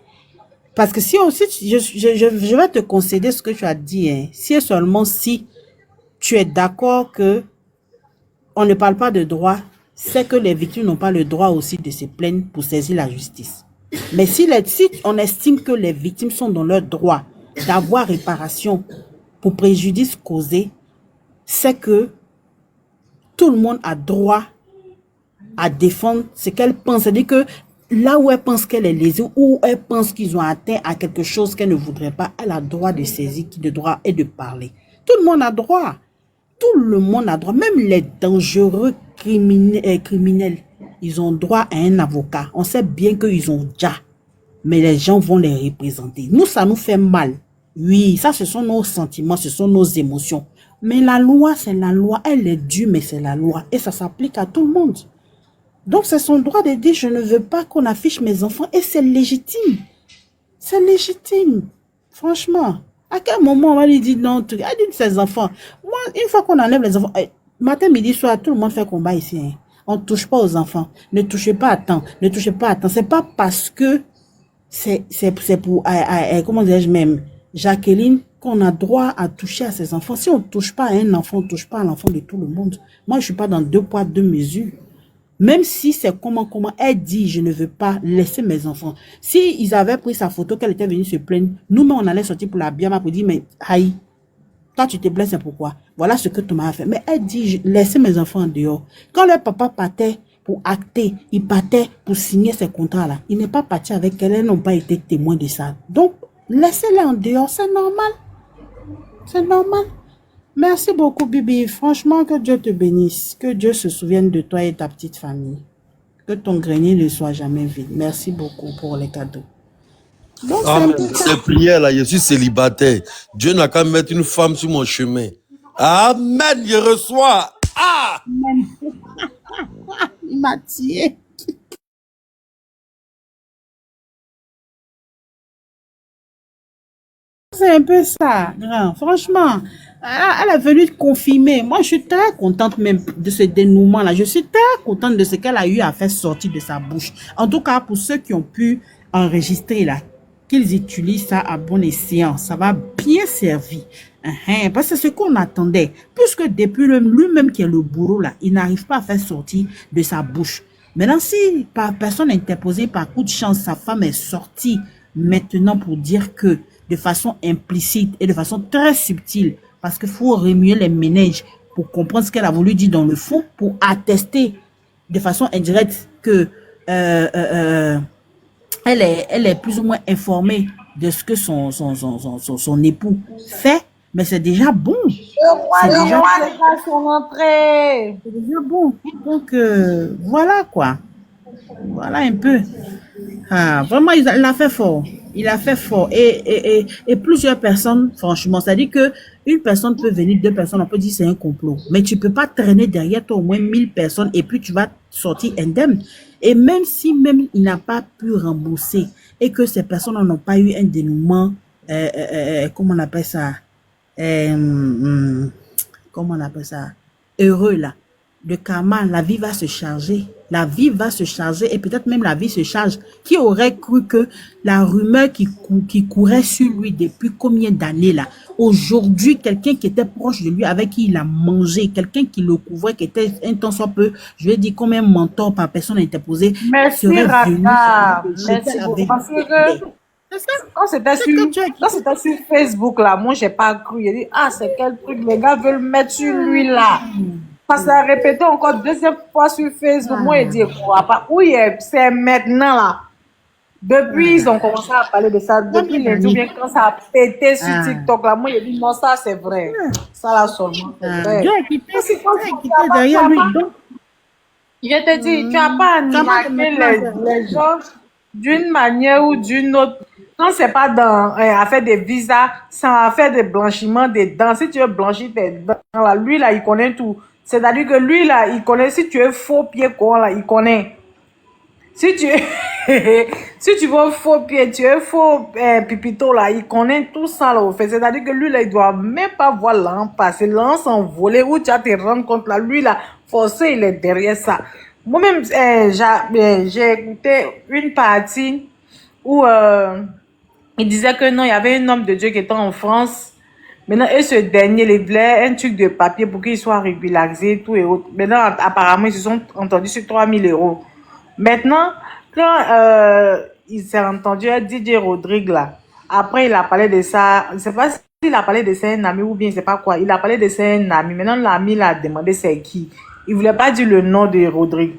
Parce que si aussi, je vais te concéder ce que tu as dit, hein. Si et seulement si tu es d'accord que on ne parle pas de droit, c'est que les victimes n'ont pas le droit aussi de se plaindre pour saisir la justice. Mais si on estime que les victimes sont dans leur droit d'avoir réparation pour préjudice causé, c'est que tout le monde a droit à défendre ce qu'elle pense. C'est-à-dire que là où elle pense qu'elle est lésée, ou elle pense qu'ils ont atteint à quelque chose qu'elle ne voudrait pas, elle a droit de saisir, de droit et de parler. Tout le monde a droit. Tout le monde a droit. Même les dangereux criminels, ils ont droit à un avocat. On sait bien qu'ils ont déjà. Mais les gens vont les représenter. Nous, ça nous fait mal. Oui, ça, ce sont nos sentiments, ce sont nos émotions. Mais la loi, c'est la loi. Elle est due, mais c'est la loi. Et ça s'applique à tout le monde. Donc, c'est son droit de dire, je ne veux pas qu'on affiche mes enfants. Et c'est légitime. C'est légitime. Franchement. À quel moment on va lui dire non, elle dit ses enfants. Moi, une fois qu'on enlève les enfants, matin, midi, soir, tout le monde fait combat ici. Hein. On ne touche pas aux enfants. Ne touchez pas à temps. Ne touchez pas à temps. C'est pas parce que c'est pour, comment dirais-je même, Jacqueline, qu'on a droit à toucher à ses enfants. Si on ne touche pas à un enfant, on ne touche pas à l'enfant de tout le monde. Moi, je ne suis pas dans 2 poids, 2 mesures. Même si c'est comment elle dit, je ne veux pas laisser mes enfants. Si ils avaient pris sa photo, qu'elle était venue se plaindre, nous-mêmes, on allait sortir pour la biama pour dire, mais Haï, toi, tu te plais, c'est pourquoi? Voilà ce que Thomas a fait. Mais elle dit, laissez mes enfants en dehors. Quand leur papa partait pour acter, il partait pour signer ces contrats-là. Il n'est pas parti avec elle, elles n'ont pas été témoins de ça. Donc, laissez-les en dehors, c'est normal. C'est normal. Merci beaucoup, Bibi. Franchement, que Dieu te bénisse. Que Dieu se souvienne de toi et ta petite famille. Que ton grenier ne soit jamais vide. Merci beaucoup pour les cadeaux. Donc,
Amen. Ces prières là, je suis célibataire. Dieu n'a qu'à mettre une femme sur mon chemin. Amen, je reçois. Ah!
Amen. Il m'a tiré. C'est un peu ça, grand. Franchement, elle est venue confirmer. Moi, je suis très contente même de ce dénouement-là. Je suis très contente de ce qu'elle a eu à faire sortir de sa bouche. En tout cas, pour ceux qui ont pu enregistrer là, qu'ils utilisent ça à bon escient. Ça va bien servir. Parce que c'est ce qu'on attendait. Puisque depuis lui-même qui est le bourreau là, il n'arrive pas à faire sortir de sa bouche. Maintenant, si par personne interposée, par coup de chance, sa femme est sortie maintenant pour dire que de façon implicite et de façon très subtile, parce qu'il faut remuer les méninges pour comprendre ce qu'elle a voulu dire dans le fond, pour attester de façon indirecte que elle est plus ou moins informée de ce que son époux fait, mais c'est déjà bon. C'est déjà bon. Donc, voilà quoi. Voilà un peu. Ah, vraiment, il a fait fort. Il a fait fort. Et plusieurs personnes, franchement, c'est-à-dire que une personne peut venir, 2 personnes, on peut dire c'est un complot. Mais tu peux pas traîner derrière toi au moins 1000 personnes et puis tu vas sortir indemne. Et même si il n'a pas pu rembourser et que ces personnes n'ont pas eu un dénouement, comment on appelle ça, heureux là, de karma, la vie va se charger. La vie va se charger et peut-être même la vie se charge. Qui aurait cru que la rumeur qui courait sur lui depuis combien d'années là, aujourd'hui, quelqu'un qui était proche de lui, avec qui il a mangé, quelqu'un qui le couvrait, qui était un temps soit peu, je vais dire combien mentor par personne interposée,
merci Raka, merci beaucoup. Parce que quand c'était sur Facebook là, moi j'ai pas cru. J'ai dit c'est quel truc les gars veulent mettre sur lui là. Parce que ça a répété encore 2e fois sur Facebook. Moi j'ai dit quoi pas. Oui, c'est maintenant là. Depuis ils ont commencé à parler de ça. Depuis lundi ou bien quand ça a pété sur TikTok là, moi j'ai dit non ça c'est vrai. Ça là seulement c'est vrai.
Dieu a quitté derrière lui.
Je te dis, tu n'as pas animé les gens d'une manière ou d'une autre. Quand c'est pas dans à faire des visas, sans faire des blanchiments des dents. Si tu veux blanchir tes dents, là, lui là, il connaît tout. C'est-à-dire que lui là, il connaît. Si tu es faux pied quoi là, il connaît. Si tu si tu veux faux pied, tu es faux pipito là, il connaît tout ça là au fait. C'est-à-dire que lui là, il doit même pas voir l'an passer, l'an s'envoler où tu vas te rendre compte là, lui là, forcé il est derrière ça. Moi-même, j'ai écouté une partie où il disait que non, il y avait un homme de Dieu qui était en France. Maintenant, et ce dernier, il voulait un truc de papier pour qu'il soit régularisé, tout et autres. Maintenant, apparemment, ils se sont entendus sur 3 000 €. Maintenant, quand il s'est entendu à DJ Rodrigue là, après il a parlé de ça, je ne sais pas s'il a parlé de ça à un ami ou bien je ne sais pas quoi, il a parlé de ça à un ami. Maintenant, l'ami l'a demandé c'est qui. Il ne voulait pas dire le nom de Rodrigue.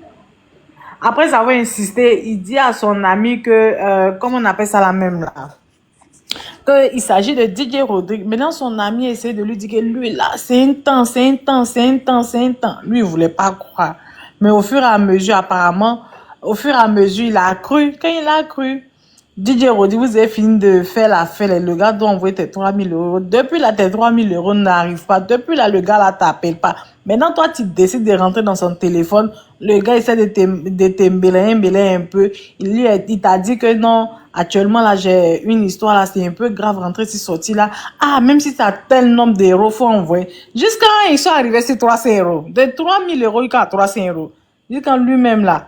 Après avoir insisté, il dit à son ami que, comment on appelle ça la même là, qu'il s'agit de DJ Rodrigue. Maintenant, son ami essaie de lui dire que lui là, c'est un temps. Lui, il ne voulait pas croire. Mais au fur et à mesure, apparemment, il a cru. Quand il a cru, DJ Rodrigue, vous avez fini de faire l'affaire. Le gars doit envoyer tes 3 000 €. Depuis là, tes 3 000 € n'arrivent pas. Depuis là, le gars là t'appelle pas. Maintenant, toi, tu décides de rentrer dans son téléphone. Le gars essaie de t'embêler un peu. Il t'a dit que non, actuellement là, j'ai une histoire là, c'est un peu grave, rentrer, si sorti là. Ah, même si tu as tel nombre d'euros, faut envoyer. Jusqu'à quand ils sont arrivés sur 300 €. De 3 000 € jusqu'à 300 €. Jusqu'à lui-même là.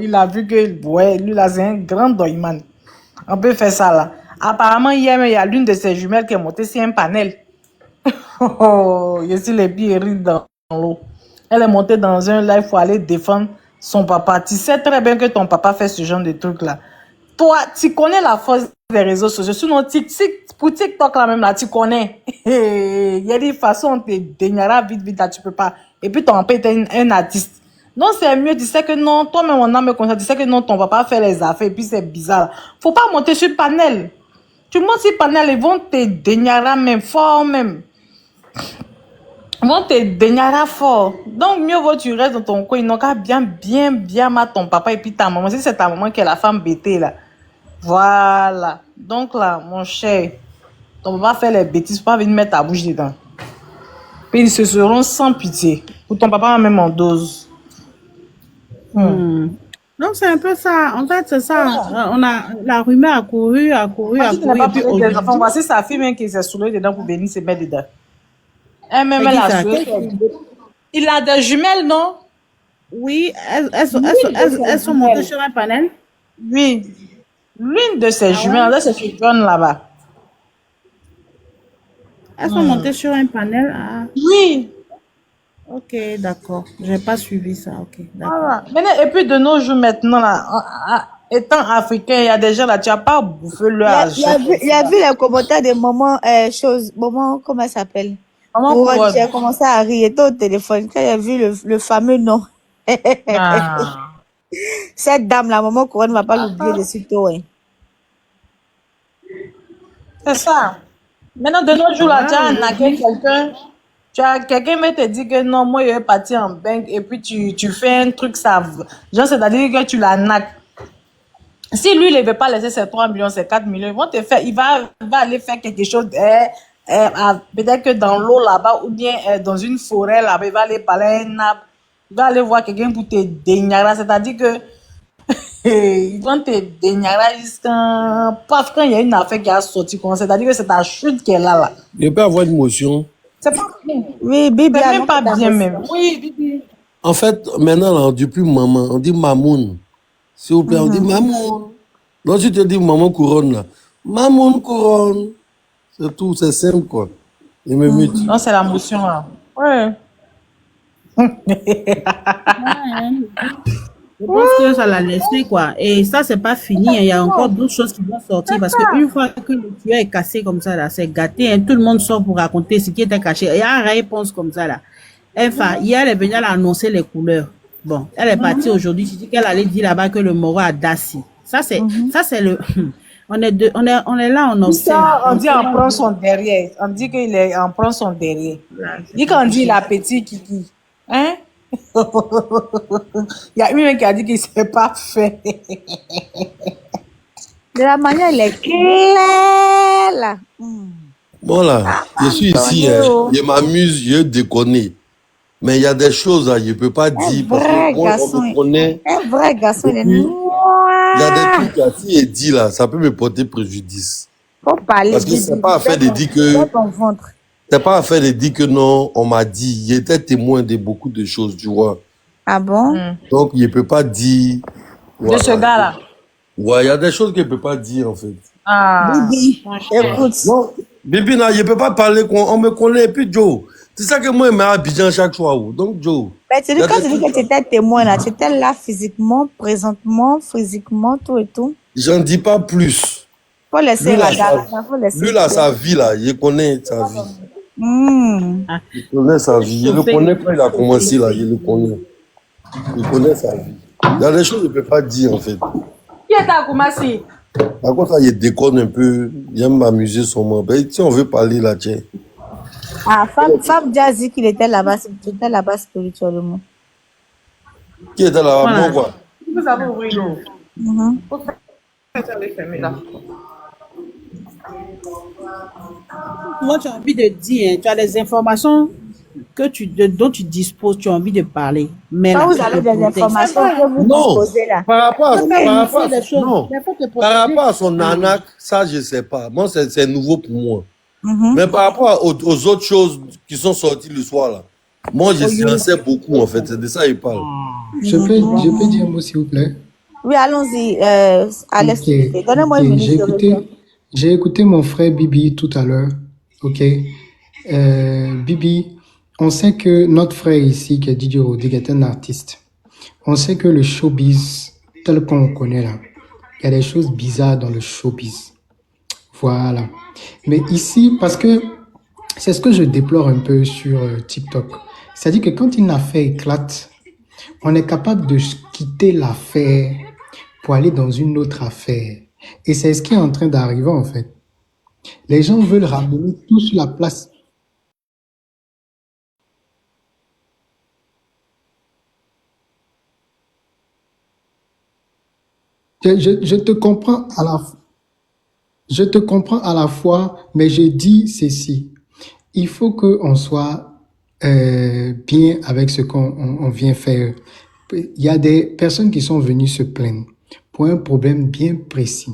Il a vu que, ouais, lui là, c'est un grand doyman. On peut faire ça là. Apparemment, hier, il y a l'une de ses jumelles qui est montée sur un panel. Je suis les pieds rides dans l'eau. Elle est montée dans un live pour aller défendre son papa. Tu sais très bien que ton papa fait ce genre de truc là. Toi, tu connais la force des réseaux sociaux. Sinon, pour TikTok là même là, tu connais. Il y a des façons, on te déniera vite là, tu peux pas. Et puis ton papa est un artiste. Non, c'est mieux, tu sais que non, toi-même, on a me conseillé, tu sais que non, ton papa fait les affaires, et puis c'est bizarre. Faut pas monter sur le panel. Tu montes sur le panel, ils vont te déniara même, fort même. Ils vont te déniara fort. Donc, mieux vaut tu restes dans ton coin, ils n'ont qu'à bien mettre ton papa et puis ta maman. Si c'est ta maman qui est la femme bêtée, là. Voilà. Donc là, mon cher, ton papa fait les bêtises, faut pas venir mettre ta bouche dedans. Puis ils se seront sans pitié. Pour ton papa, même en dose.
Donc c'est un peu ça. En fait, c'est ça. On a la rumeur a couru.
Voici sa fille même qui s'est soulevée dedans pour venir se mettre dedans. Elle-même elle a soulevée. Il a des jumelles, non?
Oui, elles sont montées sur un panel.
Oui. L'une de ses jumelles, là, c'est jaune là-bas.
Elles sont montées sur un panel. Ah.
Oui.
Ok, d'accord. Je n'ai pas suivi ça. Ok, d'accord.
Voilà. Et puis de nos jours maintenant, là, étant africain, il y a des gens là, tu n'as pas bouffé leur argent.
Il a vu les commentaires de maman, maman, comment elle s'appelle? Maman Couronne. J'ai commencé à rire, était au téléphone, quand il a vu le fameux nom. Cette dame, la maman Couronne, ne va pas l'oublier de sitôt. Hein.
C'est ça. Maintenant, de nos jours, là, tu as arnaqué quelqu'un. Quelqu'un me te dit que non, moi, je vais partir en banque et puis tu fais un truc, ça. Genre, c'est-à-dire que tu l'arnaques. Si lui, il ne veut pas laisser ses 3 millions, ses 4 millions, il va aller faire quelque chose, peut-être que dans l'eau là-bas ou bien dans une forêt là-bas, il va aller parler à un arbre, il va aller voir quelqu'un pour te déniara, c'est-à-dire que ils vont te déniara jusqu'à. Parce qu'il y a une affaire qui a sorti, c'est-à-dire que c'est ta chute qui est là.
Il peut avoir une motion.
C'est pas bien.
Oui, Bibi.
C'est même pas bien même. Oui, Bibi.
En fait, maintenant, là, on dit plus maman, on dit mamoun. S'il vous plaît, on dit mamoun. Donc, si tu te dis maman Couronne, là, mamoun Couronne. C'est tout, c'est simple, quoi. Il me mute.
Non, c'est la motion, là. Ouais.
Je pense que ça l'a laissé, quoi. Et ça, c'est pas fini. Il y a encore d'autres choses qui vont sortir. Parce qu'une fois que le tueur est cassé comme ça, là, c'est gâté. Hein. Tout le monde sort pour raconter ce qui était caché. Il y a une réponse comme ça, là. Enfin, hier, elle est venue annoncer les couleurs. Bon, elle est partie aujourd'hui. Je dis qu'elle allait dire là-bas que le moro a Dassi. Ça, c'est le. On est là, on observe.
On dit on prend son derrière. On dit qu'il est, on prend son derrière. Il quand dit la petite Kiki. Hein?
Il y a une qui a dit qu'il ne s'est pas fait.
De la manière, elle est claire, là.
Bon là, je suis ici, je m'amuse, je déconne. Mais il y a des choses là, je ne peux pas dire parce que moi, on me connaît.
Un vrai garçon, il est
Il
noir.
y a des trucs là, si il dit là, ça peut me porter préjudice.
Faut parler.
Parce que c'est pas affaire de dire que. C'est pas affaire de dire que non, on m'a dit. J'étais témoin de beaucoup de choses, tu vois.
Ah bon?
Donc, il ne peut pas dire.
De ce gars-là.
Ouais, il y a des choses qu'il ne peut pas dire, en fait.
Ah.
Bibi, écoute.
Non, Bibi, non, je ne peux pas parler, on me connaît. Et puis, Joe, c'est ça que moi, je mets à Abidjan chaque fois. Donc, Joe.
Mais tu dis, quand tu dis que tu étais témoin, là, tu étais là physiquement, présentement, physiquement, tout et tout.
J'en dis pas plus.
Faut laisser
Lui, là, sa vie, là, il connaît sa vie. Il connaît sa vie. Je le connais quand il a commencé, là, je le connais. Il connaît sa vie. Il y a des choses qu'il ne peut pas dire, en fait.
Qui est à Koumassi?
Par contre, là, il déconne un peu. Il aime m'amuser son moment. Ben, si on veut parler, là, tiens.
Ah, Fab Dia dit qu'il était là-bas spirituellement.
Qui était là-bas? Bon, quoi?
Vous avez ouvert l'eau.
Moi, tu as envie de dire, hein, tu as des informations dont tu disposes, tu as envie de parler. Mais
Quand
là,
vous avez des informations que vous
Non,
disposez là.
par rapport à son
Ah.
arnaque, ça, je ne sais pas. Moi, c'est nouveau pour moi.
Mhm.
Mais par rapport aux autres choses qui sont sorties le soir, là, moi, j'en sais beaucoup, en fait. C'est de ça qu'il parle.
Je peux dire un mot, s'il vous plaît?
Oui, allons-y, Alex.
Ok,
Donnez-moi
ok.
une minute.
J'ai écouté mon frère Bibi tout à l'heure. Ok. Bibi, on sait que notre frère ici, qui est Didier Rodrigue, est un artiste. On sait que le showbiz, tel qu'on le connaît là, il y a des choses bizarres dans le showbiz. Voilà. Mais ici, parce que c'est ce que je déplore un peu sur TikTok. C'est-à-dire que quand une affaire éclate, on est capable de quitter l'affaire pour aller dans une autre affaire. Et c'est ce qui est en train d'arriver en fait. Les gens veulent ramener tout sur la place. Je te comprends à la fois. Je te comprends à la fois, mais je dis ceci. Il faut qu'on soit bien avec ce qu'on vient faire. Il y a des personnes qui sont venues se plaindre pour un problème bien précis.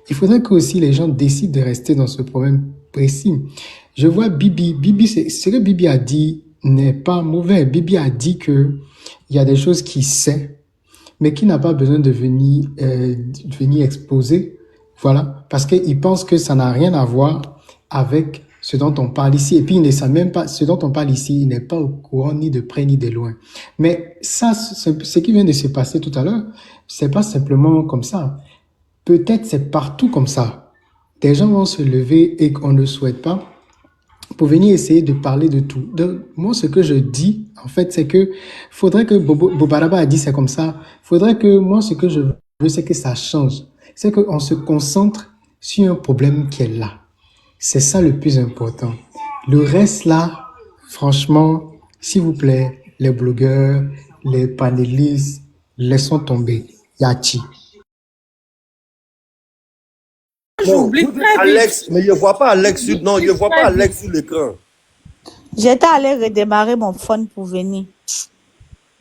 Il faudrait que aussi les gens décident de rester dans ce problème précis. Je vois Bibi. Bibi, ce que Bibi a dit n'est pas mauvais. Bibi a dit que il y a des choses qu'il sait, mais qui n'a pas besoin de venir exposer. Voilà, parce qu'il pense que ça n'a rien à voir avec ce dont on parle ici. Et puis, il ne sait même pas ce dont on parle ici. Il n'est pas au courant ni de près ni de loin. Mais ça, ce qui vient de se passer tout à l'heure, c'est pas simplement comme ça. Peut-être c'est partout comme ça. Des gens vont se lever et qu'on ne souhaite pas pour venir essayer de parler de tout. Donc, moi, ce que je dis, en fait, c'est que faudrait que Bobaraba a dit c'est comme ça. Faudrait que moi, ce que je veux, c'est que ça change. C'est qu'on se concentre sur un problème qui est là. C'est ça le plus important. Le reste là, franchement, s'il vous plaît, les blogueurs, les panélistes, laissons tomber. Yachi.
J'oublie Alex, mais je ne vois pas Alex sur, non, je vois pas Alex sur l'écran.
J'étais allé redémarrer mon phone pour venir.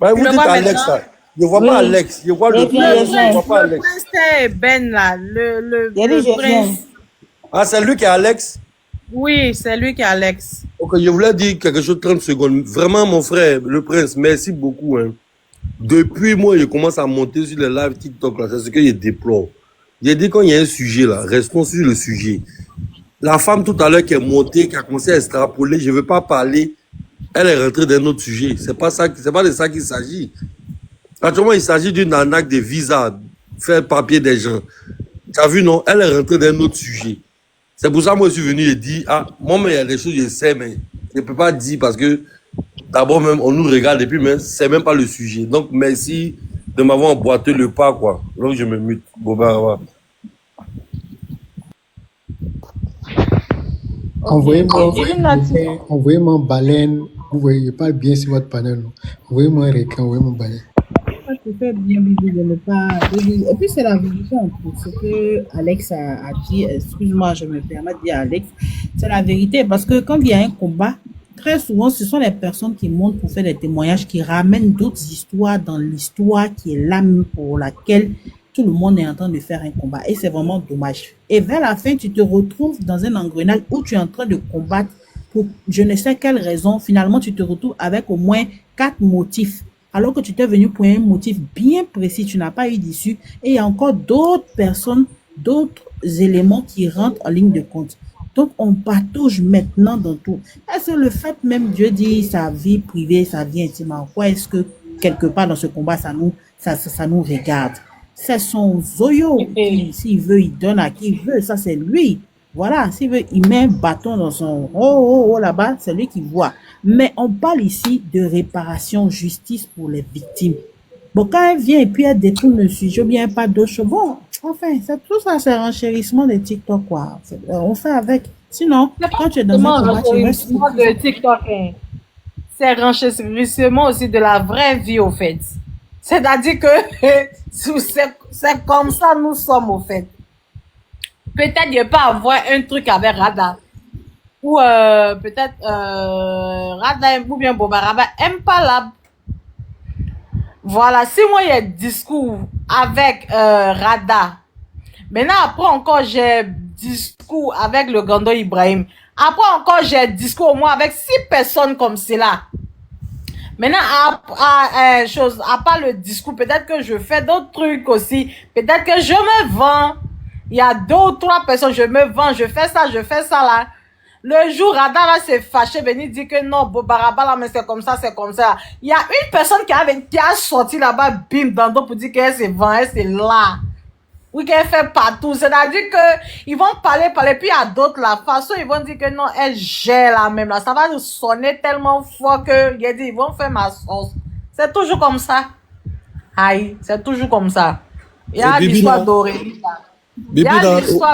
Bah, vous dites Alex, là. Je ne vois pas Alex. Je vois le prince, je ne vois pas Alex.
C'est Ben là, le
prince.
Ah, c'est lui qui est Alex?
Oui, c'est lui qui est Alex.
Ok, je voulais dire quelque chose 30 secondes. Vraiment, mon frère, le prince, merci beaucoup. Hein. Depuis moi, je commence à monter sur les lives TikTok, là, c'est ce que je déplore. J'ai dit quand il y a un sujet là, restons sur le sujet. La femme tout à l'heure qui est montée, qui a commencé à extrapoler, je ne veux pas parler, elle est rentrée dans un autre sujet. C'est pas de ça qu'il s'agit. Actuellement, il s'agit d'une arnaque de visa, faire papier des gens. Tu as vu, non? Elle est rentrée dans un autre sujet. C'est pour ça que moi, je suis venu et dit, ah, moi, mais il y a des choses que je sais, mais je ne peux pas dire parce que d'abord, même, on nous regarde et puis, même, c'est même pas le sujet. Donc, merci de m'avoir emboîté le pas, quoi. Donc, je me mute. Bon, ben, ouais.
Envoyez-moi baleine Vous voyez pas bien sur votre panel. Envoyez-moi un requin, envoyez-moi un balai.
Tu fais bien, Bibi, de ne pas. Et puis, c'est la vérité en plus. Ce que Alex a dit, excuse-moi, je me permets de dire Alex, c'est la vérité. Parce que quand il y a un combat, très souvent, ce sont les personnes qui montent pour faire des témoignages, qui ramènent d'autres histoires dans l'histoire qui est l'âme pour laquelle tout le monde est en train de faire un combat. Et c'est vraiment dommage. Et vers la fin, tu te retrouves dans un engrenage où tu es en train de combattre pour je ne sais quelle raison. Finalement, tu te retrouves avec au moins 4 motifs. Alors que tu t'es venu pour un motif bien précis, tu n'as pas eu d'issue. Et il y a encore d'autres personnes, d'autres éléments qui rentrent en ligne de compte. Donc, on patauge maintenant dans tout. Est-ce que le fait même, Dieu dit, sa vie privée, sa vie intime, en quoi est-ce que, quelque part dans ce combat, ça nous regarde? C'est son zoyo. S'il veut, il donne à qui il veut. Ça, c'est lui. Voilà. S'il veut, il met un bâton dans son là-bas. C'est lui qui voit. Mais on parle ici de réparation, justice pour les victimes. Bon, quand elle vient et puis elle détourne le sujet, ou bien pas d'autres choses. Bon, enfin, c'est tout ça, c'est renchérissement de TikTok, quoi. On fait avec. Sinon, quand tu es dans un combat, tu restes...
de TikTok, hein. C'est renchérissement aussi de la vraie vie, au fait. C'est-à-dire que c'est comme ça nous sommes, au fait. Peut-être il peut avoir un truc avec Rada. Ou peut-être Rada ou bien Bobaraba aime pas la... Voilà, si moi il y a discours avec Rada, maintenant après encore j'ai discours avec le Gando Ibrahim, après encore j'ai discours au moins avec 6 personnes comme cela. Maintenant, à part le discours, peut-être que je fais d'autres trucs aussi. Peut-être que je me vends. Il y a 2 ou 3 personnes, je me vends, je fais ça là. Le jour, Rada va se fâcher, venir dire que non, Bobaraba là, mais c'est comme ça. Il y a une personne qui a sorti là-bas, bim, dans d'autres pour dire qu'elle se vend, elle c'est là. Oui, qu'elle fait partout. C'est-à-dire que ils vont parler, puis à d'autres, la façon, ils vont dire que non, elle gère la même là. Ça va sonner tellement fort que, il a dit, ils vont faire ma sauce. C'est toujours comme ça. Aïe, c'est toujours comme ça. Il y a l'histoire dorée.
Bibi,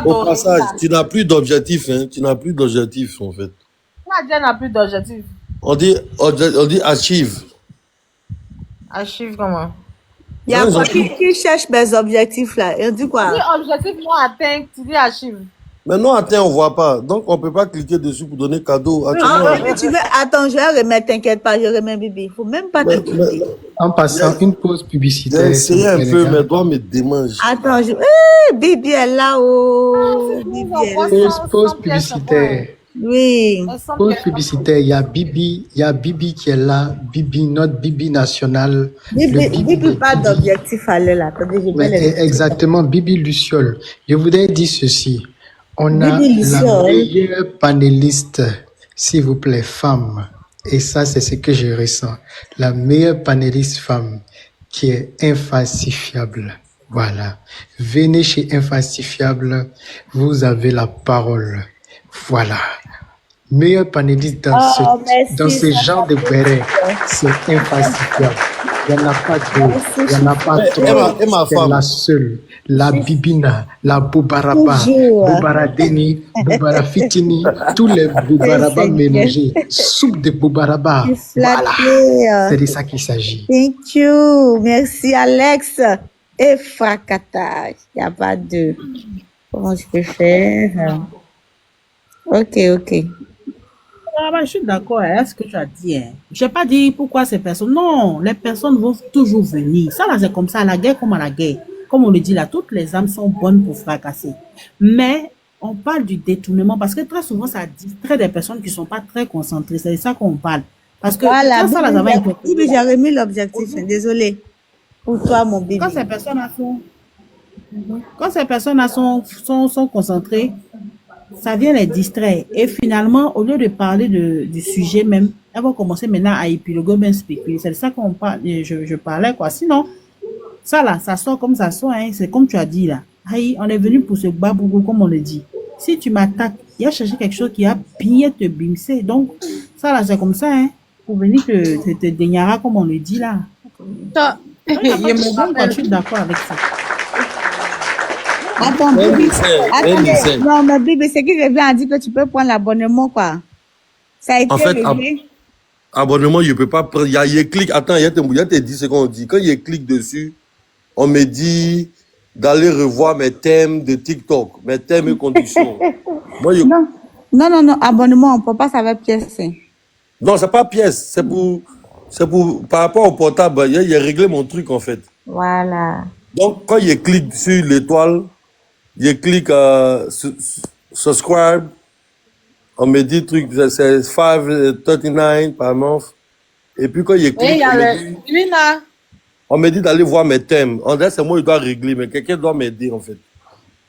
au passage, tu n'as plus d'objectif, hein. Tu n'as plus d'objectif, en fait.
Nadia n'a plus d'objectif.
On dit achieve.
Achieve comment?
Il y a quoi qui cherche mes objectifs là? On dit quoi?
Si objectif non atteint, tu dis achieve.
Mais non atteint, on ne voit pas. Donc, on ne peut pas cliquer dessus pour donner cadeau.
Tu veux... Attends, je vais remettre, t'inquiète pas, je remets Bibi. Il ne faut même pas t'inquiéter.
En passant, une pause publicitaire.
J'ai essayé un peu, mes doigts me démangent.
Attends, Bibi est là-haut.
Pause publicitaire.
Oui.
Pause publicitaire. Il y a Bibi qui est là. Bibi, notre Bibi national.
Bibi pas d'objectif à l'heure là.
Exactement, Bibi Luciole. Je voudrais dire ceci. On a la meilleure panéliste, s'il vous plaît, femme. Et ça, c'est ce que je ressens. La meilleure panéliste femme qui est infalsifiable. Voilà. Venez chez Infalsifiable. Vous avez la parole. Voilà. Meilleur panéliste dans ce genre de béret. C'est infalsifiable. Il n'y en a pas deux. Il n'y en a pas trois. C'est la seule. La Bibina, la Bobaraba, Bobaradeni, Bobarafitini, tous les Bobaraba mélangés. Soupe de Bobaraba. Voilà. C'est de ça qu'il s'agit.
Thank you. Merci, Alex. Et fracatage. Il n'y a pas de... Comment je peux faire? Ok.
Je suis d'accord avec ce que tu as dit. Hein. Je n'ai pas dit pourquoi ces personnes... Non, les personnes vont toujours venir. Ça, là, c'est comme ça. À la guerre comme à la guerre. Comme on le dit là, toutes les âmes sont bonnes pour fracasser. Mais on parle du détournement parce que très souvent, ça distrait des personnes qui ne sont pas très concentrées. C'est de ça qu'on parle. Parce que
voilà, j'ai remis l'objectif. Désolé pour toi, mon bébé.
Quand ces personnes sont concentrées, ça vient les distraire. Et finalement, au lieu de parler du sujet même, elles vont commencer maintenant à épiloguer, même spéculer. C'est de ça qu'on parle. Je parlais, quoi. Sinon, ça là, ça sort comme ça sort, hein. C'est comme tu as dit là. Aïe, on est venu pour ce babougou, comme on le dit. Si tu m'attaques, il y a cherché quelque chose qui a bien te bimser. Donc, ça là, c'est comme ça, hein. Pour venir te dégnara, comme on le dit là. Je me suis d'accord avec ça.
Attends, Bibi. Non, mais Bibi, c'est qui revient à dire que tu peux prendre l'abonnement, quoi. Ça a été réglé.
abonnement, je peux pas prendre. Il y a clic. Attends, il y a tes 10 secondes. On dit. Quand il clique dessus, on me dit d'aller revoir mes thèmes de TikTok, mes thèmes et conditions. Moi,
Non, abonnement, on peut pas savoir pièce.
Non, c'est pas pièce. C'est pour, par rapport au portable, il a réglé mon truc, en fait.
Voilà.
Donc, quand il clique sur l'étoile, il clique subscribe, on me dit truc, c'est 5,39 par mois. Et puis quand il clique, on me dit d'aller voir mes thèmes. En fait, c'est moi qui dois régler, mais quelqu'un doit m'aider, en fait.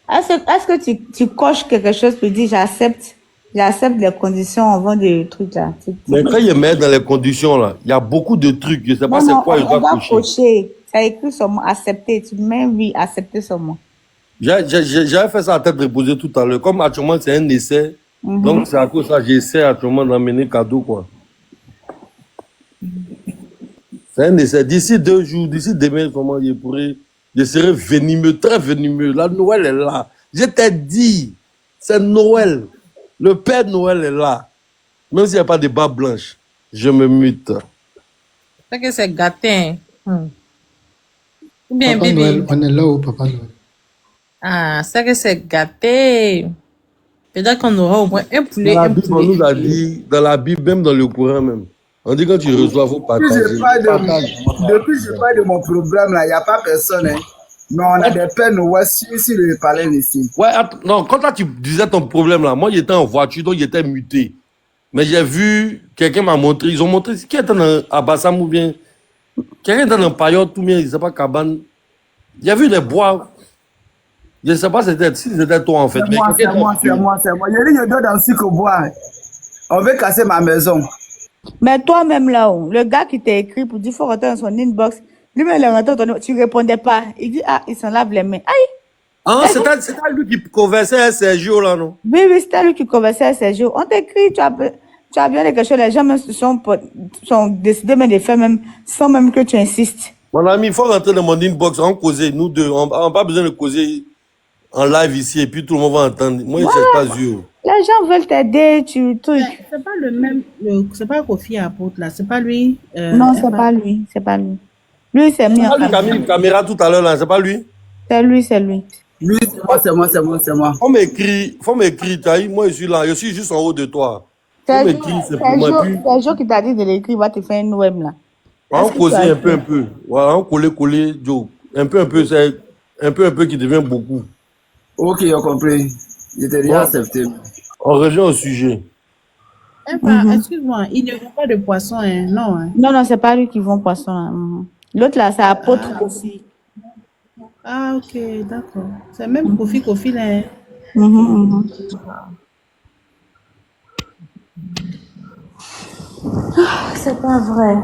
Est-ce que tu coches quelque chose pour dire j'accepte les conditions avant des trucs là?
Mais quand il met dans les conditions là, il y a beaucoup de trucs. Je sais pas c'est quoi il doit
cocher. Ça écrit seulement accepter. Tu mets oui, accepter seulement.
J'avais fait ça à tête reposée tout à l'heure. Comme actuellement c'est un essai, donc c'est à cause de ça j'essaie actuellement d'emmener cadeau quoi. C'est un essai. D'ici 2 jours, d'ici demain, comment je serai venimeux, très venimeux. La Noël est là. Je t'ai dit, c'est Noël. Le Père Noël est là. Même s'il n'y a pas de barbe blanche, je me mute.
C'est que c'est gâté. Bien,
Papa
bébé.
Noël, on est là où Papa Noël?
Ah, c'est que c'est gâté. Peut-être qu'on aura au moins un poulet.
Dans la Bible, on nous a dit, dans la Bible, même dans le Coran même, on dit quand tu reçois, il faut partager.
Depuis je parle de mon problème là, il n'y a pas personne. Hein. Mais on a des pères Noël sur le palais ici.
Ouais, non, quand toi tu disais ton problème là, moi j'étais en voiture, donc j'étais muté. Mais j'ai vu, quelqu'un m'a montré, ils ont montré, qui était à Bassam ou bien, quelqu'un était dans Payotte ou bien, je ne sais pas, Cabane. J'ai vu les bois. Je ne sais pas si c'était toi en fait.
C'est moi. Il y a des gens dans ce bois. On veut casser ma maison.
Mais toi-même là, le gars qui t'a écrit pour dire qu'il faut rentrer dans son inbox, lui-même il est rentré dans ton inbox, tu ne répondais pas. Il dit, il s'en lave les mains. Aïe!
Ah, c'était lui qui conversait à Sergio là, non?
Oui, c'était lui qui conversait à Sergio. On t'écrit, tu as bien quelque chose, les gens même sont décidés même de faire même, sans même que tu insistes.
Mon ami, il faut rentrer dans mon inbox, on causer, nous deux. On n'a pas besoin de causer en live ici et puis tout le monde va entendre. Moi, je ne sais pas yeux.
Les gens veulent t'aider, truc.
C'est pas le même, c'est pas Kofi apôtre là, c'est pas lui.
Non, c'est pas lui, c'est pas lui. Lui, c'est mis en
caméra tout à l'heure là, c'est pas lui?
C'est lui.
Lui, c'est moi.
Faut m'écrire, moi je suis là, je suis juste en haut de toi. Faut m'écrire, c'est pour moi.
C'est un jour qui t'a dit de l'écrire, il va te faire une web là.
On cause un peu. Voilà, on coller, Joe. Un peu, c'est un peu qui devient beaucoup.
Ok, j'ai compris. Je t'ai déjà accepté.
On revient au sujet.
Excuse-moi, il ne vend pas de poisson, hein? Non, hein?
Non, c'est pas lui qui vend poisson. Hein. L'autre là, c'est apôtre aussi.
Ah, ok, d'accord. C'est même Kofi là.
C'est pas vrai.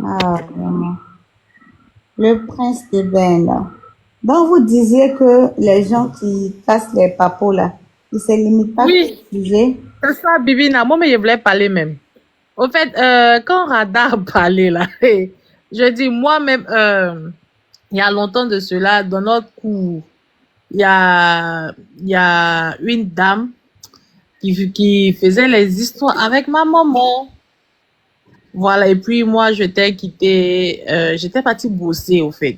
Ah, vraiment. Le prince de Ben, là. Donc, vous disiez que les gens qui cassent les papos, là, ils se limitent pas à ce sujet.
C'est ça, Bibina. Moi, mais je voulais parler même. Au fait, quand Rada a parlé, là, je dis, moi-même, il y a longtemps de cela, dans notre cours, il y a une dame qui faisait les histoires avec ma maman. Voilà, et puis moi, j'étais partie bosser, au fait.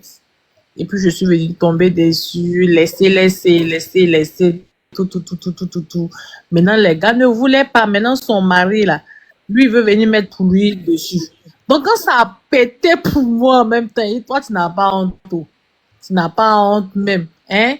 Et puis, je suis venue tomber dessus, laisser, tout. Maintenant, les gars ne voulaient pas. Maintenant, son mari, là, lui, il veut venir mettre pour lui dessus. Donc, quand ça a pété pour moi en même temps, et toi, tu n'as pas honte. Tu n'as pas honte même, hein?